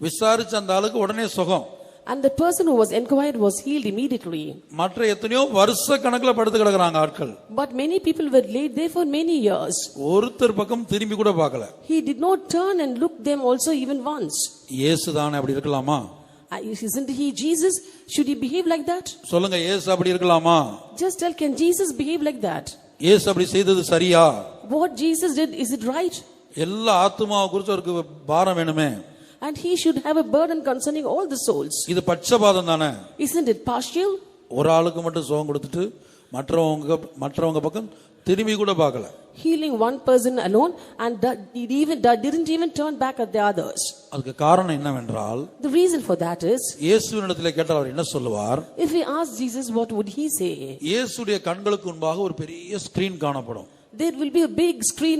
விசாரிச்ச அந்த ஆளுக்கு உடனே சுகம். And the person who was inquired was healed immediately. மற்ற எத்தனையோ வருஷ கணக்குல படுத்து கிடக்குறாங்க ஆட்கள். But many people were laid there for many years. ஒருத்தர் பக்கம் திரும்பி கூட பார்க்கல. He did not turn and look them also even once. இயேசு தானே அப்படி இருக்கலாமா? Isn't he Jesus? Should he behave like that? சொல்லுங்க, இயேசு அப்படி இருக்கலாமா? Just tell, can Jesus behave like that? இயேசு அப்படி செய்தது சரியா? What Jesus did, is it right? எல்லா ஆத்துமாவை குறித்து அவருக்கு பாரம் வேணுமே. And he should have a burden concerning all the souls. இது பட்சபாதம் தானே? Isn't it partial? ஒரு ஆளுக்கு மட்டும் சுகம் கொடுத்துட்டு மற்றவங்க பக்கம் திரும்பி கூட பார்க்கல. Healing one person alone and didn't even turn back at the others. அதுக்கு காரணம் என்னவென்றால், The reason for that is, இயேசுவினிடத்தில் கேட்டால் அவர் என்ன சொல்லுவார்? if we ask Jesus, what would he say? இயேசுடைய கண்களுக்கு முன்பாக ஒரு பெரிய ஸ்கிரீன் காணப்படும். There will be a big screen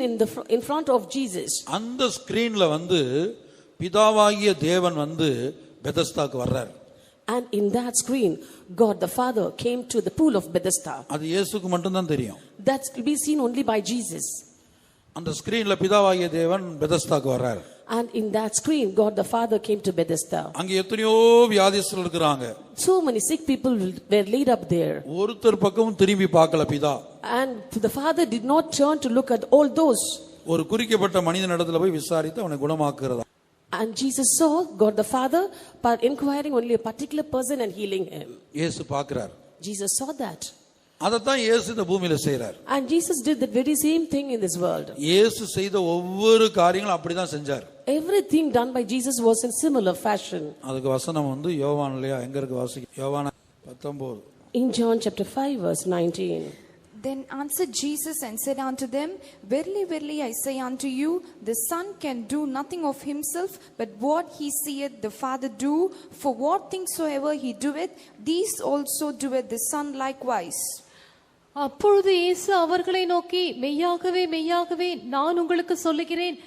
in front of Jesus. அந்த ஸ்கிரீன்ல பிதாவாகிய தேவன் பெதஸ்தாக்கு வர்றார். And in that screen, God the Father came to the pool of Bethesda. அது இயேசுக்கு மட்டும் தான் தெரியும். That will be seen only by Jesus. அந்த ஸ்கிரீன்ல பிதாவாகிய தேவன் பெதஸ்தாக்கு வர்றார். And in that screen, God the Father came to Bethesda. அங்க எத்தனையோ வியாதிஸ்தர்கள் இருக்காங்க. So many sick people were laid up there. ஒருத்தர் பக்கமும் திரும்பி பார்க்கல பிதா. And the Father did not turn to look at all those. ஒரு குறிக்கப்பட்ட மனிதனிடத்துல போய் விசாரித்து அவனை குணமாக்குறதா. And Jesus saw God the Father by inquiring only a particular person and healing him. இயேசு பார்க்கிறார். Jesus saw that. அதத்தான் இயேசு இந்த பூமியில செய்றார். And Jesus did the very same thing in this world. இயேசு செய்த ஒவ்வொரு காரியங்களும் அப்படிதான் செஞ்சார். Everything done by Jesus was in similar fashion. அதுக்கு வசனம் யோவான்லயா எங்க இருக்கு வாசிக்க? யோவான் 19. In John chapter 5 verse 19. Then answered Jesus and said unto them, Verily, verily, I say unto you, the Son can do nothing of himself, but what he seeth the Father do. For what things soever he doeth, these also doeth the Son likewise. அப்பொழுது இயேசு அவர்களை நோக்கி, மெய்யாகவே மெய்யாகவே நான் உங்களுக்கு சொல்லுகிறேன்,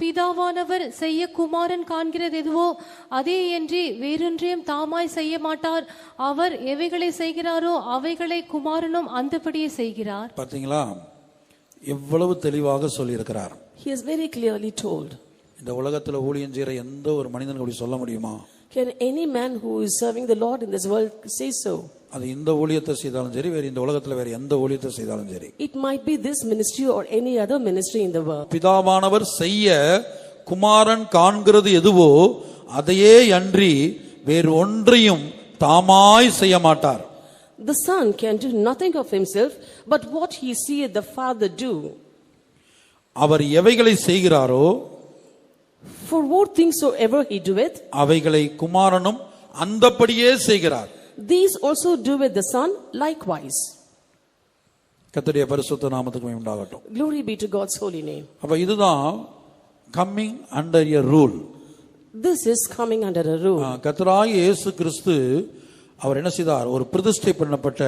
பிதாவானவர் செய்ய குமாரன் காண்கிறது எதுவோ அதே என்று வேறொன்றையும் தாமாய் செய்ய மாட்டார். அவர் எவைகளை செய்கிறாரோ அவைகளை குமாரனும் அந்தபடியே செய்கிறார். பாத்தீங்களா, எவ்வளவு தெளிவாக சொல்லி இருக்கிறார். He has very clearly told. இந்த உலகத்துல ஊழியம் செய்யற எந்த ஒரு மனிதனுக்கு அப்படி சொல்ல முடியுமா? Can any man who is serving the Lord in this world say so? அது இந்த ஊழியத்தை செய்தாலும் சரி, வேற இந்த உலகத்துல வேற எந்த ஊழியத்தை செய்தாலும் சரி. It might be this ministry or any other ministry in the world. பிதாவானவர் செய்ய குமாரன் காண்கிறது எதுவோ அதையே அன்றி வேறு ஒன்றையும் தாமாய் செய்ய மாட்டார். The Son can do nothing of himself, but what he seeth the Father do. அவர் எவைகளை செய்கிறாரோ, For what things soever he doeth, அவைகளை குமாரனும் அந்தபடியே செய்கிறார். These also doeth the Son likewise. கர்த்தருடைய பரிசுத்த நாமத்துக்கு மகிமை உண்டாகட்டும். Glory be to God's holy name. அப்ப இதுதான் coming under a rule. This is coming under a rule. கர்த்தராகிய இயேசு கிறிஸ்து அவர் என்ன செய்தார்? ஒரு பிரதிஷ்டை பண்ணப்பட்ட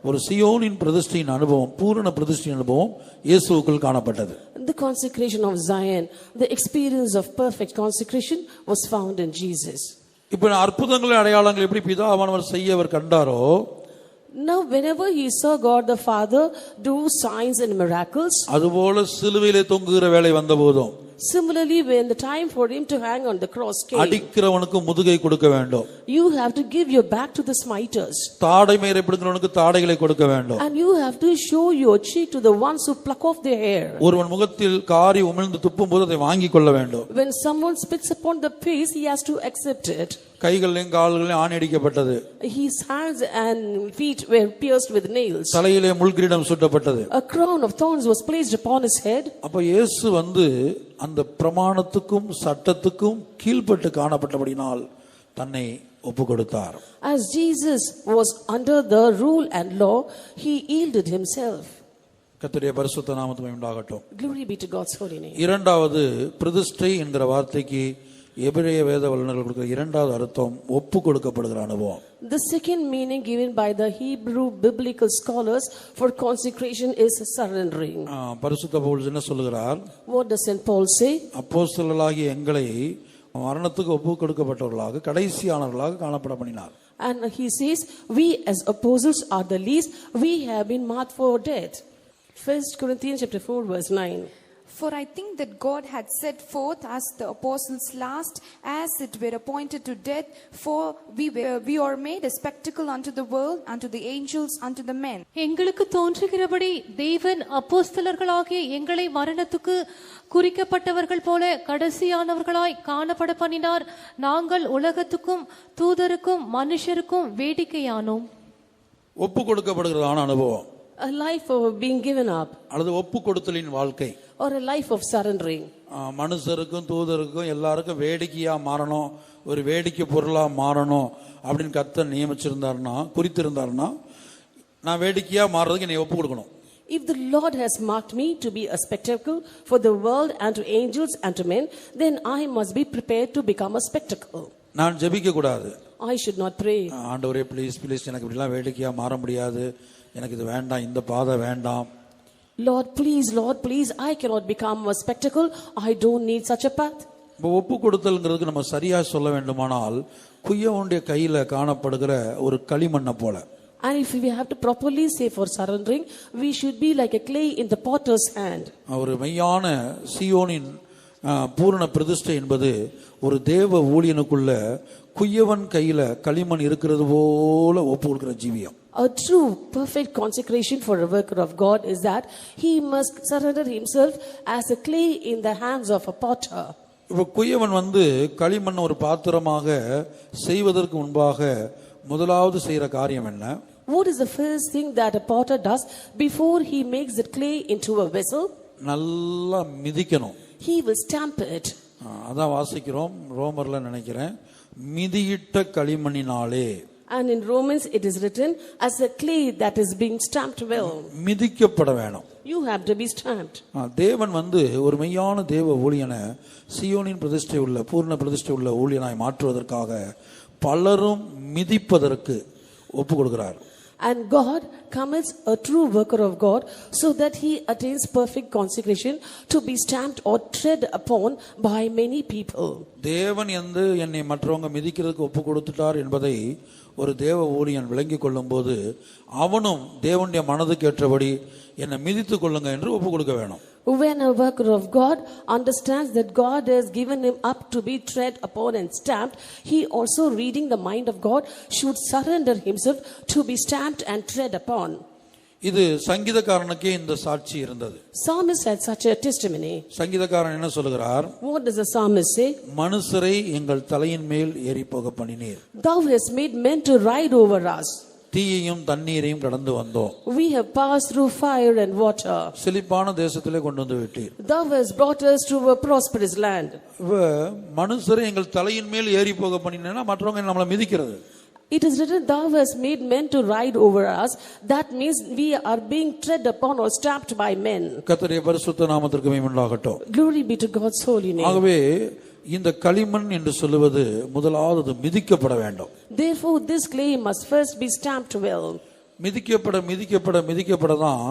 ஒரு சியோனின் பிரதிஷ்டையின் அனுபவம், பூரண பிரதிஷ்டையின் அனுபவம் இயேசுவுக்குள் காணப்பட்டது. The consecration of Zion, the experience of perfect consecration was found in Jesus. இப்ப அற்புதங்களை அடையாளங்கள் எப்படி பிதாவானவர் செய்ய அவர் கண்டாரோ, Now whenever he saw God the Father do signs and miracles, அதுபோல சிலுவையிலே தொங்குகிற வேளை வந்தபோதும், similarly when the time for him to hang on the cross came, அடிக்கிறவனுக்கு முதுகை கொடுக்க வேண்டும். you have to give your back to the smiters. தாடை மேரை பிடுங்கிறவனுக்கு தாடைகளை கொடுக்க வேண்டும். And you have to show your cheek to the ones who pluck off their hair. ஒருவன் முகத்தில் காரி உமிழ்ந்து துப்பும்போது அதை வாங்கிக் கொள்ள வேண்டும். When someone spits upon the face, he has to accept it. கைகளிலும் கால்களிலும் ஆணி அடிக்கப்பட்டது. His hands and feet were pierced with nails. தலையிலே முள்கிரீடம் சூட்டப்பட்டது. A crown of thorns was placed upon his head. அப்ப இயேசு அந்த பிரமாணத்துக்கும் சட்டத்துக்கும் கீழ்ப்பட்டு காணப்பட்டபடினால் தன்னை ஒப்பு கொடுத்தார். As Jesus was under the rule and law, he yielded himself. கர்த்தருடைய பரிசுத்த நாமத்துக்கு உண்டாகட்டும். Glory be to God's holy name. இரண்டாவது பிரதிஷ்டை என்கிற வார்த்தைக்கு எபிரேய வேத வல்லுநர்கள் கொடுக்கிற இரண்டாவது அர்த்தம் ஒப்பு கொடுக்கப்படுகிற அனுபவம். The second meaning given by the Hebrew biblical scholars for consecration is surrendering. பரிசுத்த பவுல் என்ன சொல்லுகிறார்? What does St. Paul say? அப்போஸ்தலர்களாகிய எங்களை மரணத்துக்கு ஒப்பு கொடுக்கப்பட்டவர்களாக கடைசியானவர்களாக காணப்பட பண்ணினார். And he says, we as apostles are the least, we have been marked for death. 1 Corinthians chapter 4 verse 9. For I think that God had set forth us the apostles last, as it were appointed to death, for we are made a spectacle unto the world, unto the angels, unto the men. எங்களுக்கு தோன்றுகிறபடி தேவன் அப்போஸ்தலர்களாகிய எங்களை மரணத்துக்கு குறிக்கப்பட்டவர்கள் போல கடைசியானவர்களாய் காணப்பட பண்ணினார். நாங்கள் உலகத்துக்கும் தூதருக்கும் மனுஷருக்கும் வேடிக்கையானோம். ஒப்பு கொடுக்கப்படுகிறதான அனுபவம், A life of being given up, அல்லது ஒப்பு கொடுத்தலின் வாழ்க்கை, or a life of surrendering. மனுஷருக்கும் தூதருக்கும் எல்லாருக்கும் வேடிக்கையா மாறணும், ஒரு வேடிக்கை பொருளா மாறணும் அப்படின்னு கர்த்தர் நியமிச்சிருந்தாருன்னா, குறித்திருந்தாருன்னா, நான் வேடிக்கையா மாறுறதுக்கு என்னை ஒப்பு கொடுக்கணும். If the Lord has marked me to be a spectacle for the world and to angels and to men, then I must be prepared to become a spectacle. நான் ஜெபிக்க கூடாது. I should not pray, ஆண்டவரே please please எனக்கு இப்படிலாம் வேடிக்கையா மாற முடியாது, எனக்கு இது வேண்டாம், இந்த பாதை வேண்டாம். Lord please, I cannot become a spectacle. I don't need such a path. இப்போ ஒப்பு கொடுத்தல்ங்கிறதுக்கு நம்ம சரியா சொல்ல வேண்டுமானால், குயவனுடைய கையில காணப்படுகிற ஒரு களிமண்ணை போல. And if we have to properly say for surrendering, we should be like a clay in the potter's hand. ஒரு மெய்யான சீயோனின் பூரண பிரதிஷ்டை என்பது ஒரு தேவ ஊழியனுக்குள்ள குயவன் கையில களிமண் இருக்கிறது போல ஒப்பு கொடுக்கிற ஜீவியம். A true perfect consecration for a worker of God is that he must surrender himself as a clay in the hands of a potter. இப்போ குயவன் களிமண் ஒரு பாத்திரமாக செய்வதற்கு முன்பாக முதலாவது செய்யற காரியம் என்ன? What is the first thing that a potter does before he makes the clay into a vessel? நல்லா மிதிக்கணும். He will stamp it. அதான் வாசிக்கிறோம் ரோமர்ல நினைக்கிறேன், மிதியிட்ட களிமண்ணினாலே. And in Romans it is written as a clay that is being stamped well. மிதிக்கப்பட வேணும். You have to be stamped. தேவன் ஒரு மெய்யான தேவ ஊழியனை சீயோனின் பிரதிஷ்டை உள்ள பூர்ண பிரதிஷ்டை உள்ள ஊழியனாய் மாற்றுவதற்காக பலரும் மிதிப்பதற்கு ஒப்பு கொடுக்கிறார். And God commits a true worker of God so that he attains perfect consecration to be stamped or tread upon by many people. தேவன் என்னை மற்றவங்க மிதிக்கிறதுக்கு ஒப்பு கொடுத்துட்டார் என்பதை ஒரு தேவ ஊழியன் விளங்கிக் கொள்ளும் போது அவனும் தேவனுடைய மனதுக்கு ஏற்றபடி என்னை மிதித்துக் கொள்ளுங்க என்று ஒப்பு கொடுக்க வேணும். When a worker of God understands that God has given him up to be tread upon and stamped, he also reading the mind of God should surrender himself to be stamped and tread upon. இது சங்கீதக்காரனுக்கே இந்த சாட்சி இருந்தது. Psalmist had such a testimony. சங்கீதக்காரன் என்ன சொல்கிறார்? What does the psalmist say? மனுஷரை எங்கள் தலையின் மேல் ஏறி போக பண்ணினீர். Thou hast made men to ride over us. தீயையும் தண்ணீரையும் கடந்து வந்தோம். We have passed through fire and water. செழிப்பான தேசத்திலே கொண்டு வந்து விட்டீர். Thou hast brought us to a prosperous land. மனுஷரை எங்கள் தலையின் மேல் ஏறி போக பண்ணினேன்னா மற்றவங்க நம்மளை மிதிக்கிறது. It is written, thou hast made men to ride over us. That means we are being tread upon or stamped by men. கர்த்தருடைய பரிசுத்த நாமத்திற்கு மகிமை உண்டாகட்டும். Glory be to God's holy name. ஆகவே இந்த களிமண் என்று சொல்லுவது முதலாவது மிதிக்கப்பட வேண்டும். Therefore this clay must first be stamped well. மிதிக்கப்பட தான்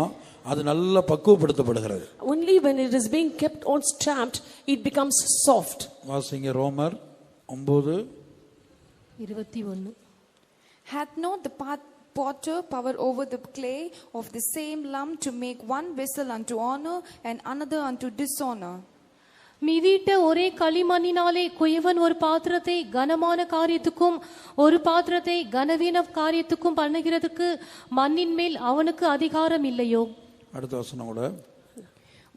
அது நல்ல பக்குவப்படுத்தப்படுகிறது. Only when it is being kept on stamped it becomes soft. வாசிங்க ரோமர் 9:21. Hath not the potter power over the clay of the same lump to make one vessel unto honor and another unto dishonor? மிதியிட்ட ஒரே களிமண்ணினாலே குயவன் ஒரு பாத்திரத்தை கனமான காரியத்துக்கும் ஒரு பாத்திரத்தை கனவீன காரியத்துக்கும் பண்ணுகிறதுக்கு மண்ணின் மேல் அவனுக்கு அதிகாரம் இல்லையோ? அடுத்த வசனம் கூட.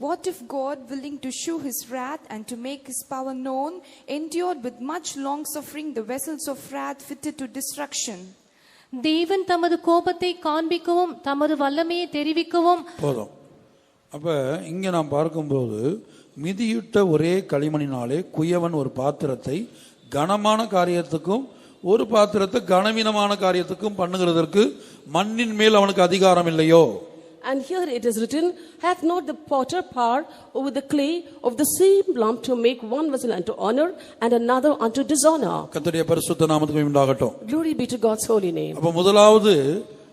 What if God, willing to shew his wrath and to make his power known, endured with much long suffering the vessels of wrath fitted to destruction? தேவன் தமது கோபத்தை காண்பிக்கவும் தமது வல்லமையை தெரிவிக்கவும் போதும். அப்ப இங்க நாம் பார்க்கும்போது மிதியிட்ட ஒரே களிமணினாலே குயவன் ஒரு பாத்திரத்தை கனமான காரியத்துக்கும் ஒரு பாத்திரத்தை கனவீனமான காரியத்துக்கும் பண்ணுகிறதற்கு மண்ணின் மேல் அவனுக்கு அதிகாரம் இல்லையோ? And here it is written, hath not the potter power over the clay of the same lump to make one vessel unto honor and another unto dishonor? கர்த்தருடைய பரிசுத்த நாமத்துக்கு மகிமை உண்டாகட்டும். Glory be to God's holy name. அப்ப முதலாவது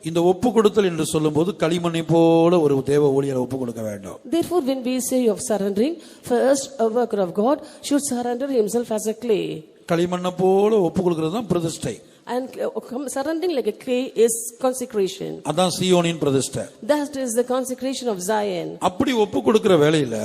இந்த ஒப்பு கொடுத்தல் என்று சொல்லும்போது களிமண்ணை போல ஒரு தேவ ஊழியரை ஒப்பு கொடுக்க வேண்டும். Therefore when we say of surrendering, first a worker of God should surrender himself as a clay. களிமண்ணை போல ஒப்பு கொடுக்கிறது தான் பிரதிஷ்டை. And surrendering like a clay is consecration. அதான் சீயோனின் பிரதிஷ்டை. That is the consecration of Zion. அப்படி ஒப்பு கொடுக்கிற வேளையில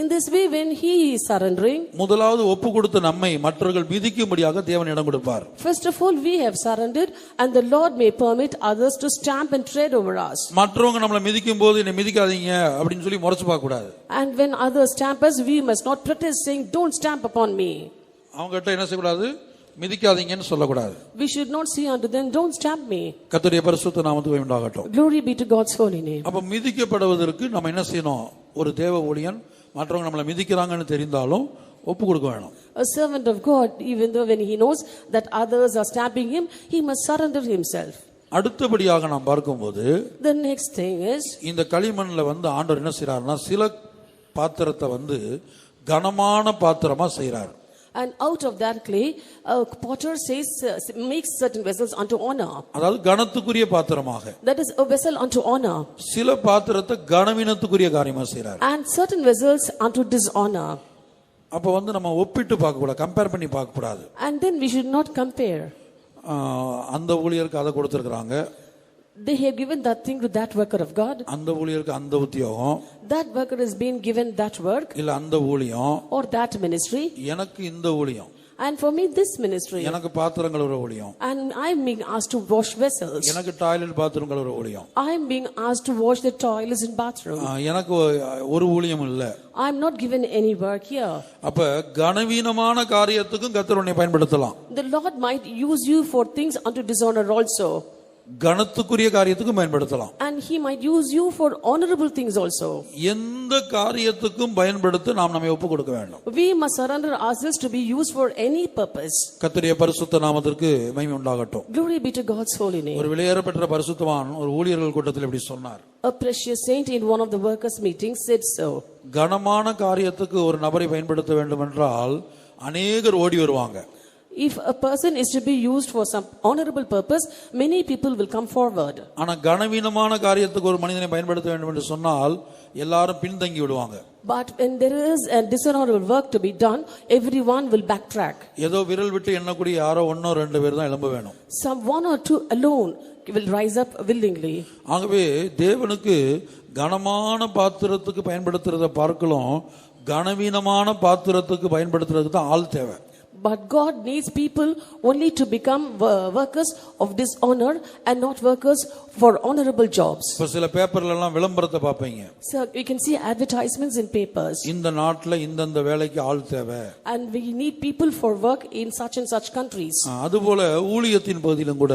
In this way, when he is surrendering, முதலாவது ஒப்பு கொடுத்த நம்மை மற்றவர்கள் மிதிக்கும்படியாக தேவன் இடம் கொடுப்பார். first of all, we have surrendered, and the Lord may permit others to stamp and tread over us. மற்றவங்க நம்மளை மிதிக்கும் போது என்னை மிதிக்காதீங்க அப்படின்னு சொல்லி முறைச்சு பார்க்க கூடாது. And when others stamp us, we must not protest, saying, "Don't stamp upon me." அவங்க கிட்ட என்ன செய்யக்கூடாது? மிதிக்காதீங்கன்னு சொல்லக்கூடாது. We should not say unto them, "Don't stamp me." கர்த்தருடைய பரிசுத்த நாமத்துக்கு உண்டாகட்டும். Glory be to God's holy name. அப்ப மிதிக்கப்படுவதற்கு நம்ம என்ன செய்யணும்? ஒரு தேவ ஊழியன் மற்றவங்க நம்மளை மிதிக்கிறாங்கன்னு தெரிந்தாலும் ஒப்பு கொடுக்க வேணும். A servant of God, even though when he knows that others are stamping him, he must surrender himself. அடுத்தபடியாக நாம் பார்க்கும்போது The next thing is, இந்த களிமண்ல ஆண்டவர் என்ன செய்றாருன்னா சில பாத்திரத்தை கனமான பாத்திரமா செய்றார். and out of that clay, a potter says, makes certain vessels unto honor. அதாவது கனத்துக்குரிய பாத்திரமாக. That is a vessel unto honor. சில பாத்திரத்தை கனவீனத்துக்குரிய காரியமா செய்றார். And certain vessels unto dishonor. அப்ப நம்ம ஒப்பிட்டு பார்க்க கூடாது, கம்பேர் பண்ணி பார்க்க கூடாது. And then we should not compare. அந்த ஊழியருக்கு அதை கொடுத்திருக்காங்க, They have given that thing to that worker of God. அந்த ஊழியருக்கு அந்த உத்தியோகம், That worker has been given that work இல்ல அந்த ஊழியம், or that ministry. எனக்கு இந்த ஊழியம், And for me this ministry. எனக்கு பாத்திரம் கழுவுற ஊழியம், And I am being asked to wash vessels. எனக்கு டாய்லெட் பாத்ரூம் கழுவுற ஊழியம், I am being asked to wash the toilets and bathroom. எனக்கு ஒரு ஊழியம் இல்ல. I am not given any work here. அப்ப கனவீனமான காரியத்துக்கும் கர்த்தர் உன்னை பயன்படுத்தலாம். The Lord might use you for things unto dishonor also. கனத்துக்குரிய காரியத்துக்கும் பயன்படுத்தலாம். And he might use you for honorable things also. எந்த காரியத்துக்கும் பயன்படுத்த நாம் நம்மை ஒப்பு கொடுக்க வேண்டும். We must surrender ourselves to be used for any purpose. கர்த்தருடைய பரிசுத்த நாமத்திற்கு மகிமை உண்டாகட்டும். Glory be to God's holy name. ஒரு விலையேற பெற்ற பரிசுத்தவான் ஒரு ஊழியர்கள் கூட்டத்தில் இப்படி சொன்னார். A precious saint in one of the workers' meetings said so. கனமான காரியத்துக்கு ஒரு நபரை பயன்படுத்த வேண்டும் என்றால் அநேகர் ஓடி வருவாங்க. If a person is to be used for some honorable purpose, many people will come forward. ஆனா கனவீனமான காரியத்துக்கு ஒரு மனிதனை பயன்படுத்த வேண்டும் என்று சொன்னால் எல்லாரும் பின்தங்கி விடுவாங்க. But when there is a dishonorable work to be done, everyone will backtrack. ஏதோ விரல் விட்டு எண்ணக்கூடிய யாரோ ஒன்னோ ரெண்டு பேர் தான் எழும்ப வேணும். Some one or two alone will rise up willingly. ஆகவே தேவனுக்கு கனமான பாத்திரத்துக்கு பயன்படுத்துறத பார்க்கலாம், கனவீனமான பாத்திரத்துக்கு பயன்படுத்துறதுக்கு தான் ஆள் தேவை. But God needs people only to become workers of dishonor and not workers for honorable jobs. இப்ப சில பேப்பர்ல எல்லாம் விளம்பரத்தை பாப்பீங்க. So you can see advertisements in papers. இந்த நாட்டுல இந்த வேலைக்கு ஆள் தேவை. And we need people for work in such and such countries. அதுபோல ஊழியத்தின் பகுதியிலும் கூட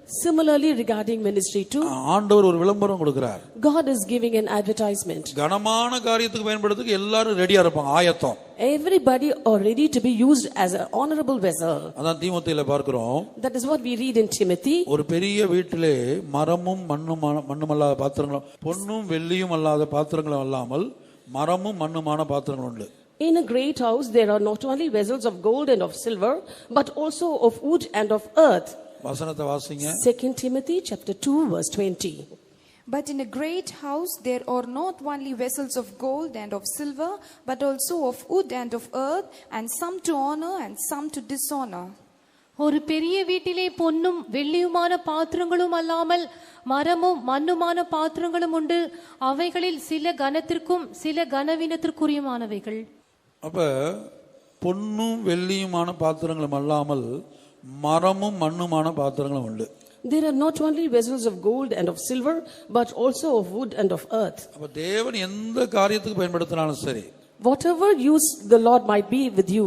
Similarly regarding ministry too, ஆண்டவர் ஒரு விளம்பரம் கொடுக்கிறார். God is giving an advertisement. கனமான காரியத்துக்கு பயன்படுத்துறதுக்கு எல்லாரும் ரெடியா இருப்பாங்க, ஆயத்தம். Everybody are ready to be used as an honorable vessel. அதான் தீமோத்தேயுல பார்க்கிறோம். That is what we read in Timothy. ஒரு பெரிய வீட்டிலே மரமும் மண்ணும் அல்லாத பாத்திரங்களும் பொன்னும் வெள்ளியும் அல்லாத பாத்திரங்களும் அல்லாமல் மரமும் மண்ணுமான பாத்திரங்கள் உண்டு. In a great house there are not only vessels of gold and of silver, but also of wood and of earth. வசனத்தை வாசிங்க. 2 Timothy chapter 2 verse 20. But in a great house there are not only vessels of gold and of silver, but also of wood and of earth, and some to honor and some to dishonor. ஒரு பெரிய வீட்டிலே பொன்னும் வெள்ளியுமான பாத்திரங்களும் அல்லாமல் மரமும் மண்ணுமான பாத்திரங்களும் உண்டு. அவைகளில் சில கனத்திற்கும் சில கனவீனத்திற்குரியமானவைகள். அப்ப பொன்னும் வெள்ளியுமான பாத்திரங்களும் அல்லாமல் மரமும் மண்ணுமான பாத்திரங்களும் உண்டு. There are not only vessels of gold and of silver, but also of wood and of earth. அப்ப தேவன் எந்த காரியத்துக்கு பயன்படுத்தினாலும் சரி, Whatever use the Lord might be with you,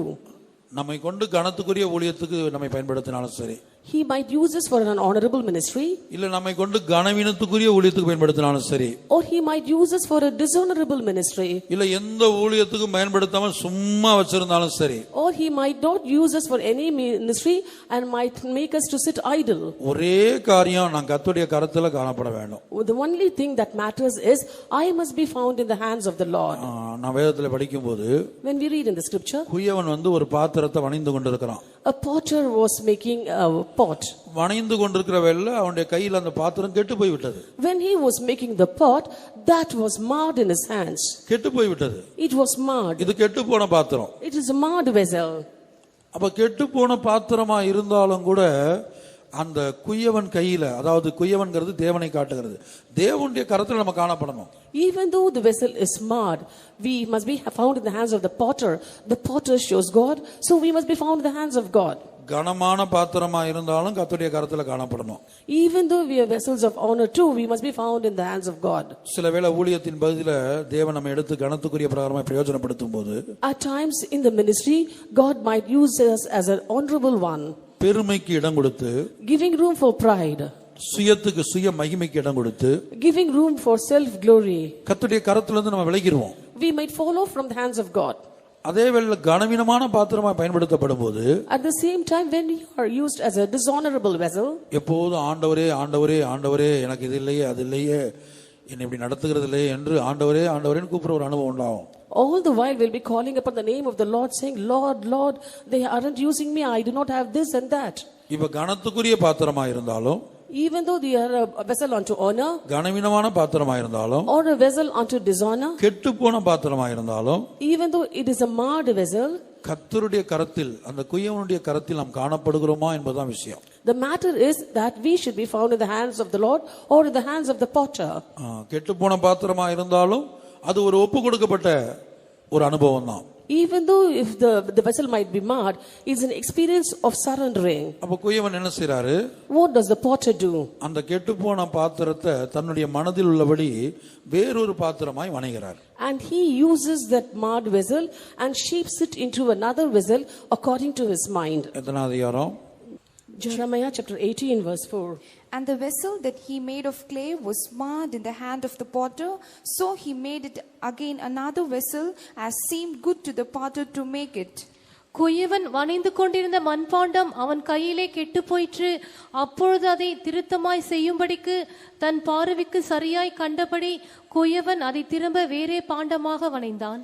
நம்மை கொண்டு கனத்துக்குரிய ஊழியத்துக்கு நம்மை பயன்படுத்தினாலும் சரி, He might use us for an honorable ministry, இல்ல நம்மை கொண்டு கனவீனத்துக்குரிய ஊழியத்துக்கு பயன்படுத்தினாலும் சரி, or He might use us for a dishonorable ministry, இல்ல எந்த ஊழியத்துக்கும் பயன்படுத்தாம சும்மா வச்சிருந்தாலும் சரி, or He might not use us for any ministry and might make us to sit idle. ஒரே காரியம் நான் கர்த்தருடைய கரத்துல காணப்பட வேண்டும். The only thing that matters is I must be found in the hands of the Lord. நான் வேதத்துல படிக்கும்போது When we read in the scripture, குயவன் ஒரு பாத்திரத்தை வணைந்து கொண்டிருக்கிறான். a potter was making a pot. வணைந்து கொண்டிருக்கிற வேளையில அவனுடைய கையில் அந்த பாத்திரம் கெட்டு போய் விட்டது. When he was making the pot, that was marred in his hands. கெட்டு போய் விட்டது. It was marred. இது கெட்டு போன பாத்திரம். It is a marred vessel. அப்ப கெட்டு போன பாத்திரமா இருந்தாலும் கூட அந்த குயவன் கையில, அதாவது குயவன்கிறது தேவனை காட்டுகிறது, தேவனுடைய கரத்துல நம்ம காணப்படணும். Even though the vessel is marred, we must be found in the hands of the potter. The potter shows God, so we must be found in the hands of God. கனமான பாத்திரமா இருந்தாலும் கர்த்தருடைய கரத்துல காணப்படணும். Even though we are vessels of honor too, we must be found in the hands of God. சில வேளை ஊழியத்தின் பதில தேவன் நம்ம எடுத்து கனத்துக்குரிய பிரகாரமா பிரயோஜனப்படுத்தும் போது, At times in the ministry, God might use us as an honorable one, பெருமைக்கு இடம் கொடுத்து, giving room for pride, சுயத்துக்கு சுய மகிமைக்கு இடம் கொடுத்து, giving room for self glory. கர்த்தருடைய கரத்துல இருந்து நம்ம விலகிடுவோம். We might fall off from the hands of God. அதே வேளை கனவீனமான பாத்திரமா பயன்படுத்தப்படும் போது, At the same time, when you are used as a dishonorable vessel, எப்போதும் ஆண்டவரே ஆண்டவரே ஆண்டவரே எனக்கு இது இல்லையே அது இல்லையே என்னை இப்படி நடத்துகிறது இல்லையே என்று ஆண்டவரே ஆண்டவரேன்னு கூப்பிடுற ஒரு அனுபவம் உண்டாகும். all the while we'll be calling upon the name of the Lord, saying, Lord, Lord, they aren't using me, I do not have this and that. இப்ப கனத்துக்குரிய பாத்திரமா இருந்தாலும், Even though they are a vessel unto honor, கனவீனமான பாத்திரமா இருந்தாலும், or a vessel unto dishonor, கெட்டு போன பாத்திரமா இருந்தாலும், even though it is a marred vessel, கர்த்தருடைய கரத்தில், அந்த குயவனுடைய கரத்தில் நாம் காணப்படுகிறோமா என்பதுதான் விஷயம். the matter is that we should be found in the hands of the Lord or in the hands of the potter. கெட்டு போன பாத்திரமா இருந்தாலும் அது ஒரு ஒப்பு கொடுக்கப்பட்ட ஒரு அனுபவம் தான். Even though if the vessel might be marred, it's an experience of surrendering. அப்ப குயவன் என்ன செய்றாரு? What does the potter do? அந்த கெட்டு போன பாத்திரத்தை தன்னுடைய மனதில் உள்ளபடி வேறொரு பாத்திரமாய் வணைகிறார். And he uses that marred vessel and shapes it into another vessel according to his mind. எத்தனை அதிகாரம்? Jeremiah chapter 18 verse 4. And the vessel that he made of clay was marred in the hand of the potter, so he made it again another vessel, as seemed good to the potter to make it. குயவன் வணைந்து கொண்டிருந்த மண்பாண்டம் அவன் கையிலே கெட்டு போயிற்று. அப்பொழுது அதை திருத்தமாய் செய்யும்படிக்கு தன் பார்வைக்கு சரியாய் கண்டபடி குயவன் அதை திரும்ப வேறே பாண்டமாக வணைந்தான்.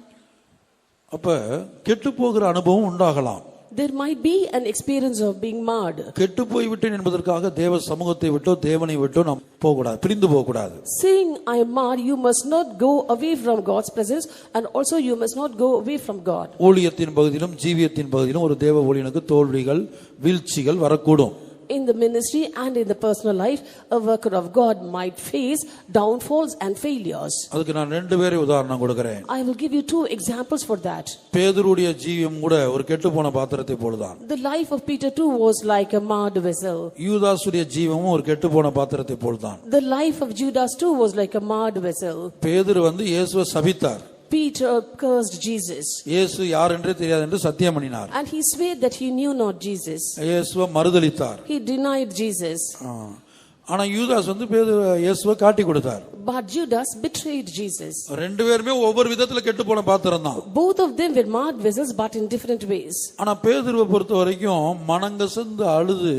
அப்ப கெட்டு போகிற அனுபவம் உண்டாகலாம். There might be an experience of being marred. கெட்டு போய் விட்டேன் என்பதற்காக தேவ சமூகத்தை விட்டோ தேவனை விட்டோ நாம் போக கூடாது, பிரிந்து போக கூடாது. Saying I am marred, you must not go away from God's presence, and also you must not go away from God. ஊழியத்தின் பகுதியிலும் ஜீவியத்தின் பகுதியிலும் ஒரு தேவ ஊழியனுக்கு தோல்விகள் வீழ்ச்சிகள் வரக்கூடும். In the ministry and in the personal life, a worker of God might face downfalls and failures. அதுக்கு நான் ரெண்டு பேரை உதாரணம் கொடுக்கிறேன். I will give you two examples for that. பேதுருடைய ஜீவியம் கூட ஒரு கெட்டு போன பாத்திரத்தை போலதான். The life of Peter too was like a marred vessel. யூதாசுடைய ஜீவமும் ஒரு கெட்டு போன பாத்திரத்தை போலதான். The life of Judas too was like a marred vessel. பேதுரு இயேசுவை சபித்தார். Peter cursed Jesus. இயேசு யார் என்றே தெரியாது என்று சத்தியம் பண்ணினார். And he swore that he knew not Jesus. இயேசுவை மறுதலித்தார். He denied Jesus. ஆனா யூதாஸ் இயேசுவை காட்டி கொடுத்தார். But Judas betrayed Jesus. ரெண்டு பேருமே ஒவ்வொரு விதத்துல கெட்டு போன பாத்திரம் தான். Both of them were marred vessels, but in different ways. ஆனா பேதுருவை பொறுத்த வரைக்கும் மனங்கசந்து அழுது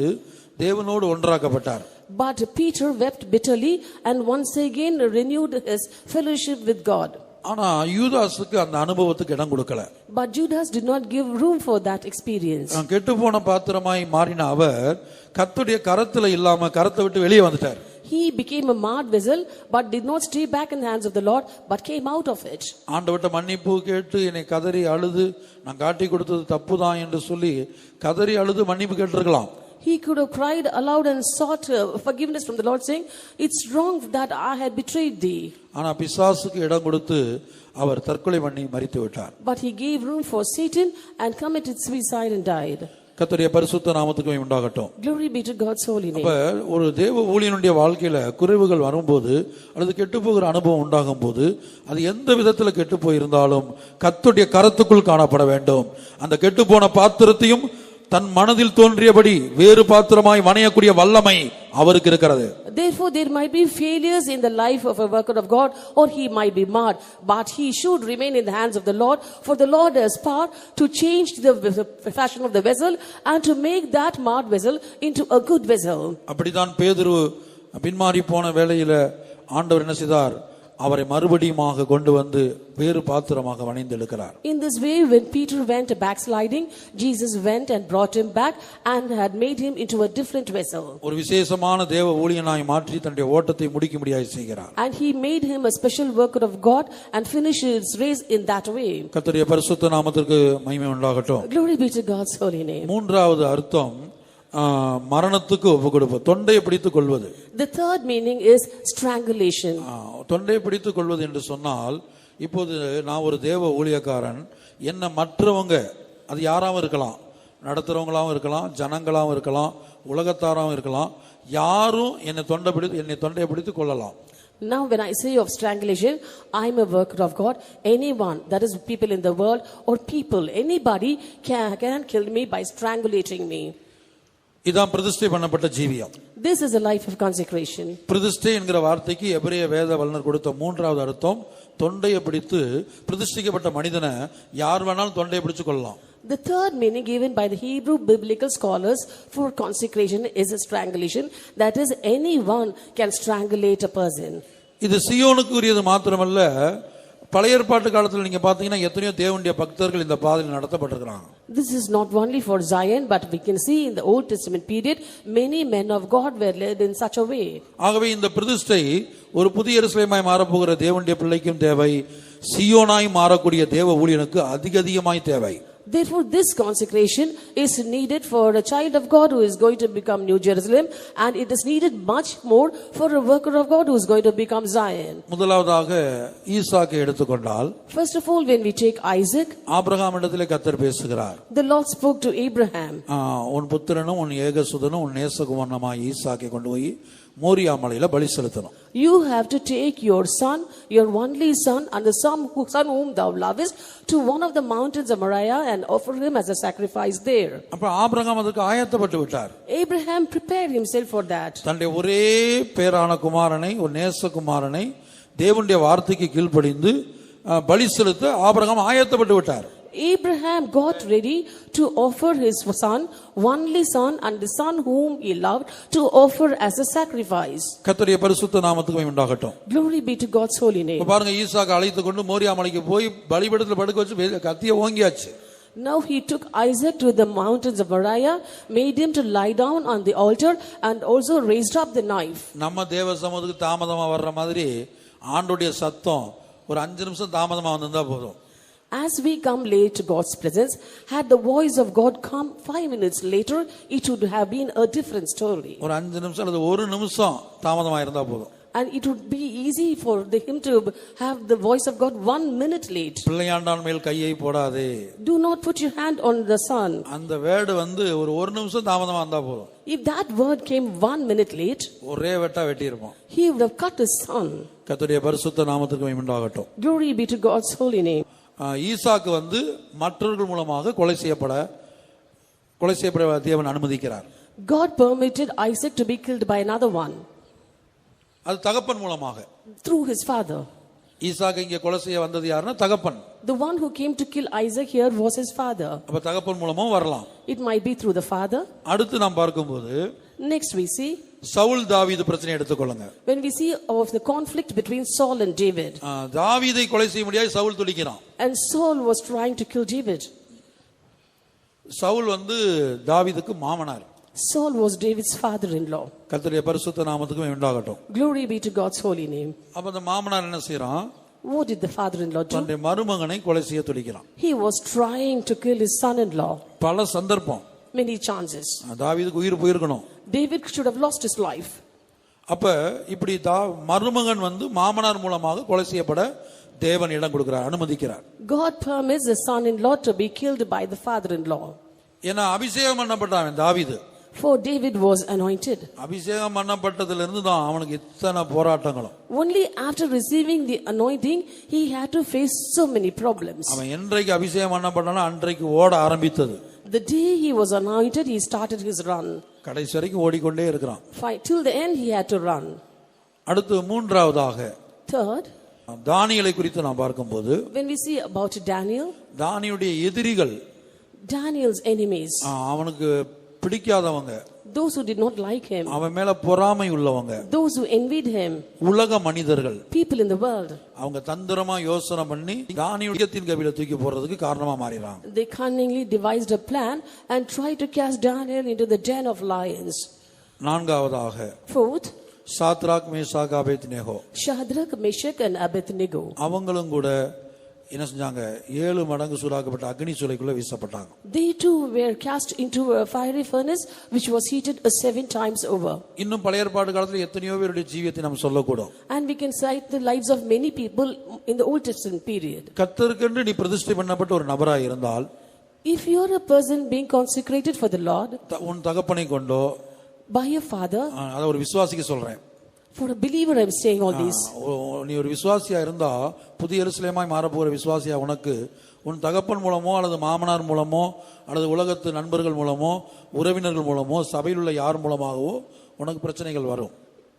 தேவனோடு ஒன்றாக்கப்பட்டார். But Peter wept bitterly and once again renewed his fellowship with God. ஆனா யூதாஸுக்கு அந்த அனுபவத்துக்கு இடம் கொடுக்கல. But Judas did not give room for that experience. கெட்டு போன பாத்திரமாய் மாறின அவர் கர்த்தருடைய கரத்துல இல்லாம கரத்தை விட்டு வெளியே வந்துட்டார். He became a marred vessel, but did not stay back in the hands of the Lord, but came out of it. ஆண்டவர்ட்ட மன்னிப்பு கேட்டு என்னை கதறி அழுது நான் காட்டி கொடுத்தது தப்புதான் என்று சொல்லி கதறி அழுது மன்னிப்பு கேட்டிருக்கலாம். He could have cried aloud and sought forgiveness from the Lord, saying, "It's wrong that I had betrayed thee." ஆனா பிசாசுக்கு இடம் கொடுத்து அவர் தற்கொலை பண்ணி மரித்து விட்டார். But he gave room for Satan and committed suicide and died. கர்த்தருடைய பரிசுத்த நாமத்துக்கு உண்டாகட்டும். Glory be to God's holy name. அப்ப ஒரு தேவ ஊழியனுடைய வாழ்க்கையில குறைவுகள் வரும்போது அல்லது கெட்டு போகிற அனுபவம் உண்டாகும் போது அது எந்த விதத்துல கெட்டு போயிருந்தாலும் கர்த்தருடைய கரத்துக்குள் காணப்பட வேண்டும். அந்த கெட்டு போன பாத்திரத்தையும் தன் மனதில் தோன்றியபடி வேறு பாத்திரமாய் வணையக்கூடிய வல்லமை அவருக்கு இருக்கிறது. Therefore there might be failures in the life of a worker of God, or he might be marred, but he should remain in the hands of the Lord, for the Lord has power to change the fashion of the vessel and to make that marred vessel into a good vessel. அப்படிதான் பேதுரு பின்மாறி போன வேளையில ஆண்டவர் என்ன செய்தார்? அவரை மறுபடியுமாக கொண்டு வந்து வேறு பாத்திரமாக வணைந்தெடுக்கிறார். In this way, when Peter went backsliding, Jesus went and brought him back and had made him into a different vessel. ஒரு விசேஷமான தேவ ஊழியனாய் மாற்றி தன்னுடைய ஓட்டத்தை முடிக்கும்படியாய் செய்கிறார். And he made him a special worker of God and finished his race in that way. கர்த்தருடைய பரிசுத்த நாமத்திற்கு மகிமை உண்டாகட்டும். Glory be to God's holy name. மூன்றாவது அர்த்தம் மரணத்துக்கு ஒப்பு கொடுப்பது, தொண்டையை பிடித்துக் கொள்வது. The third meaning is strangulation. தொண்டையை பிடித்துக் கொள்வது என்று சொன்னால், இப்போது நான் ஒரு தேவ ஊழியக்காரன், என்ன மற்றவங்க, அது யாராவும் இருக்கலாம், நடத்துறவங்களாவும் இருக்கலாம், ஜனங்களாவும் இருக்கலாம், உலகத்தாராவும் இருக்கலாம், யாரும் என்னை தொண்டையை பிடித்துக் கொள்ளலாம். Now when I say of strangulation, I am a worker of God. Anyone, that is people in the world or people, anybody can kill me by strangulating me. இதான் பிரதிஷ்டை பண்ணப்பட்ட ஜீவியம். This is a life of consecration. பிரதிஷ்டை என்கிற வார்த்தைக்கு எபிரேய வேத வல்லுனர் கொடுத்த மூன்றாவது அர்த்தம், தொண்டையை பிடித்து பிரதிஷ்டிக்கப்பட்ட மனிதனை யார் வேணாலும் தொண்டையை பிடிச்சு கொள்ளலாம். The third meaning given by the Hebrew biblical scholars for consecration is a strangulation. That is, anyone can strangulate a person. இது சியோனுக்கு உரியது மாத்திரமல்ல, பழைய ஏற்பாட்டு காலத்தில் நீங்க பாத்தீங்கன்னா எத்தனையோ தேவனுடைய பக்தர்கள் இந்த பாதையில் நடத்தப்பட்டிருக்கிறாங்க. This is not only for Zion, but we can see in the Old Testament period many men of God were led in such a way. ஆகவே இந்த பிரதிஷ்டை ஒரு புதிய எருசலேமாய் மாறப்போகிற தேவனுடைய பிள்ளைக்கும் தேவை, சியோனாய் மாறக்கூடிய தேவ ஊழியனுக்கு அதிகமாய் தேவை. Therefore, this consecration is needed for a child of God who is going to become New Jerusalem, and it is needed much more for a worker of God who is going to become Zion. முதலாவதாக ஈசாக்கை எடுத்துக்கொண்டால், First of all, when we take Isaac, ஆபிரகாமிடத்திலே கர்த்தர் பேசுகிறார். the Lord spoke to Abraham. உன் புத்திரனும் உன் ஏகசுதனும் உன் நேசகுமாரனுமாய் ஈசாக்கை கொண்டு போய் மோரியா மலையில பலி செலுத்தணும். You have to take your son, your only son, and the son whom thou lovest, to one of the mountains of Moriah and offer him as a sacrifice there. அப்ப ஆபிரகாம் அதுக்கு ஆயத்தப்பட்டு விட்டார். Abraham prepared himself for that. தன்னுடைய ஒரே பேரான குமாரனை, ஒரு நேசகுமாரனை தேவனுடைய வார்த்தைக்கு கீழ்ப்படிந்து பலி செலுத்த ஆபிரகாம் ஆயத்தப்பட்டு விட்டார். Abraham got ready to offer his son, only son, and the son whom he loved, to offer as a sacrifice. கர்த்தருடைய பரிசுத்த நாமத்துக்கு மகிமை உண்டாகட்டும். Glory be to God's holy name. பாருங்க, ஈசாக்கு அழைத்து கொண்டு மோரியா மலைக்கு போய் பலிபீடத்தில் படுக்க வச்சு கத்திய ஓங்கியாச்சு. Now he took Isaac to the mountains of Moriah, made him to lie down on the altar, and also raised up the knife. நம்ம தேவ சமூகத்துக்கு தாமதமா வர்ற மாதிரி ஆண்டோடைய சத்தம் ஒரு 5 நிமிஷம் தாமதமா வந்திருந்தா போதும். As we come late to God's presence, had the voice of God come 5 minutes later, it would have been a different story. ஒரு 5 நிமிஷம் அல்லது 1 நிமிஷம் தாமதமா இருந்தா போதும். And it would be easy for him to have the voice of God 1 minute late. பிள்ளையாண்டான் மேல் கையை போடாதே. Do not put your hand on the son. அந்த வேர்டு வந்து ஒரு 1 நிமிஷம் தாமதமா வந்தா போதும். If that word came 1 minute late, ஒரே வெட்டா வெட்டி இருப்போம். he would have cut his son. கர்த்தருடைய பரிசுத்த நாமத்துக்கு மகிமை உண்டாகட்டும். Glory be to God's holy name. ஈசாக்கு வந்து மற்றவர்கள் மூலமாக கொலை செய்யப்பட தேவன் அனுமதிக்கிறார். God permitted Isaac to be killed by another one. அது தகப்பன் மூலமாக. Through his father. ஈசாக்கு இங்கே கொலை செய்ய வந்தது யாருன்னா தகப்பன். The one who came to kill Isaac here was his father. அப்ப தகப்பன் மூலமும் வரலாம். It might be through the father. அடுத்து நாம் பார்க்கும்போது, Next we see, சவுல் தாவீது பிரச்சனை எடுத்துக்கொள்ளுங்க. when we see of the conflict between Saul and David. தாவீதை கொலை செய்ய முடியாது, Saul துடிக்கிறான். And Saul was trying to kill David. Saul வந்து தாவீதுக்கு மாமனார். Saul was David's father-in-law. கர்த்தருடைய பரிசுத்த நாமத்துக்கு மகிமை உண்டாகட்டும். Glory be to God's holy name. அப்ப அந்த மாமனார் என்ன செய்றான்? What did the father-in-law do? தன்னுடைய மருமகனை கொலை செய்ய துடிக்கிறான். He was trying to kill his son-in-law. பல சந்தர்ப்பம், Many chances. தாவீதுக்கு உயிர் போயிருக்கணும். David should have lost his life. அப்ப இப்படி மருமகன் வந்து மாமனார் மூலமாக கொலை செய்யப்பட தேவன் இடம் கொடுக்கிறார், அனுமதிக்கிறார். God permits the son-in-law to be killed by the father-in-law. ஏன்னா அபிஷேகம் பண்ணப்பட்டான் தாவீது. For David was anointed. அபிஷேகம் பண்ணப்பட்டதுல இருந்து தான் அவனுக்கு இத்தனை போராட்டங்களும். Only after receiving the anointing he had to face so many problems. அவன் என்றைக்கு அபிஷேகம் பண்ணப்பட்டானோ அன்றைக்கு ஓட ஆரம்பித்தது. The day he was anointed, he started his run. கடைசி வரைக்கும் ஓடிக்கொண்டே இருக்கிறான். Till the end he had to run. அடுத்து மூன்றாவதாக, Third, தானியேலை குறித்து நாம் பார்க்கும்போது, when we see about Daniel, தானியேலுடைய எதிரிகள், Daniel's enemies, அவனுக்கு பிடிக்காதவங்க, those who did not like him, அவன் மேல பொறாமை உள்ளவங்க, those who envied him, உலக மனிதர்கள், people in the world, அவங்க தந்திரமா யோசனை பண்ணி தானியேலின் கவியில தூக்கி போறதுக்கு காரணமா மாறிறாங்க. they cunningly devised a plan and tried to cast Daniel into the den of lions. நான்காவதாக, Fourth, Shadrach Meshach Abednego, Shadrach, Meshach and Abednego, அவங்களும் கூட என்ன செஞ்சாங்க? 7 மடங்கு சூடாக்கப்பட்ட அக்னி சூளைக்குள்ள வீசப்பட்டாங்க. They too were cast into a fiery furnace which was heated 7 times over. இன்னும் பழைய ஏற்பாடு காலத்துல எத்தனையோ பேருடைய ஜீவியத்தை நம்ம சொல்லக்கூடும். And we can cite the lives of many people in the Old Testament period. கர்த்தருக்கென்று நீ பிரதிஷ்டை பண்ணப்பட்ட ஒரு நபராய் இருந்தால், If you are a person being consecrated for the Lord உன் தகப்பனை கொண்டோ, by your father, அத ஒரு விசுவாசிக்கு சொல்றேன், for a believer I am saying all this. நீ ஒரு விசுவாசியா இருந்தா, புதிய எருசலேமாய் மாறப்போகிற விசுவாசியா உனக்கு உன் தகப்பன் மூலமோ அல்லது மாமனார் மூலமோ அல்லது உலகத்து நண்பர்கள் மூலமோ உறவினர்கள் மூலமோ சபையில் உள்ள யார் மூலமாகவோ உனக்கு பிரச்சனைகள் வரும்.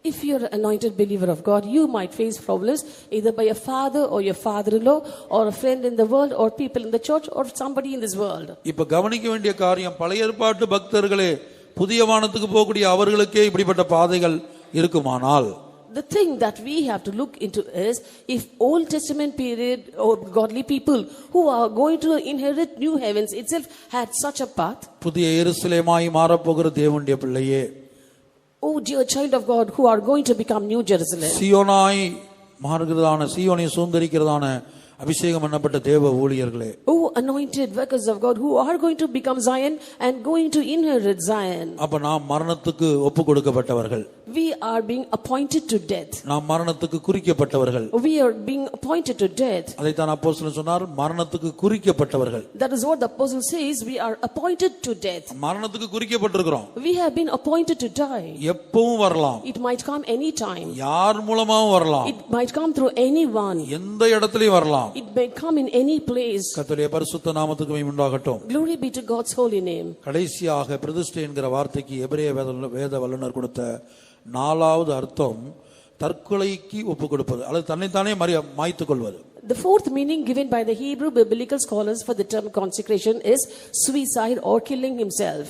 If you are an anointed believer of God, you might face problems either by your father or your father-in-law or a friend in the world or people in the church or somebody in this world. இப்ப கவனிக்க வேண்டிய காரியம், பழைய ஏற்பாட்டு பக்தர்களே புதிய வானத்துக்கு போகக்கூடிய அவர்களுக்கே இப்படிப்பட்ட பாதைகள் இருக்குமானால், the thing that we have to look into is, if Old Testament period or godly people who are going to inherit new heavens itself had such a path, புதிய எருசலேமாய் மாறப்போகிற தேவனுடைய பிள்ளையே, oh dear child of God who are going to become New Jerusalem, சீயோனாய் மாறுகிறதான, சீயோனை சுதந்தரிக்கிறதான அபிஷேகம் பண்ணப்பட்ட தேவ ஊழியர்களே, oh anointed workers of God who are going to become Zion and going to inherit Zion, அப்ப நாம் மரணத்துக்கு ஒப்பு கொடுக்கப்பட்டவர்கள், we are being appointed to death, நாம் மரணத்துக்கு குறிக்கப்பட்டவர்கள், we are being appointed to death. அதைத்தான் அப்போஸ்தலன் சொன்னார், மரணத்துக்கு குறிக்கப்பட்டவர்கள். That is what the apostle says, we are appointed to death. மரணத்துக்கு குறிக்கப்பட்டிருக்கிறோம். We have been appointed to die. எப்பவும் வரலாம், It might come any time, யார் மூலமாவும் வரலாம், it might come through anyone, எந்த இடத்துலயும் வரலாம். it may come in any place. கர்த்தருடைய பரிசுத்த நாமத்துக்கு மகிமை உண்டாகட்டும். Glory be to God's holy name. கடைசியாக பிரதிஷ்டை என்கிற வார்த்தைக்கு எபிரேய வேத வல்லுனர் கொடுத்த 4வது அர்த்தம் தற்கொலைக்கு ஒப்பு கொடுப்பது அல்லது தன்னைத்தானே மாய்த்துக் கொள்வது. The fourth meaning given by the Hebrew biblical scholars for the term consecration is suicide or killing himself.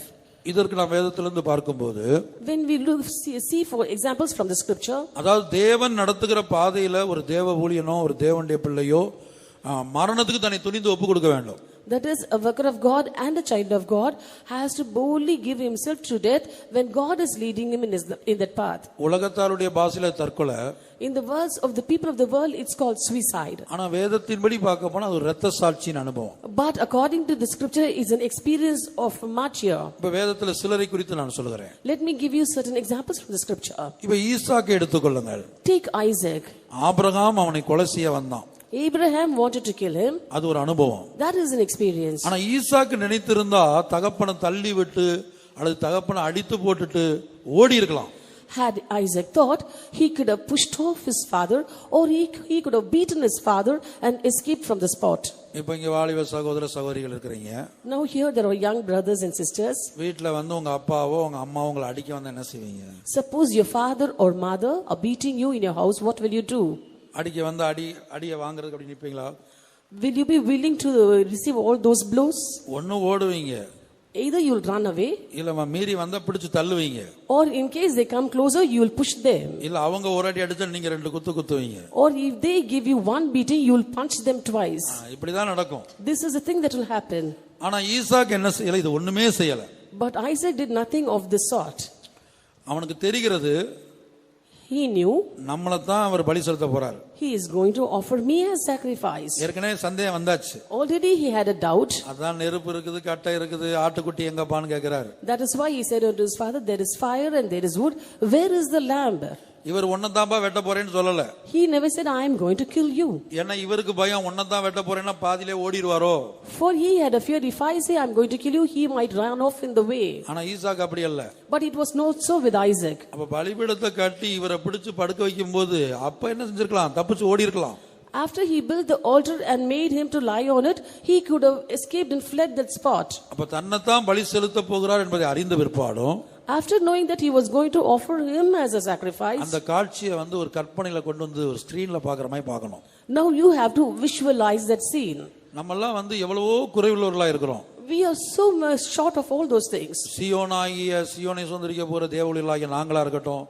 இதற்கு நாம் வேதத்திலிருந்து பார்க்கும்போது, when we look see for examples from the scripture, அதாவது தேவன் நடத்துகிற பாதையில ஒரு தேவ ஊழியனோ ஒரு தேவனுடைய பிள்ளையோ மரணத்துக்கு தன்னை துணிந்து ஒப்பு கொடுக்க வேண்டும். that is a worker of God and a child of God has to boldly give himself to death when God is leading him in that path. உலகத்தாருடைய பாஷையில தற்கொலை, in the words of the people of the world it's called suicide, ஆனா வேதத்தின்படி பார்க்க போனா அது ஒரு இரத்த சாட்சியின் அனுபவம். but according to the scripture is an experience of martyr. இப்ப வேதத்துல சிலரை குறித்து நான் சொல்கிறேன். Let me give you certain examples from the scripture. இப்ப ஈசாக்கை எடுத்துக்கொள்ளுங்கள். Take Isaac. ஆபிரகாம் அவனை கொலை செய்ய வந்தான். Abraham wanted to kill him. அது ஒரு அனுபவம். That is an experience. ஆனா ஈசாக்கு நினைத்திருந்தா தகப்பனை தள்ளி விட்டு அல்லது தகப்பனை அடித்து போட்டுட்டு ஓடி இருக்கலாம். Had Isaac thought, he could have pushed off his father or he could have beaten his father and escaped from the spot. இப்போ இங்க வாலிப சகோதர சகோதரிகள் இருக்கீங்க. Now here there are young brothers and sisters. வீட்ல வந்து உங்க அப்பாவோ உங்க அம்மாவோ உங்களை அடிக்க வந்தா என்ன செய்வீங்க? Suppose your father or mother are beating you in your house, what will you do? அடிக்க வந்து அடிய வாங்குறதுக்கு அப்படி நிப்பீங்களா? Will you be willing to receive all those blows? ஒன்னு ஓடுவீங்க, either you will run away, இல்ல மீறி வந்தா பிடிச்சு தள்ளுவீங்க, or in case they come closer you will push them, இல்ல அவங்க ஒரு அடி அடிச்சா நீங்க ரெண்டு குத்துவீங்க, or if they give you one beating you will punch them twice. இப்படிதான் நடக்கும். This is the thing that will happen. ஆனா ஈசாக்கு என்ன செய்யல? இது ஒண்ணுமே செய்யல. But Isaac did nothing of this sort. அவனுக்கு தெரிகிறது, he knew நம்மள தான் அவர் பலி செலுத்த போறார். he is going to offer me as sacrifice. ஏற்கனவே சந்தேகம் வந்தாச்சு. Already he had a doubt. அதான் நெருப்பு இருக்குது, கட்டை இருக்குது, ஆட்டுக்குட்டி எங்கப்பான்னு கேக்குறாரு. That is why he said unto his father, there is fire and there is wood, where is the lamb? இவர் ஒன்னதாம்பா வெட்ட போறேன்னு சொல்லல. He never said I am going to kill you. ஏன்னா இவருக்கு பயம், ஒன்னதான் வெட்ட போறேன்னா பாதியிலே ஓடிடுவாரோ. For he had a fear, if I say I am going to kill you, he might run off in the way. ஆனா ஈசாக்கு அப்படி அல்ல. But it was not so with Isaac. அப்ப பலிபீடத்தை கட்டி இவரை பிடிச்சு படுக்க வைக்கும்போது அப்ப என்ன செஞ்சிருக்கலாம்? தப்பிச்சு ஓடி இருக்கலாம். After he built the altar and made him to lie on it, he could have escaped and fled that spot. அப்ப தன்னைத்தான் பலி செலுத்த போகிறார் என்பதை அறிந்த பிற்பாடும், after knowing that he was going to offer him as a sacrifice, அந்த காட்சியை வந்து ஒரு கற்பனையில கொண்டு வந்து ஒரு ஸ்கிரீன்ல பாக்குற மாதிரி பார்க்கணும். now you have to visualize that scene. நம்ம எல்லாம் வந்து எவ்வளவோ குறைவுள்ளவர்களா இருக்கிறோம். We are so much short of all those things. சீயோனை சுதந்தரிக்க போற தேவஊழியர்களாகிய நாங்களா இருக்கட்டும்,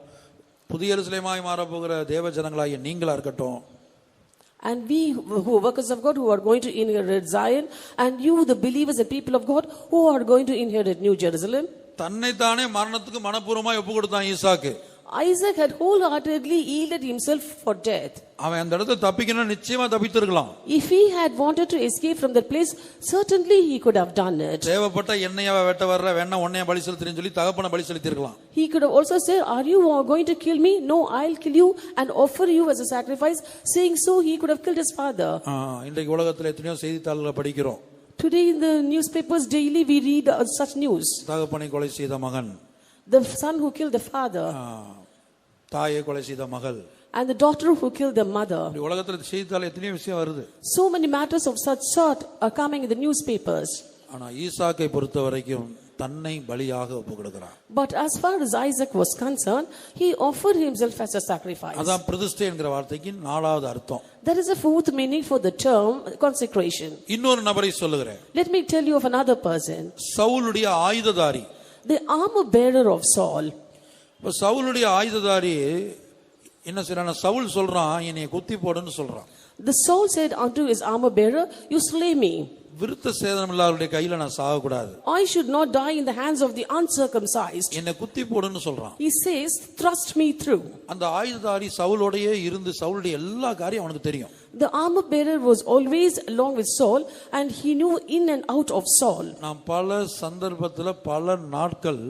புதிய எருசலேமாய் மாற போகிற தேவ ஜனங்களாகிய நீங்களா இருக்கட்டும், and we who are workers of God who are going to inherit Zion, and you the believers and people of God who are going to inherit New Jerusalem, தன்னைத்தானே மரணத்துக்கு மனப்பூர்வமாய் ஒப்பு கொடுத்தான் ஈசாக்கு. Isaac had wholeheartedly yielded himself for death. அவன் அந்த இடத்துல தப்பிக்கணும் நிச்சயமா தப்பித்திருக்கலாம். If he had wanted to escape from that place, certainly he could have done it. தேவப்பட்ட என்னையா வெட்ட வர்ற வேணா உன்னைய பலி செலுத்துறேன்னு சொல்லி தகப்பனை பலி செலுத்திருக்கலாம். He could have also said, are you going to kill me? No, I'll kill you and offer you as a sacrifice. Saying so, he could have killed his father. இன்றைக்கு உலகத்துல எத்தனையோ செய்தித்தாள்களை படிக்கிறோம். Today in the newspapers daily we read such news. தகப்பனை கொலை செய்த மகன், The son who killed the father, தாயை கொலை செய்த மகள், and the daughter who killed the mother. உலகத்துல செய்தித்தாள் எத்தனையோ விஷயம் வருது. So many matters of such sort are coming in the newspapers. ஆனா ஈசாக்கை பொறுத்த வரைக்கும் தன்னை பலியாக ஒப்புக்கொடுக்கிறான். But as far as Isaac was concerned, he offered himself as a sacrifice. அதான் பிரதிஷ்டை என்கிற வார்த்தைக்கு நாலாவது அர்த்தம். That is a fourth meaning for the term consecration. இன்னொரு நபரை சொல்லுகிறேன். Let me tell you of another person. சவுலுடைய ஆயுததாரி, The armor bearer of Saul. இப்ப சவுலுடைய ஆயுததாரி என்ன செய்றான்? சவுல் சொல்றான் என்னைய குத்தி போடுன்னு சொல்றான். The Saul said unto his armor bearer, you slay me. விருத்த சேதனம் இல்லாதவருடைய கையில நான் சாகக்கூடாது. I should not die in the hands of the uncircumcised. என்னை குத்தி போடுன்னு சொல்றான். He says, thrust me through. அந்த ஆயுததாரி சவுலோடையே இருந்து சவுலுடைய எல்லா காரியம் அவனுக்கு தெரியும். The armor bearer was always along with Saul and he knew in and out of Saul. நான் பல சந்தர்ப்பத்துல பல நாட்கள்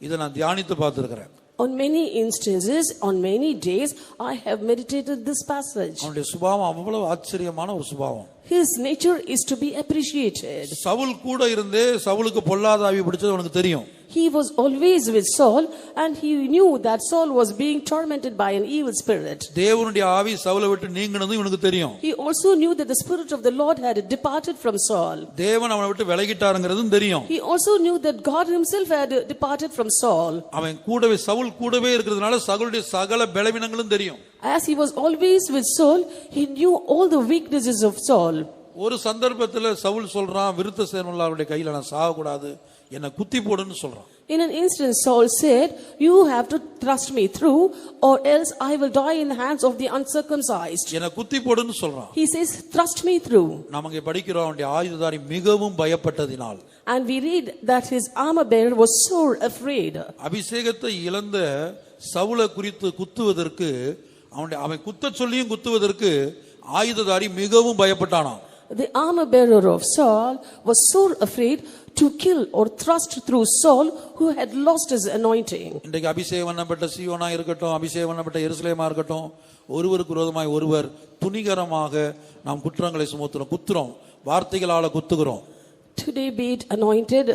இதை நான் தியானித்து பார்த்திருக்கிறேன். On many instances, on many days, I have meditated this passage. அவனுடைய சுபாவம் அவ்வளவு ஆச்சரியமான ஒரு சுபாவம். His nature is to be appreciated. Saul கூட இருந்தே சவுலுக்கு பொல்லாத ஆவி பிடிச்சது அவனுக்கு தெரியும். He was always with Saul and he knew that Saul was being tormented by an evil spirit. தேவனுடைய ஆவி சவுலை விட்டு நீங்கினது இவனுக்கு தெரியும். He also knew that the spirit of the Lord had departed from Saul. தேவன் அவனை விட்டு விலகிட்டாருங்கிறதும் தெரியும். He also knew that God himself had departed from Saul. அவன் கூடவே சவுல் கூடவே இருக்கிறதுனால சவுலுடைய சகல பலவீனங்களும் தெரியும். As he was always with Saul, he knew all the weaknesses of Saul. ஒரு சந்தர்ப்பத்துல சவுல் சொல்றான் விருத்த சேதனமுள்ளவருடைய கையில நான் சாகக்கூடாது, என்னை குத்தி போடுன்னு சொல்றான். In an instant, Saul said, you have to thrust me through or else I will die in the hands of the uncircumcised. என்னை குத்தி போடுன்னு சொல்றான். He says, thrust me through. நமக்கு படிக்கிறோம் அவனுடைய ஆயுததாரி மிகவும் பயப்பட்டதினால். And we read that his armor bearer was sore afraid. அபிஷேகத்தை இழந்த சவுலை குறித்து குத்துவதற்கு அவன் குத்த சொல்லியும் குத்துவதற்கு ஆயுததாரி மிகவும் பயப்பட்டானாம். The armor bearer of Saul was sore afraid to kill or thrust through Saul who had lost his anointing. இன்றைக்கு அபிஷேகம் பண்ணப்பட்ட சீயோனா இருக்கட்டும், அபிஷேகம் பண்ணப்பட்ட எருசலேமா இருக்கட்டும், ஒருவருக்கு விரோதமாய் ஒருவர் துணிகரமாக நாம் குற்றங்களை சுமத்துறோம், குத்துறோம், வார்த்தைகளால குத்துகிறோம். Today be it anointed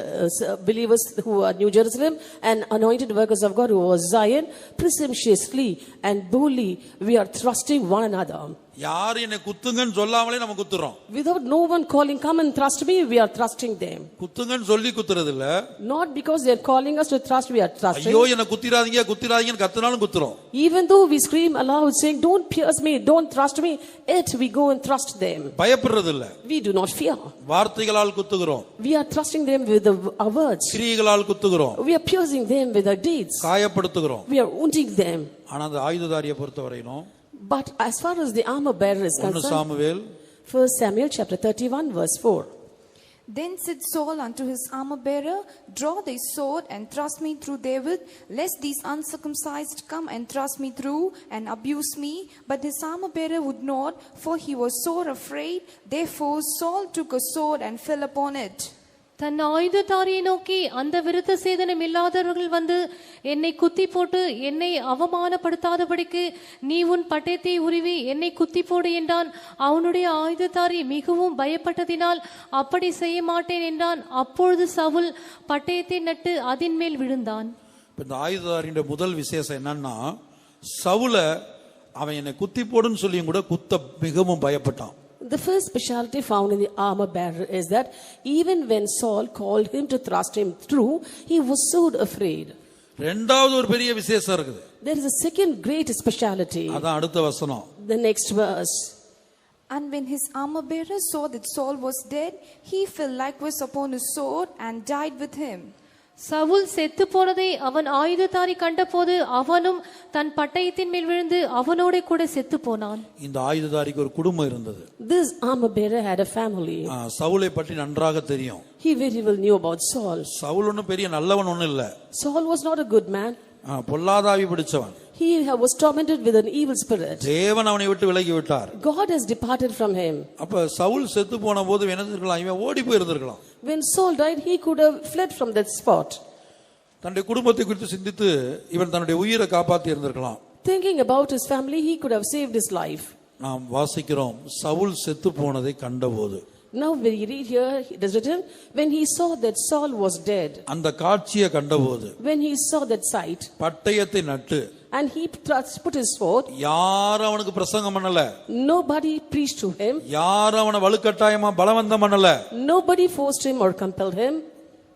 believers who are New Jerusalem and anointed workers of God who are Zion, presumptuously and boldly we are thrusting one another. யார் என்னை குத்துங்கன்னு சொல்லாமலே நம்ம குத்துறோம். Without no one calling, come and thrust me, we are thrusting them. குத்துங்கன்னு சொல்லி குத்துறது இல்ல. Not because they are calling us to thrust, we are thrusting. ஐயோ என்னை குத்திராதீங்க குத்திராதீங்கன்னு கத்துனாலும் குத்துறோம். Even though we scream aloud saying, don't pierce me, don't thrust me, yet we go and thrust them. பயப்படுறது இல்ல. We do not fear. வார்த்தைகளால் குத்துகிறோம். We are thrusting them with our words. கிரியைகளால் குத்துகிறோம். We are piercing them with our deeds. காயப்படுத்துகிறோம். We are wounding them. ஆனா அந்த ஆயுததாரியை பொறுத்தவரையிலும் But as far as the armor bearer is 1 concerned, Samuel 1 Samuel chapter 31 verse 4. Then said Saul unto his armor bearer, draw thy sword and thrust me through therewith, lest these uncircumcised come and thrust me through and abuse me. But his armor bearer would not, for he was sore afraid. Therefore Saul took a sword and fell upon it. தன் ஆயுததாரியை நோக்கி, அந்த விருத்த சேதனம் இல்லாதவர்கள் வந்து என்னை குத்தி போட்டு என்னை அவமானப்படுத்தாதபடிக்கு நீ உன் பட்டயத்தை உருவி என்னை குத்தி போடு என்றான். அவனுடைய ஆயுததாரி மிகவும் பயப்பட்டதினால் அப்படி செய்ய மாட்டேன் என்றான். அப்பொழுது சவுல் பட்டயத்தை நட்டு அதின் மேல் விழுந்தான். இந்த ஆயுததாரியுடைய முதல் விசேஷம் என்னன்னா, சவுல அவன் என்னை குத்தி போடுன்னு சொல்லியும் கூட குத்த மிகவும் பயப்பட்டான். The first specialty found in the armor bearer is that even when Saul called him to thrust him through, he was so afraid. இரண்டாவது ஒரு பெரிய விசேஷம் இருக்குது. There is a second great specialty. அதான் அடுத்த வசனம். The next verse. And when his armor bearer saw that Saul was dead, he fell likewise upon his sword and died with him. Saul செத்து போனதை அவன் ஆயுததாரி கண்டபோது அவனும் தன் பட்டயத்தின் மேல் விழுந்து அவனோட கூட செத்து போனான். இந்த ஆயுததாரிக்கு ஒரு குடும்பம் இருந்தது. This armor bearer had a family. சவுலை பற்றி நன்றாக தெரியும். He very well knew about Saul. Saul ஒன்னும் பெரிய நல்லவன் ஒன்னும் இல்ல. Saul was not a good man. பொல்லாதாவி பிடிச்சவன். he was tormented with an evil spirit. தேவன் அவனை விட்டு விலகி விட்டார். God has departed from him. அப்ப சவுல் செத்து போன போது என்ன இருக்கலாம், இவன் ஓடி போய் இருந்திருக்கலாம். When Saul died, he could have fled from that spot. தன்னுடைய குடும்பத்தை குறித்து சிந்தித்து இவன் தன்னுடைய உயிரை காப்பாற்றி இருந்திருக்கலாம். Thinking about his family, he could have saved his life. நாம் வாசிக்கிறோம், சவுல் செத்து போனதை கண்டபோது. Now when we read here, it is written, when he saw that Saul was dead. அந்த காட்சியை கண்டபோது, when he saw that sight, பட்டயத்தை நட்டு, and he put his sword. யாரும் அவனுக்கு பிரசங்கம் பண்ணல. Nobody preached to him. யாரும் அவனை வலுக்கட்டாயமா பலவந்தம் பண்ணல. Nobody forced him or compelled him.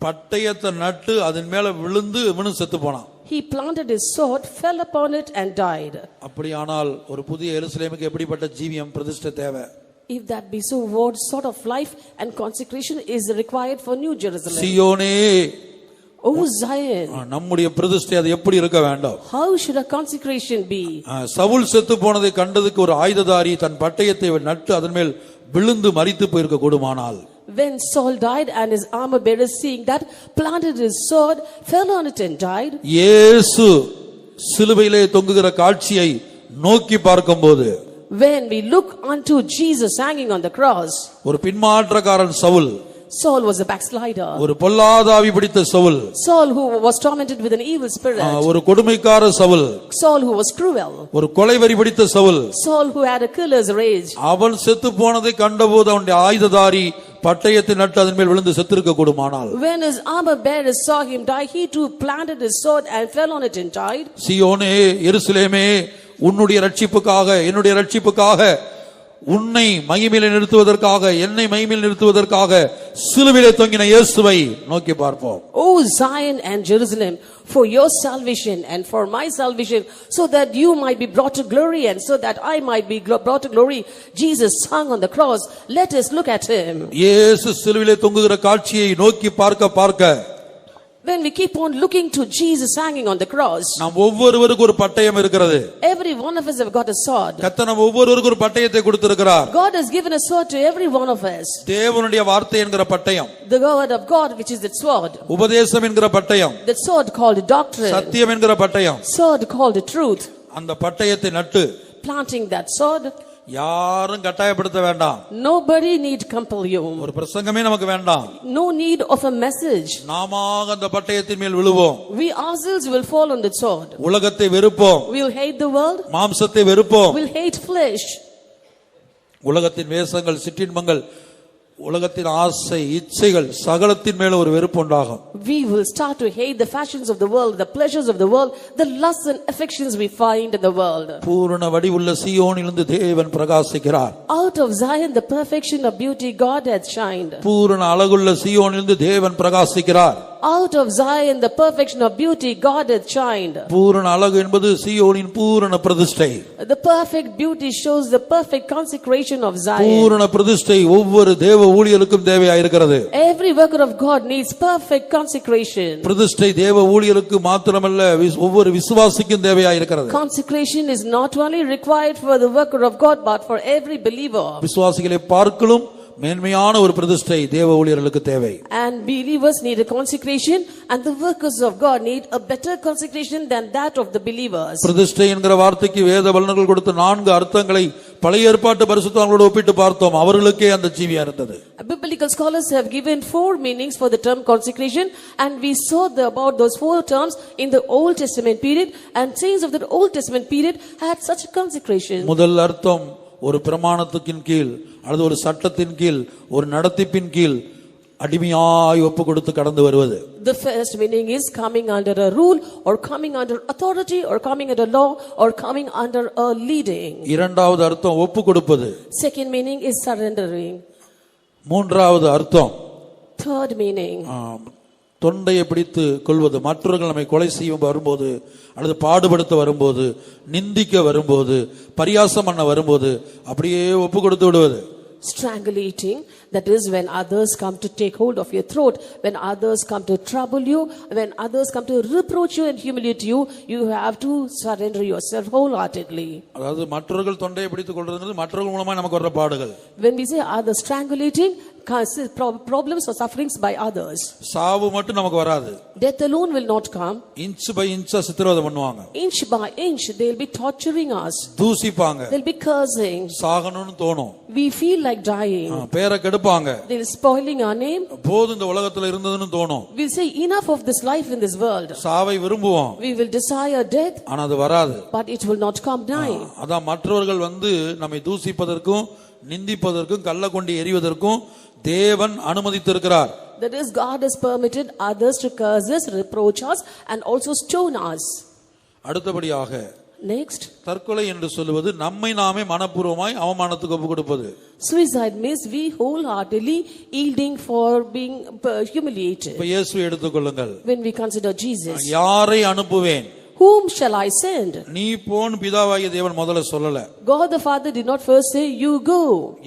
பட்டயத்தை நட்டு அதன் மேல விழுந்து இவனும் செத்து போனான். He planted his sword, fell upon it and died. அப்படியானால் ஒரு புதிய எருசலேமுக்கு எப்படிப்பட்ட ஜீவியம் பிரதிஷ்டை தேவை? If that be so, what sort of life and consecration is required for New Jerusalem? சீயோனே, O Zion, நம்முடைய பிரதிஷ்டை அது எப்படி இருக்க வேண்டும்? how should a consecration be? Saul செத்து போனதை கண்டதுக்கு ஒரு ஆயுததாரி தன் பட்டயத்தை நட்டு அதன் மேல் விழுந்து மரித்து போயிருக்க கூடுமானால், when Saul died and his armor bearer seeing that planted his sword, fell on it and died. இயேசு சிலுவையிலே தொங்குகிற காட்சியை நோக்கி பார்க்கும்போது, when we look unto Jesus hanging on the cross, ஒரு பின்மாற்றக்காரன் Saul, Saul was a backslider. ஒரு பொல்லாதாவி பிடித்த Saul, Saul who was tormented with an evil spirit. ஒரு கொடுமைக்கார Saul, Saul who was cruel. ஒரு கொலைவெறி பிடித்த Saul, Saul who had a killer's rage. அவன் செத்து போனதை கண்டபோது அவனுடைய ஆயுததாரி பட்டயத்தை நட்டு அதன் மேல் விழுந்து செத்திருக்க கூடுமானால், when his armor bearer saw him die, he too planted his sword and fell on it and died. சீயோனே, எருசலேமே, உன்னுடைய ரட்சிப்புக்காக, என்னுடைய ரட்சிப்புக்காக, உன்னை மகிமையிலே நிறுத்துவதற்காக, என்னை மகிமையில் நிறுத்துவதற்காக சிலுவையிலே தொங்கின இயேசுவை நோக்கி பார்ப்போம். O Zion and Jerusalem, for your salvation and for my salvation, so that you might be brought to glory and so that I might be brought to glory, Jesus hung on the cross. Let us look at him. இயேசு சிலுவையிலே தொங்குகிற காட்சியை நோக்கி பார்க்க when we keep on looking to Jesus hanging on the cross, நாம் ஒவ்வொருவருக்கு ஒரு பட்டயம் இருக்கிறது. every one of us have got a sword. கர்த்தர் நம்ம ஒவ்வொருவருக்கு ஒரு பட்டயத்தை கொடுத்திருக்கிறார். God has given a sword to every one of us. தேவனுடைய வார்த்தை என்கிற பட்டயம், the word of God, which is the sword. உபதேசம் என்கிற பட்டயம், the sword called doctrine. சத்தியம் என்கிற பட்டயம், sword called truth. அந்த பட்டயத்தை நட்டு planting that sword, யாரும் கட்டாயப்படுத்த வேண்டாம். nobody need compel you. ஒரு பிரசங்கமே நமக்கு வேண்டாம். no need of a message. நாமாக அந்த பட்டயத்தின் மேல் விழுவோம். we ourselves will fall on the sword. உலகத்தை வெறுப்போம். we'll hate the world. மாம்சத்தை வெறுப்போம். we'll hate flesh. உலகத்தின் வேஷங்கள், சிற்றின்பங்கள், உலகத்தின் ஆசை, இச்சைகள் சகலத்தின் மேல ஒரு வெறுப்பு உண்டாகும். we will start to hate the fashions of the world, the pleasures of the world, the lusts and affections we find in the world. பூரண வடிவுள்ள சீயோனிலிருந்து தேவன் பிரகாசிக்கிறார். out of Zion the perfection of beauty God hath shined. பூரண அழகுள்ள சீயோனிலிருந்து தேவன் பிரகாசிக்கிறார். out of Zion the perfection of beauty God hath shined. பூரண அழகு என்பது சீயோனின் பூரண பிரதிஷ்டை. the perfect beauty shows the perfect consecration of Zion. பூரண பிரதிஷ்டை ஒவ்வொரு தேவ ஊழியருக்கும் தேவையாயிருக்கிறது. every worker of God needs perfect consecration. பிரதிஷ்டை தேவ ஊழியருக்கு மாத்திரமல்ல, ஒவ்வொரு விசுவாசிக்கும் தேவையாயிருக்கிறது. consecration is not only required for the worker of God but for every believer. விசுவாசிகளை பார்க்கலும் மேன்மையான ஒரு பிரதிஷ்டை தேவ ஊழியர்களுக்கு தேவை. and believers need a consecration and the workers of God need a better consecration than that of the believers. பிரதிஷ்டை என்கிற வார்த்தைக்கு வேத வல்லுனர்கள் கொடுத்த 4 அர்த்தங்களை பழைய ஏற்பாட்டு பரிசுத்தவான்களோடு ஒப்பிட்டு பார்த்தோம். அவர்களுக்கே அந்த ஜீவியா இருந்தது. biblical scholars have given 4 meanings for the term consecration and we saw about those 4 terms in the Old Testament period and saints of the Old Testament period had such a consecration. முதல் அர்த்தம் ஒரு பிரமாணத்துக்கின் கீழ் அல்லது ஒரு சட்டத்தின் கீழ் ஒரு நடத்திப்பின் கீழ் அடிமையாய் ஒப்பு கொடுத்து கடந்து வருவது. the first meaning is coming under a rule or coming under authority or coming under law or coming under a leading. இரண்டாவது அர்த்தம் ஒப்பு கொடுப்பது. second meaning is surrendering. மூன்றாவது அர்த்தம் third meaning தொண்டையை பிடித்து கொள்வது. மற்றவர்கள் நம்மை கொலை செய்ய வரும்போது அல்லது பாடுபடுத்த வரும்போது, நிந்திக்க வரும்போது, பரியாசம் பண்ண வரும்போது அப்படியே ஒப்பு கொடுத்து விடுவது. strangulating, that is when others come to take hold of your throat, when others come to trouble you, when others come to reproach you and humiliate you, you have to surrender yourself wholeheartedly. அதாவது மற்றவர்கள் தொண்டையை பிடித்து கொள்றது மற்றவர்கள் மூலமா நமக்கு வர்ற பாடுகள். when we say others strangulating, problems or sufferings by others. சாவு மட்டும் நமக்கு வராது. Death alone will not come. Inch by இன்ச்சா சித்திரவதை பண்ணுவாங்க. Inch by inch they will be torturing us. தூசிப்பாங்க. They will be cursing. சாகணும்னு தோணும். We feel like dying. பேரை கெடுப்பாங்க. They will spoiling our name. போதும் இந்த உலகத்துல இருந்ததுன்னு தோணும். We will say enough of this life in this world. சாவை விரும்புவோம். We will desire death. ஆனா அது வராது. But it will not come nigh. அதான் மற்றவர்கள் வந்து நம்மை தூசிப்பதற்கும் நிந்திப்பதற்கும் கள்ள கொண்டு எறிவதற்கும் தேவன் அனுமதித்திருக்கிறார். That is, God has permitted others to curse us, reproach us and also stone us. அடுத்தபடியாக Next, தற்கொலை என்று சொல்வது நம்மை நாமே மனப்பூர்வமாய் அவமானத்துக்கு ஒப்பு கொடுப்பது. Suicide means we wholeheartedly yielding for being humiliated. இப்ப இயேசுவை எடுத்துக்கொள்ளுங்கள். When we consider Jesus, யாரை அனுப்புவேன்? whom shall I send? நீ போன் பிதாவாகிய தேவன் முதல்ல சொல்லல. God the Father did not first say, you go.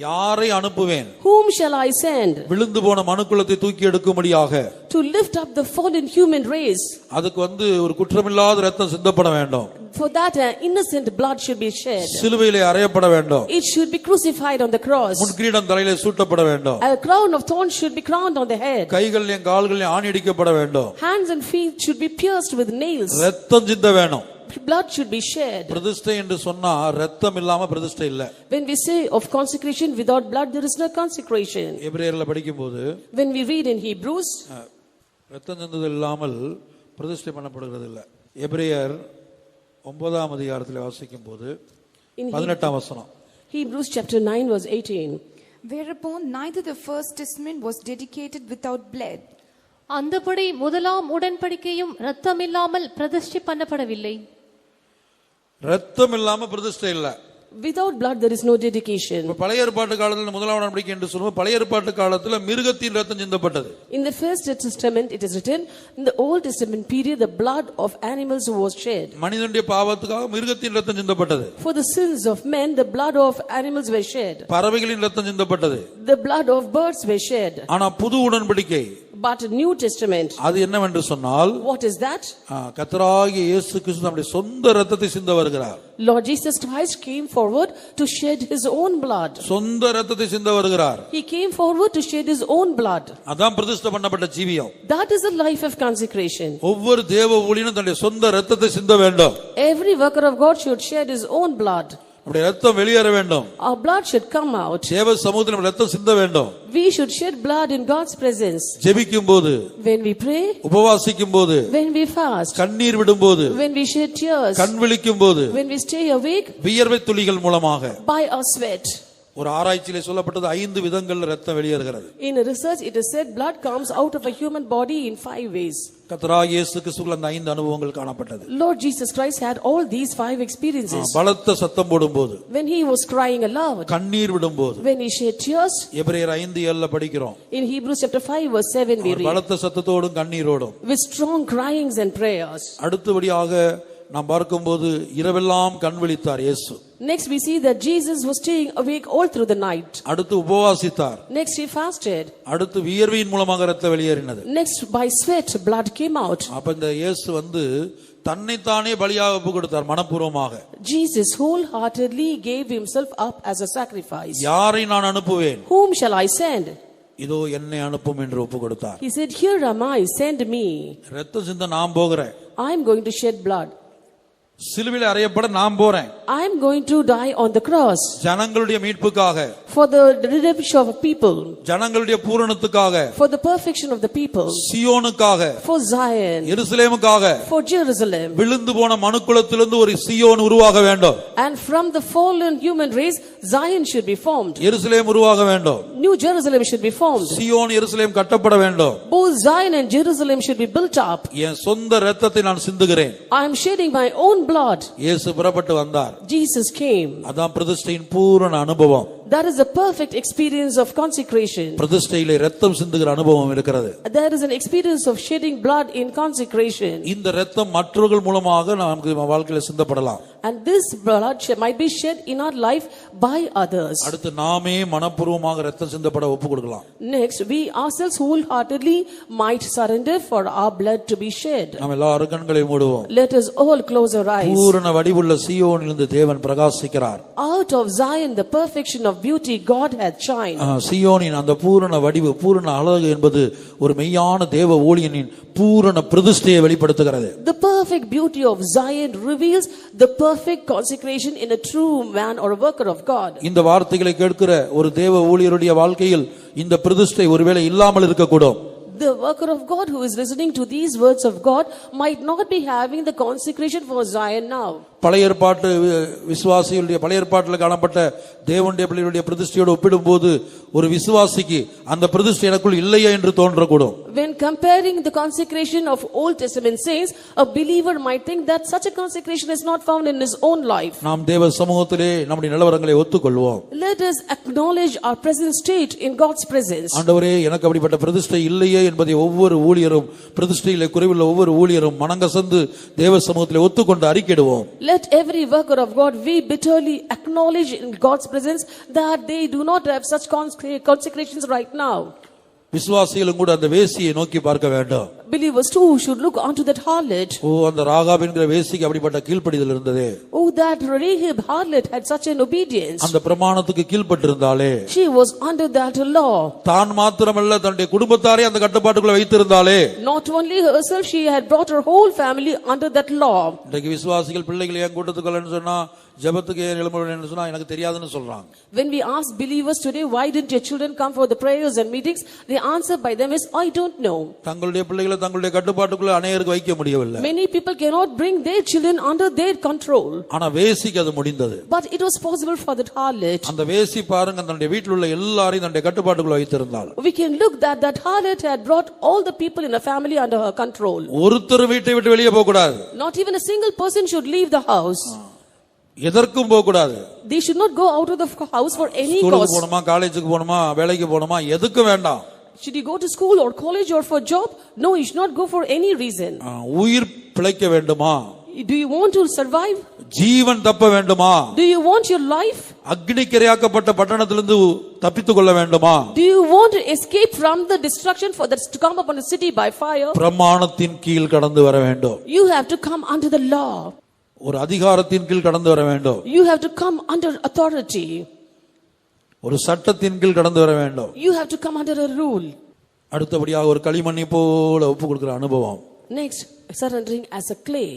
யாரை அனுப்புவேன்? Whom shall I send? விழுந்து போன மனுக்குலத்தை தூக்கி எடுக்கும்படியாக. To lift up the fallen human race. அதுக்கு வந்து ஒரு குற்றமில்லாத ரத்தம் சிந்தப்பட வேண்டும். For that innocent blood should be shed. சிலுவையிலே அறையப்பட வேண்டும். It should be crucified on the cross. முட்கிரீடம் தலையிலே சூட்டப்பட வேண்டும். A crown of thorns should be crowned on the head. கைகளிலும் கால்களிலும் ஆணி அடிக்கப்பட வேண்டும். Hands and feet should be pierced with nails. ரத்தம் சிந்த வேணும். Blood should be shed. பிரதிஷ்டை என்று சொன்னா ரத்தம் இல்லாம பிரதிஷ்டை இல்ல. When we say of consecration, without blood there is no consecration. எபிரேயர்ல படிக்கும்போது When we read in Hebrews, ரத்தம் சிந்துதல் இல்லாமல் பிரதிஷ்டை பண்ணப்படுகிறது இல்ல. எபிரேயர் 9ஆம் அதிகாரத்தில் வாசிக்கும் போது 18ஆம் வசனம். Hebrews chapter 9 verse 18. Whereupon neither the first testament was dedicated without blood. அந்தபடி முதலாம் உடன்படிக்கையும் இரத்தமில்லாமல் பிரதிஷ்டை பண்ணப்படவில்லை. ரத்தம் இல்லாம பிரதிஷ்டை இல்ல. Without blood there is no dedication. பழைய ஏற்பாட்டு காலத்துல முதலாம் உடன்படிக்கை என்று சொல்லுவோம். பழைய ஏற்பாட்டு காலத்துல மிருகத்தின் ரத்தம் சிந்தப்பட்டது. In the first testament it is written, in the old testament period the blood of animals was shed. மனிதனுடைய பாவத்துக்காக மிருகத்தின் ரத்தம் சிந்தப்பட்டது. For the sins of men the blood of animals were shed. பறவைகளின் ரத்தம் சிந்தப்பட்டது. The blood of birds were shed. ஆனா புது உடன்படிக்கை, But New Testament, அது என்னவென்று சொன்னால், what is that? கர்த்தராகிய இயேசு கிறிஸ்து நம்முடைய சொந்த ரத்தத்தை சிந்த வருகிறார். Lord Jesus Christ came forward to shed his own blood. சொந்த ரத்தத்தை சிந்த வருகிறார். He came forward to shed his own blood. அதான் பிரதிஷ்டை பண்ணப்பட்ட ஜீவியம். That is the life of consecration. ஒவ்வொரு தேவ ஊழியனும் தன்னுடைய சொந்த ரத்தத்தை சிந்த வேண்டும். Every worker of God should shed his own blood. நம்முடைய ரத்தம் வெளியேற வேண்டும். Our blood should come out. தேவ சமூகத்தில் நம்ம ரத்தம் சிந்த வேண்டும். We should shed blood in God's presence. ஜெபிக்கும் போது, When we pray, உபவாசிக்கும் போது, when we fast, கண்ணீர் விடும் போது, when we shed tears, கண் விழிக்கும் போது, when we stay awake, வியர்வை துளிகள் மூலமாக. by our sweat. ஒரு ஆராய்ச்சியிலே சொல்லப்பட்டது 5 விதங்கள்ல ரத்தம் வெளியேறுகிறது. In research it is said blood comes out of a human body in 5 ways. கர்த்தராகிய இயேசு கிறிஸ்துவுக்குள்ள அந்த 5 அனுபவங்கள் காணப்பட்டது. Lord Jesus Christ had all these 5 experiences. பலத்த சத்தம் போடும்போது, When he was crying aloud, கண்ணீர் விடும்போது, when he shed tears, எபிரேயர் 5:7 படிக்கிறோம். in Hebrews chapter 5 verse 7 we read, பலத்த சத்தத்தோடும் கண்ணீரோடும். with strong cryings and prayers. அடுத்தபடியாக நாம் பார்க்கும்போது இரவெல்லாம் கண் விழித்தார் இயேசு. Next we see that Jesus was staying awake all through the night. அடுத்து உபவாசித்தார். Next he fasted. அடுத்து வியர்வையின் மூலமாக ரத்தம் வெளியேறினது. Next by sweat blood came out. அப்ப இந்த இயேசு வந்து தன்னைத்தானே பலியாக ஒப்பு கொடுத்தார் மனப்பூர்வமாக. Jesus wholeheartedly gave himself up as a sacrifice. யாரை நான் அனுப்புவேன்? Whom shall I send? இதோ என்னை அனுப்பும் என்று ஒப்பு கொடுத்தார். He said, here am I, send me. ரத்தம் சிந்த நான் போகிறேன். I am going to shed blood. சிலுவையில் அறையப்பட நான் போறேன். I am going to die on the cross. ஜனங்களுடைய மீட்புக்காக, for the redemption of people, ஜனங்களுடைய பூரணத்துக்காக, for the perfection of the people, சியோனுக்காக, for Zion, எருசலேமுக்காக, for Jerusalem. விழுந்து போன மனுக்குலத்திலிருந்து ஒரு சியோன் உருவாக வேண்டும். And from the fallen human race Zion should be formed. எருசலேம் உருவாக வேண்டும். New Jerusalem should be formed. சியோன் எருசலேம் கட்டப்பட வேண்டும். Both Zion and Jerusalem should be built up. என் சொந்த இரத்தத்தை நான் சிந்துகிறேன். I am shedding my own blood. இயேசு புறப்பட்டு வந்தார். Jesus came. அதான் பிரதிஷ்டையின் பூரண அனுபவம். That is the perfect experience of consecration. பிரதிஷ்டையிலே இரத்தம் சிந்துகிற அனுபவம் இருக்கிறது. There is an experience of shedding blood in consecration. இந்த இரத்தம் மற்றவர்கள் மூலமாக நமக்கு வாழ்க்கையில சிந்தப்படலாம். And this blood might be shed in our life by others. அடுத்து நாமே மனப்பூர்வமாக ரத்தம் சிந்தப்பட ஒப்பு கொடுக்கலாம். Next, we ourselves wholeheartedly might surrender for our blood to be shed. நாம் எல்லாரும் கண்களை மூடுவோம். Let us all close our eyes. பூரண வடிவுள்ள சீயோனிலிருந்து தேவன் பிரகாசிக்கிறார். Out of Zion, the perfection of beauty, God hath shined. சீயோனின் அந்த பூரண வடிவு, பூரண அழகு என்பது ஒரு மெய்யான தேவ ஊழியனின் பூரண பிரதிஷ்டையை வெளிப்படுத்துகிறது. The perfect beauty of Zion reveals the perfect consecration in a true man or a worker of God. இந்த வார்த்தைகளை கேட்கிற ஒரு தேவ ஊழியருடைய வாழ்க்கையில் இந்த பிரதிஷ்டை ஒருவேளை இல்லாமல் இருக்கக்கூடும். The worker of God who is listening to these words of God might not be having the consecration for Zion now. பழைய ஏற்பாட்டு விசுவாசிகளுடைய பழைய ஏற்பாட்டில் காணப்பட்ட தேவனுடைய பிள்ளைகளுடைய பிரதிஷ்டையோடு ஒப்பிடும்போது ஒரு விசுவாசிக்கு அந்த பிரதிஷ்டை எனக்குள் இல்லையா என்று தோன்றக்கூடும். When comparing the consecration of Old Testament saints, a believer might think that such a consecration is not found in his own life. நாம் தேவ சமூகத்திலே நம்முடைய நிலவரங்களை ஒத்துக்கொள்வோம். Let us acknowledge our present state in God's presence. ஆண்டவரே, எனக்கு அப்படிப்பட்ட பிரதிஷ்டை இல்லையே என்பதை ஒவ்வொரு ஊழியரும், பிரதிஷ்டையிலே குறைவுள்ள ஒவ்வொரு ஊழியரும் மனங்கசந்து தேவ சமூகத்திலே ஒத்துக்கொண்டு அறிக்கையிடுவோம். Let every worker of God we bitterly acknowledge in God's presence that they do not have such consecrations right now. விசுவாசிகளும் கூட அந்த வேசியை நோக்கி பார்க்க வேண்டும். Believers too should look onto that harlot. அந்த ராகாப் என்கிற வேசிக்கு அப்படிப்பட்ட கீழ்ப்படிதல் இருந்ததே. Oh, that Rahab harlot had such an obedience. அந்த பிரமாணத்துக்கு கீழ்ப்பட்டிருந்தாலே, She was under that law. தான் மாத்திரமல்ல தன்னுடைய குடும்பத்தாரே அந்த கட்டுப்பாட்டுக்குள்ள வைத்திருந்தாலே. Not only herself, she had brought her whole family under that law. இன்றைக்கு விசுவாசிகள் பிள்ளைகளை ஏன் கூட்டத்துக்குள்ளன்னு சொன்னா, ஜெபத்துக்கு ஏன் எழும்புறேன்னு சொன்னா எனக்கு தெரியாதுன்னு சொல்றாங்க. When we ask believers today, why didn't your children come for the prayers and meetings, the answer by them is, I don't know. தங்களுடைய பிள்ளைகளை தங்களுடைய கட்டுப்பாட்டுக்குள்ள அநேகருக்கு வைக்க முடியவில்லை. Many people cannot bring their children under their control. ஆனா வேசிக்கு அது முடிந்தது. But it was possible for that harlot. அந்த வேசி பாருங்க, தன்னுடைய வீட்டில் உள்ள எல்லாரையும் தன்னுடைய கட்டுப்பாட்டுக்குள்ள வைத்திருந்தாள். We can look that harlot had brought all the people in a family under her control. ஒருத்தர் வீட்டை விட்டு வெளியே போக கூடாது. Not even a single person should leave the house. எதற்கும் போக கூடாது. They should not go out of the house for any cause. ஸ்கூலுக்கு போணுமா, காலேஜுக்கு போணுமா, வேலைக்கு போணுமா, எதுக்கும் வேண்டாம். Should he go to school or college or for job? No, he should not go for any reason. உயிர் பிழைக்க வேண்டுமா? Do you want to survive? ஜீவன் தப்ப வேண்டுமா? Do you want your life? அக்னிக்கிரையாக்கப்பட்ட பட்டணத்திலிருந்து தப்பித்துக் கொள்ள வேண்டுமா? Do you want to escape from the destruction for that to come upon the city by fire? பிரமாணத்தின் கீழ் கடந்து வர வேண்டும். You have to come under the law. ஒரு அதிகாரத்தின் கீழ் கடந்து வர வேண்டும். You have to come under authority. ஒரு சட்டத்தின் கீழ் கடந்து வர வேண்டும். You have to come under a rule. அடுத்தபடியாக ஒரு களிமண்ணை போல ஒப்பு கொடுக்கிற அனுபவம். Next, surrendering as a clay.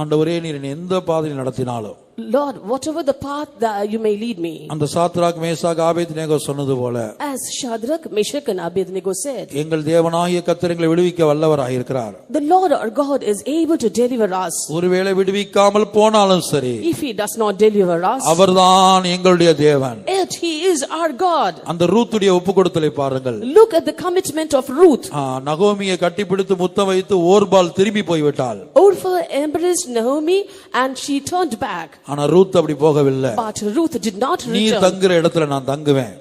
ஆண்டவரே, நீர் எந்த பாதையில் நடத்தினாலும், Lord, whatever the path that you may lead me. அந்த சாத்ராக், மேசாக், ஆபேத்நேகோ சொன்னது போல, As Shadrach, Meshach and Abednego said, எங்கள் தேவனாகிய கர்த்தர் எங்களை விடுவிக்க வல்லவராய் இருக்கிறார். the Lord our God is able to deliver us. ஒருவேளை விடுவிக்காமல் போனாலும் சரி, If he does not deliver us, அவர்தான் எங்களுடைய தேவன். yet he is our God. அந்த ரூத்துடைய ஒப்புக்கொடுத்தலை பாருங்கள். Look at the commitment of Ruth. நகோமியை கட்டிப்பிடித்து முத்தம் வைத்து ஓர்பால் திரும்பி போய்விட்டாள். Orpah embraced Naomi and she turned back. ஆனா ரூத் அப்படி போகவில்லை. But Ruth did not நீ return. தங்குற இடத்துல நான் தங்குவேன்.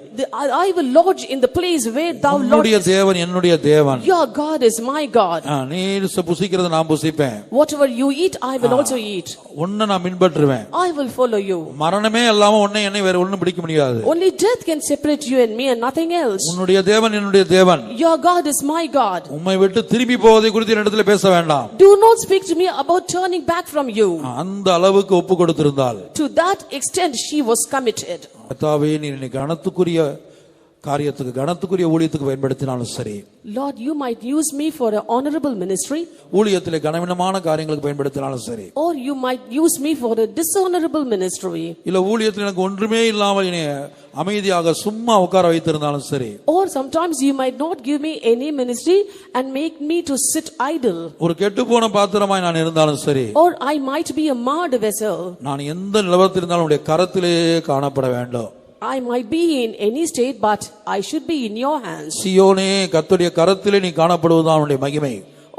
I will lodge in the place where thou உன்னுடைய lodgest. தேவன் என்னுடைய தேவன். Your God is my God. நீர் புசிக்கிறத நான் புசிப்பேன். Whatever you eat, I will also eat. உன்னை நான் பின்பற்றுவேன். I will follow you. மரணமே இல்லாம உன்னை என்னை வேற ஒண்ணும் பிடிக்க முடியாது. Only death can separate you and me and nothing else. உன்னுடைய தேவன் என்னுடைய தேவன். Your God is my God. உம்மை விட்டு திரும்பி போவதை குறித்து என்னிடத்துல பேச வேண்டாம். Do not speak to me about turning back from you. அந்த அளவுக்கு ஒப்பு கொடுத்திருந்தாள். To that extent she was committed. கர்த்தாவே, நீர் என்னை கனத்துக்குரிய காரியத்துக்கு, கனத்துக்குரிய ஊழியத்துக்கு பயன்படுத்தினாலும் சரி, Lord, you might use me for an honorable ministry, ஊழியத்திலே கனவீனமான காரியங்களுக்கு பயன்படுத்தினாலும் சரி, or you might use me for a dishonorable ministry, இல்ல ஊழியத்தில் எனக்கு ஒன்றுமே இல்லாமல் என்னை அமைதியாக சும்மா உட்கார வைத்திருந்தாலும் சரி, or sometimes you might not give me any ministry and make me to sit idle, ஒரு கெட்டுப்போன பாத்திரமாய் நான் இருந்தாலும் சரி, or I might be a marred vessel. நான் எந்த நிலவரத்தில் இருந்தாலும் உடைய கரத்திலே காணப்பட வேண்டும். I might be in any state, but I should be in your hands. சியோனே, கர்த்தருடைய கரத்திலே நீ காணப்படுவதுதான் உன்னுடைய மகிமை.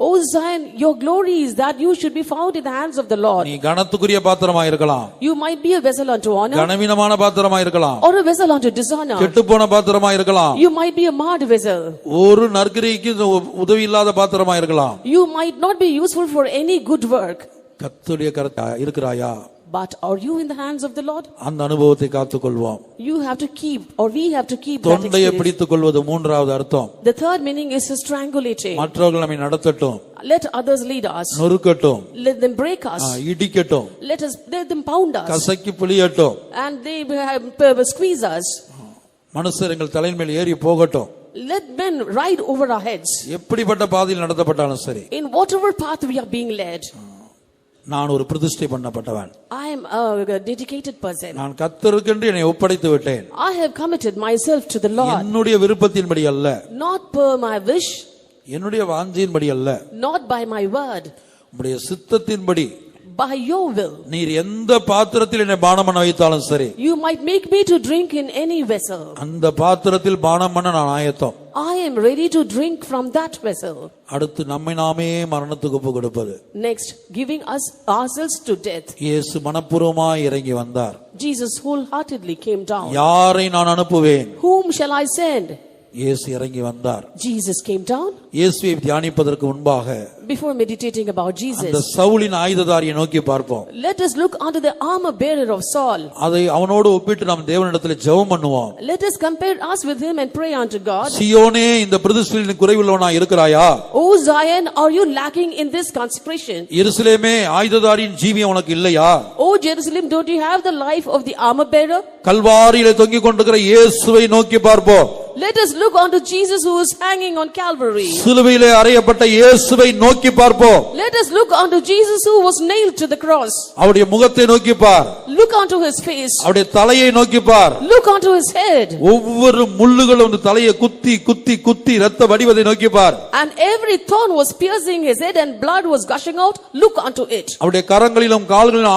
O Zion, your glory is that you should be found in the hands of the Lord. நீ கனத்துக்குரிய பாத்திரமாய் இருக்கலாம், You might be a vessel unto honor, கனவீனமான பாத்திரமாய் இருக்கலாம், or a vessel unto dishonor. கெட்டுப்போன பாத்திரமாய் இருக்கலாம், You might be a marred vessel. ஒரு நற்கிரிக்கு உதவி இல்லாத பாத்திரமாய் இருக்கலாம். You might not be useful for any good work. கர்த்தருடைய கரத்தில் இருக்கிறாயா? But are you in the hands of the Lord? அந்த அனுபவத்தை காத்துக்கொள்வோம். You have to keep, or we have to keep that தொண்டையை experience. பிடித்துக் கொள்வது மூன்றாவது அர்த்தம். The third meaning is strangulating. மற்றவர்கள் நம்மை நடத்தட்டும், Let others lead us. நொறுக்கட்டும், Let them break us. இடிக்கட்டும், Let them pound us. கசக்கி பிழியட்டும், And they squeeze us. மனுஷர் எங்கள் தலையின் மேல் ஏறி போகட்டும். Let men ride over our heads. எப்படிப்பட்ட பாதையில் நடத்தப்பட்டாலும் சரி, In whatever path we are being led. நான் ஒரு பிரதிஷ்டை பண்ணப்பட்டவன். I am a dedicated person. நான் கர்த்தருக்கென்று என்னை ஒப்படைத்து விட்டேன். I have committed myself to the Lord. என்னுடைய விருப்பத்தின்படி அல்ல, Not per my wish, என்னுடைய வாஞ்சியின்படி அல்ல, not by my word, உம்முடைய சித்தத்தின்படி. by your will. நீர் எந்த பாத்திரத்தில் என்னை பானம் பண்ண வைத்தாலும் சரி, You might make me to drink in any vessel. அந்த பாத்திரத்தில் பானம் பண்ண நான் ஆயத்தம். I am ready to drink from that vessel. அடுத்து நம்மை நாமே மரணத்துக்கு ஒப்பு கொடுப்பது. Next, giving us ourselves to death. இயேசு மனப்பூர்வமாய் இறங்கி வந்தார். Jesus wholeheartedly came down. யாரை நான் அனுப்புவேன்? Whom shall I send? இயேசு இறங்கி வந்தார். Jesus came down. இயேசுவை தியானிப்பதற்கு முன்பாக Before meditating about அந்த Jesus, சவுலின் ஆயுததாரியை நோக்கி பார்ப்போம். let us look unto the armor bearer of Saul. அதை அவனோடு ஒப்பிட்டு நாம் தேவனிடத்தில் ஜெபம் பண்ணுவோம். Let us compare us with him and pray unto God. சியோனே, இந்த பிரதிஷ்டையின் குறைவுள்ளவனா இருக்கிறாயா? O Zion, are you lacking in this consecration? எருசலேமே, ஆயுததாரியின் ஜீவியம் உனக்கு இல்லையா? O Jerusalem, don't you have the life of the armor bearer? கல்வாரியிலே தொங்கிக் கொண்டிருக்கிற இயேசுவை நோக்கி பார்ப்போம். Let us look unto Jesus who is hanging on Calvary. சிலுவையிலே அறையப்பட்ட இயேசுவை நோக்கி பார்ப்போம். Let us look unto Jesus who was nailed to the cross. அவருடைய முகத்தை நோக்கி பார். Look unto his face. அவருடைய தலையை நோக்கி பார். Look unto his head. ஒவ்வொரு முள்ளுகளும் அந்த தலையை குத்தி குத்தி குத்தி ரத்த வடிவதை நோக்கி பார். And every thorn was piercing his head and blood was gushing out. Look unto it. அவருடைய கரங்களிலும் கால்களிலும்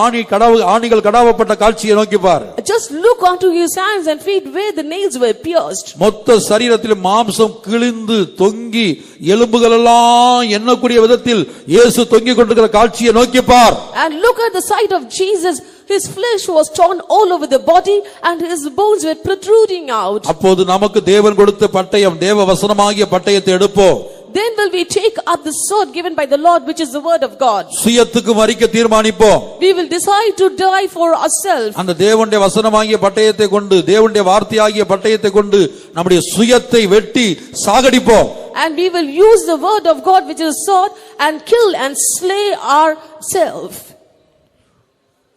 ஆணிகள் கடாவப்பட்ட காட்சியை நோக்கி பார். Just look unto his hands and feet where the nails were pierced. மொத்த சரீரத்தில் மாம்சம் கிழிந்து தொங்கி எலும்புகள் எல்லாம் எண்ணக்கூடிய விதத்தில் இயேசு தொங்கிக் கொண்டிருக்கிற காட்சியை நோக்கி பார். And look at the sight of Jesus. His flesh was torn all over the body and his bones were protruding out. அப்போது நமக்கு தேவன் கொடுத்த பட்டயம், தேவ வசனமாகிய பட்டயத்தை எடுப்போம். Then will we take up the sword given by the Lord, which is the word of God. சுயத்துக்கு மரிக்க தீர்மானிப்போம். We will decide to die for ourselves. அந்த தேவனுடைய வசனமாகிய பட்டயத்தை கொண்டு, தேவனுடைய வார்த்தையாகிய பட்டயத்தை கொண்டு நம்முடைய சுயத்தை வெட்டி சாகடிப்போம். And we will use the word of God, which is sword, and kill and slay ourselves.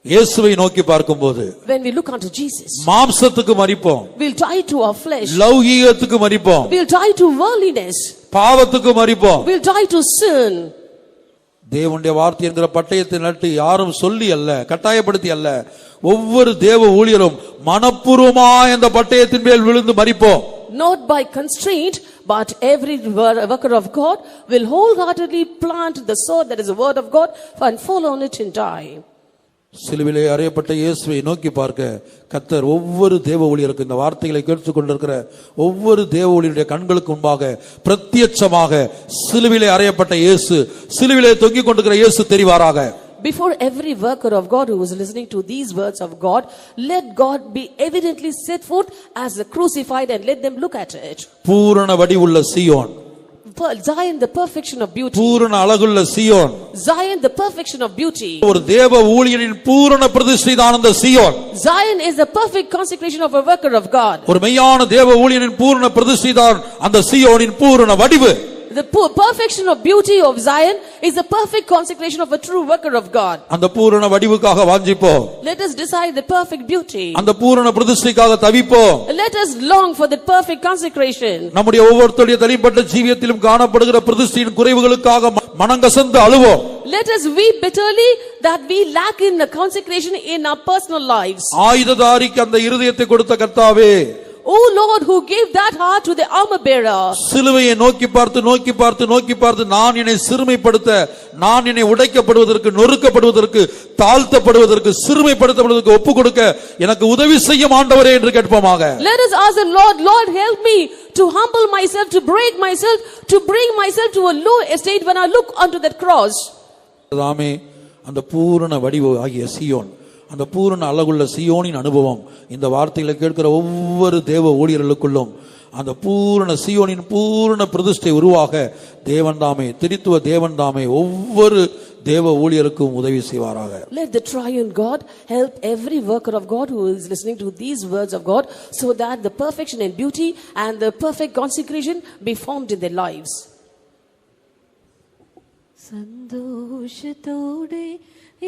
இயேசுவை நோக்கி பார்க்கும்போது When we look unto Jesus, மாம்சத்துக்கு மரிப்போம், we'll die to our flesh. லௌகீகத்துக்கு மரிப்போம், We'll die to worldliness. பாவத்துக்கு மரிப்போம். We'll die to sin. தேவனுடைய வார்த்தை என்கிற பட்டயத்தை நட்டு யாரும் சொல்லி அல்ல, கட்டாயப்படுத்தி அல்ல, ஒவ்வொரு தேவ ஊழியரும் மனப்பூர்வமாய் அந்த பட்டயத்தின் மேல் விழுந்து மரிப்போம். Not by constraint, but every worker of God will wholeheartedly plant the sword that is the word of God and fall on it and die. சிலுவிலே அறையப்பட்ட இயேசுவை நோக்கி பார்க்க கர்த்தர் ஒவ்வொரு தேவ ஊழியருக்கு, இந்த வார்த்தைகளை கேட்டுக் கொண்டிருக்கிற ஒவ்வொரு தேவ ஊழியருடைய கண்களுக்கு முன்பாக பிரத்யட்சமாக சிலுவிலே அறையப்பட்ட இயேசு, சிலுவிலே தொங்கிக் கொண்டிருக்கிற இயேசு தெரிவாராக. Before every worker of God who is listening to these words of God, let God be evidently set forth as the crucified and let them look at it. பூரண வடிவுள்ள சீயோன், Zion, the perfection of beauty. பூரண அழகுள்ள சீயோன், Zion, the perfection of beauty. ஒரு தேவ ஊழியரின் பூரண பிரதிஷ்டைதான் அந்த சீயோன். Zion is the perfect consecration of a worker of God. ஒரு மெய்யான தேவ ஊழியரின் பூரண பிரதிஷ்டைதான் அந்த சீயோனின் பூரண வடிவு. The perfection of beauty of Zion is the perfect consecration of a true worker of God. அந்த பூரண வடிவுக்காக வாஞ்சிப்போம். Let us decide the perfect beauty. அந்த பூரண பிரதிஷ்டைக்காக தவிப்போம். Let us long for the perfect consecration. நம்முடைய ஒவ்வொருத்தருடைய தனிப்பட்ட ஜீவியத்திலும் காணப்படுகிற பிரதிஷ்டையின் குறைவுகளுக்காக மனங்கசந்து அழுவோம். Let us weep bitterly that we lack in the consecration in our personal lives. ஆயுததாரிக்கு அந்த இருதயத்தை கொடுத்த கர்த்தாவே, O Lord, who gave that heart to the armor bearer. சிலுவையை நோக்கி பார்த்து நோக்கி பார்த்து நோக்கி பார்த்து நான் என்னை சிறுமைப்படுத்த, நான் என்னை உடைக்கப்படுவதற்கு, நொறுக்கப்படுவதற்கு, தாழ்த்தப்படுவதற்கு, சிறுமைப்படுத்தப்படுவதற்கு ஒப்பு கொடுக்க எனக்கு உதவி செய்யும் ஆண்டவரே என்று கேட்போமாக. Let us ask the Lord, Lord, help me to humble myself, to break myself, to bring myself to a low estate when I look unto that cross. தாமே அந்த பூரண வடிவு ஆகிய சீயோன், அந்த பூரண அழகுள்ள சீயோனின் அனுபவம் இந்த வார்த்தைகளை கேட்கிற ஒவ்வொரு தேவ ஊழியர்களுக்குள்ளும் அந்த பூரண சீயோனின் பூரண பிரதிஷ்டை உருவாக தேவன் தாமே, திரித்துவ தேவன் தாமே ஒவ்வொரு தேவ ஊழியருக்கும் உதவி செய்வாராக. Let the triune God help every worker of God who is listening to these words of God, so that the perfection and beauty and the perfect consecration be formed in their lives. சந்தோஷத்தோடு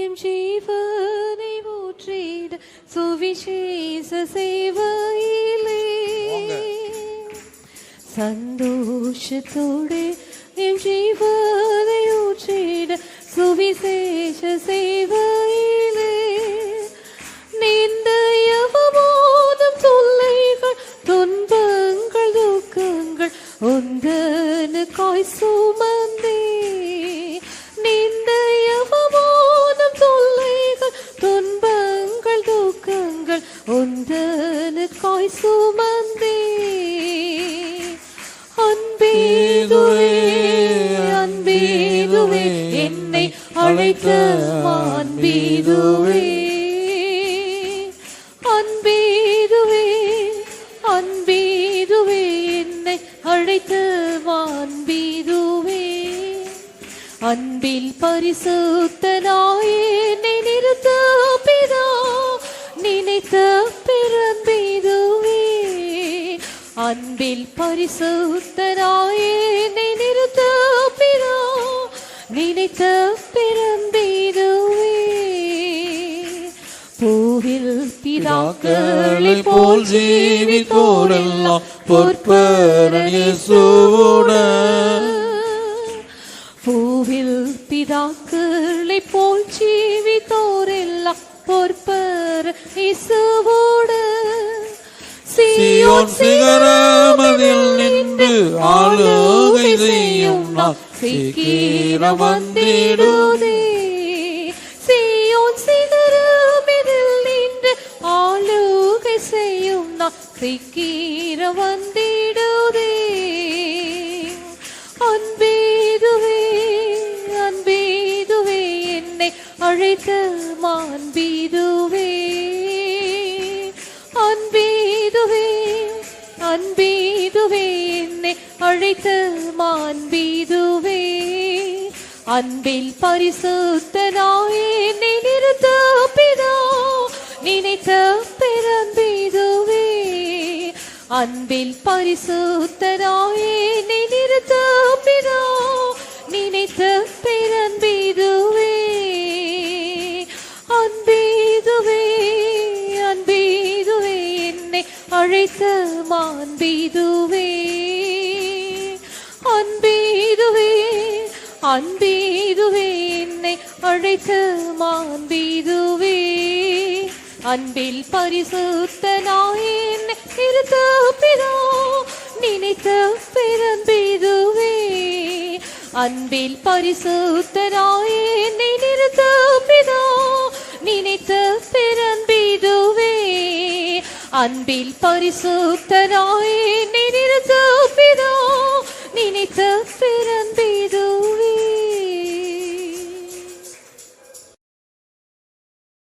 M ஜீவனை ஊற்றிட சுவிசேஷ சேவையிலே, சந்தோஷத்தோடு M ஜீவனை ஊற்றிட சுவிசேஷ சேவையிலே, நிந்தையவமோதும் தொல்லைகள் துன்பங்கள் துக்கங்கள் ஒன்றனுக்காய் சுமந்தே, நிந்தையவமோதும் தொல்லைகள் துன்பங்கள் துக்கங்கள் ஒன்றனுக்காய் சுமந்தே, அன்பேதுவே அன்பேதுவே என்னை அழைத்த அன்பேதுவே, அன்பேதுவே அன்பேதுவே என்னை அழைத்த அன்பேதுவே, அன்பில் பரிசுத்தனாய் என்னை நிறுத்த பிதா நினைத்த பிறந்தேதுவே, அன்பில் பரிசுத்தனாய் என்னை நிறுத்த பிதா நினைத்த பிறந்தேதுவே, பூவில் பிதாக்களை போல் ஜீவித்தோரெல்லாம் பொற்பரன் இயேசுவுடன், பூவில் பிதாக்களை போல் ஜீவித்தோரெல்லாம் பொற்பரன் இயேசுவுடன், சீயோன் சிகரமதில் நின்று ஆளுகை செய்யும் நாள் சீக்கிரம் வந்திடுதே, சீயோன் சிகரமதில் நின்று ஆளுகை செய்யும் நாள் சீக்கிரம் வந்திடுதே, அன்பேதுவே அன்பேதுவே என்னை அழைத்த மாண்பேதுவே, அன்பேதுவே அன்பேதுவே என்னை அழைத்த மாண்பேதுவே, அன்பில் பரிசுத்தனாய் என்னை நிறுத்த பிதா நினைத்த பிறந்தேதுவே, அன்பில் பரிசுத்தனாய் என்னை நிறுத்த பிதா நினைத்த பிறந்தேதுவே, அன்பேதுவே அன்பேதுவே என்னை அழைத்த மாண்பேதுவே, அன்பேதுவே அன்பேதுவே என்னை அழைத்த மாண்பேதுவே, அன்பில் பரிசுத்தனாய் என்னை நிறுத்த பிதா நினைத்த பிறந்தேதுவே, அன்பில் பரிசுத்தனாய் என்னை நிறுத்த பிதா நினைத்த பிறந்தேதுவே, அன்பில் பரிசுத்தனாய் என்னை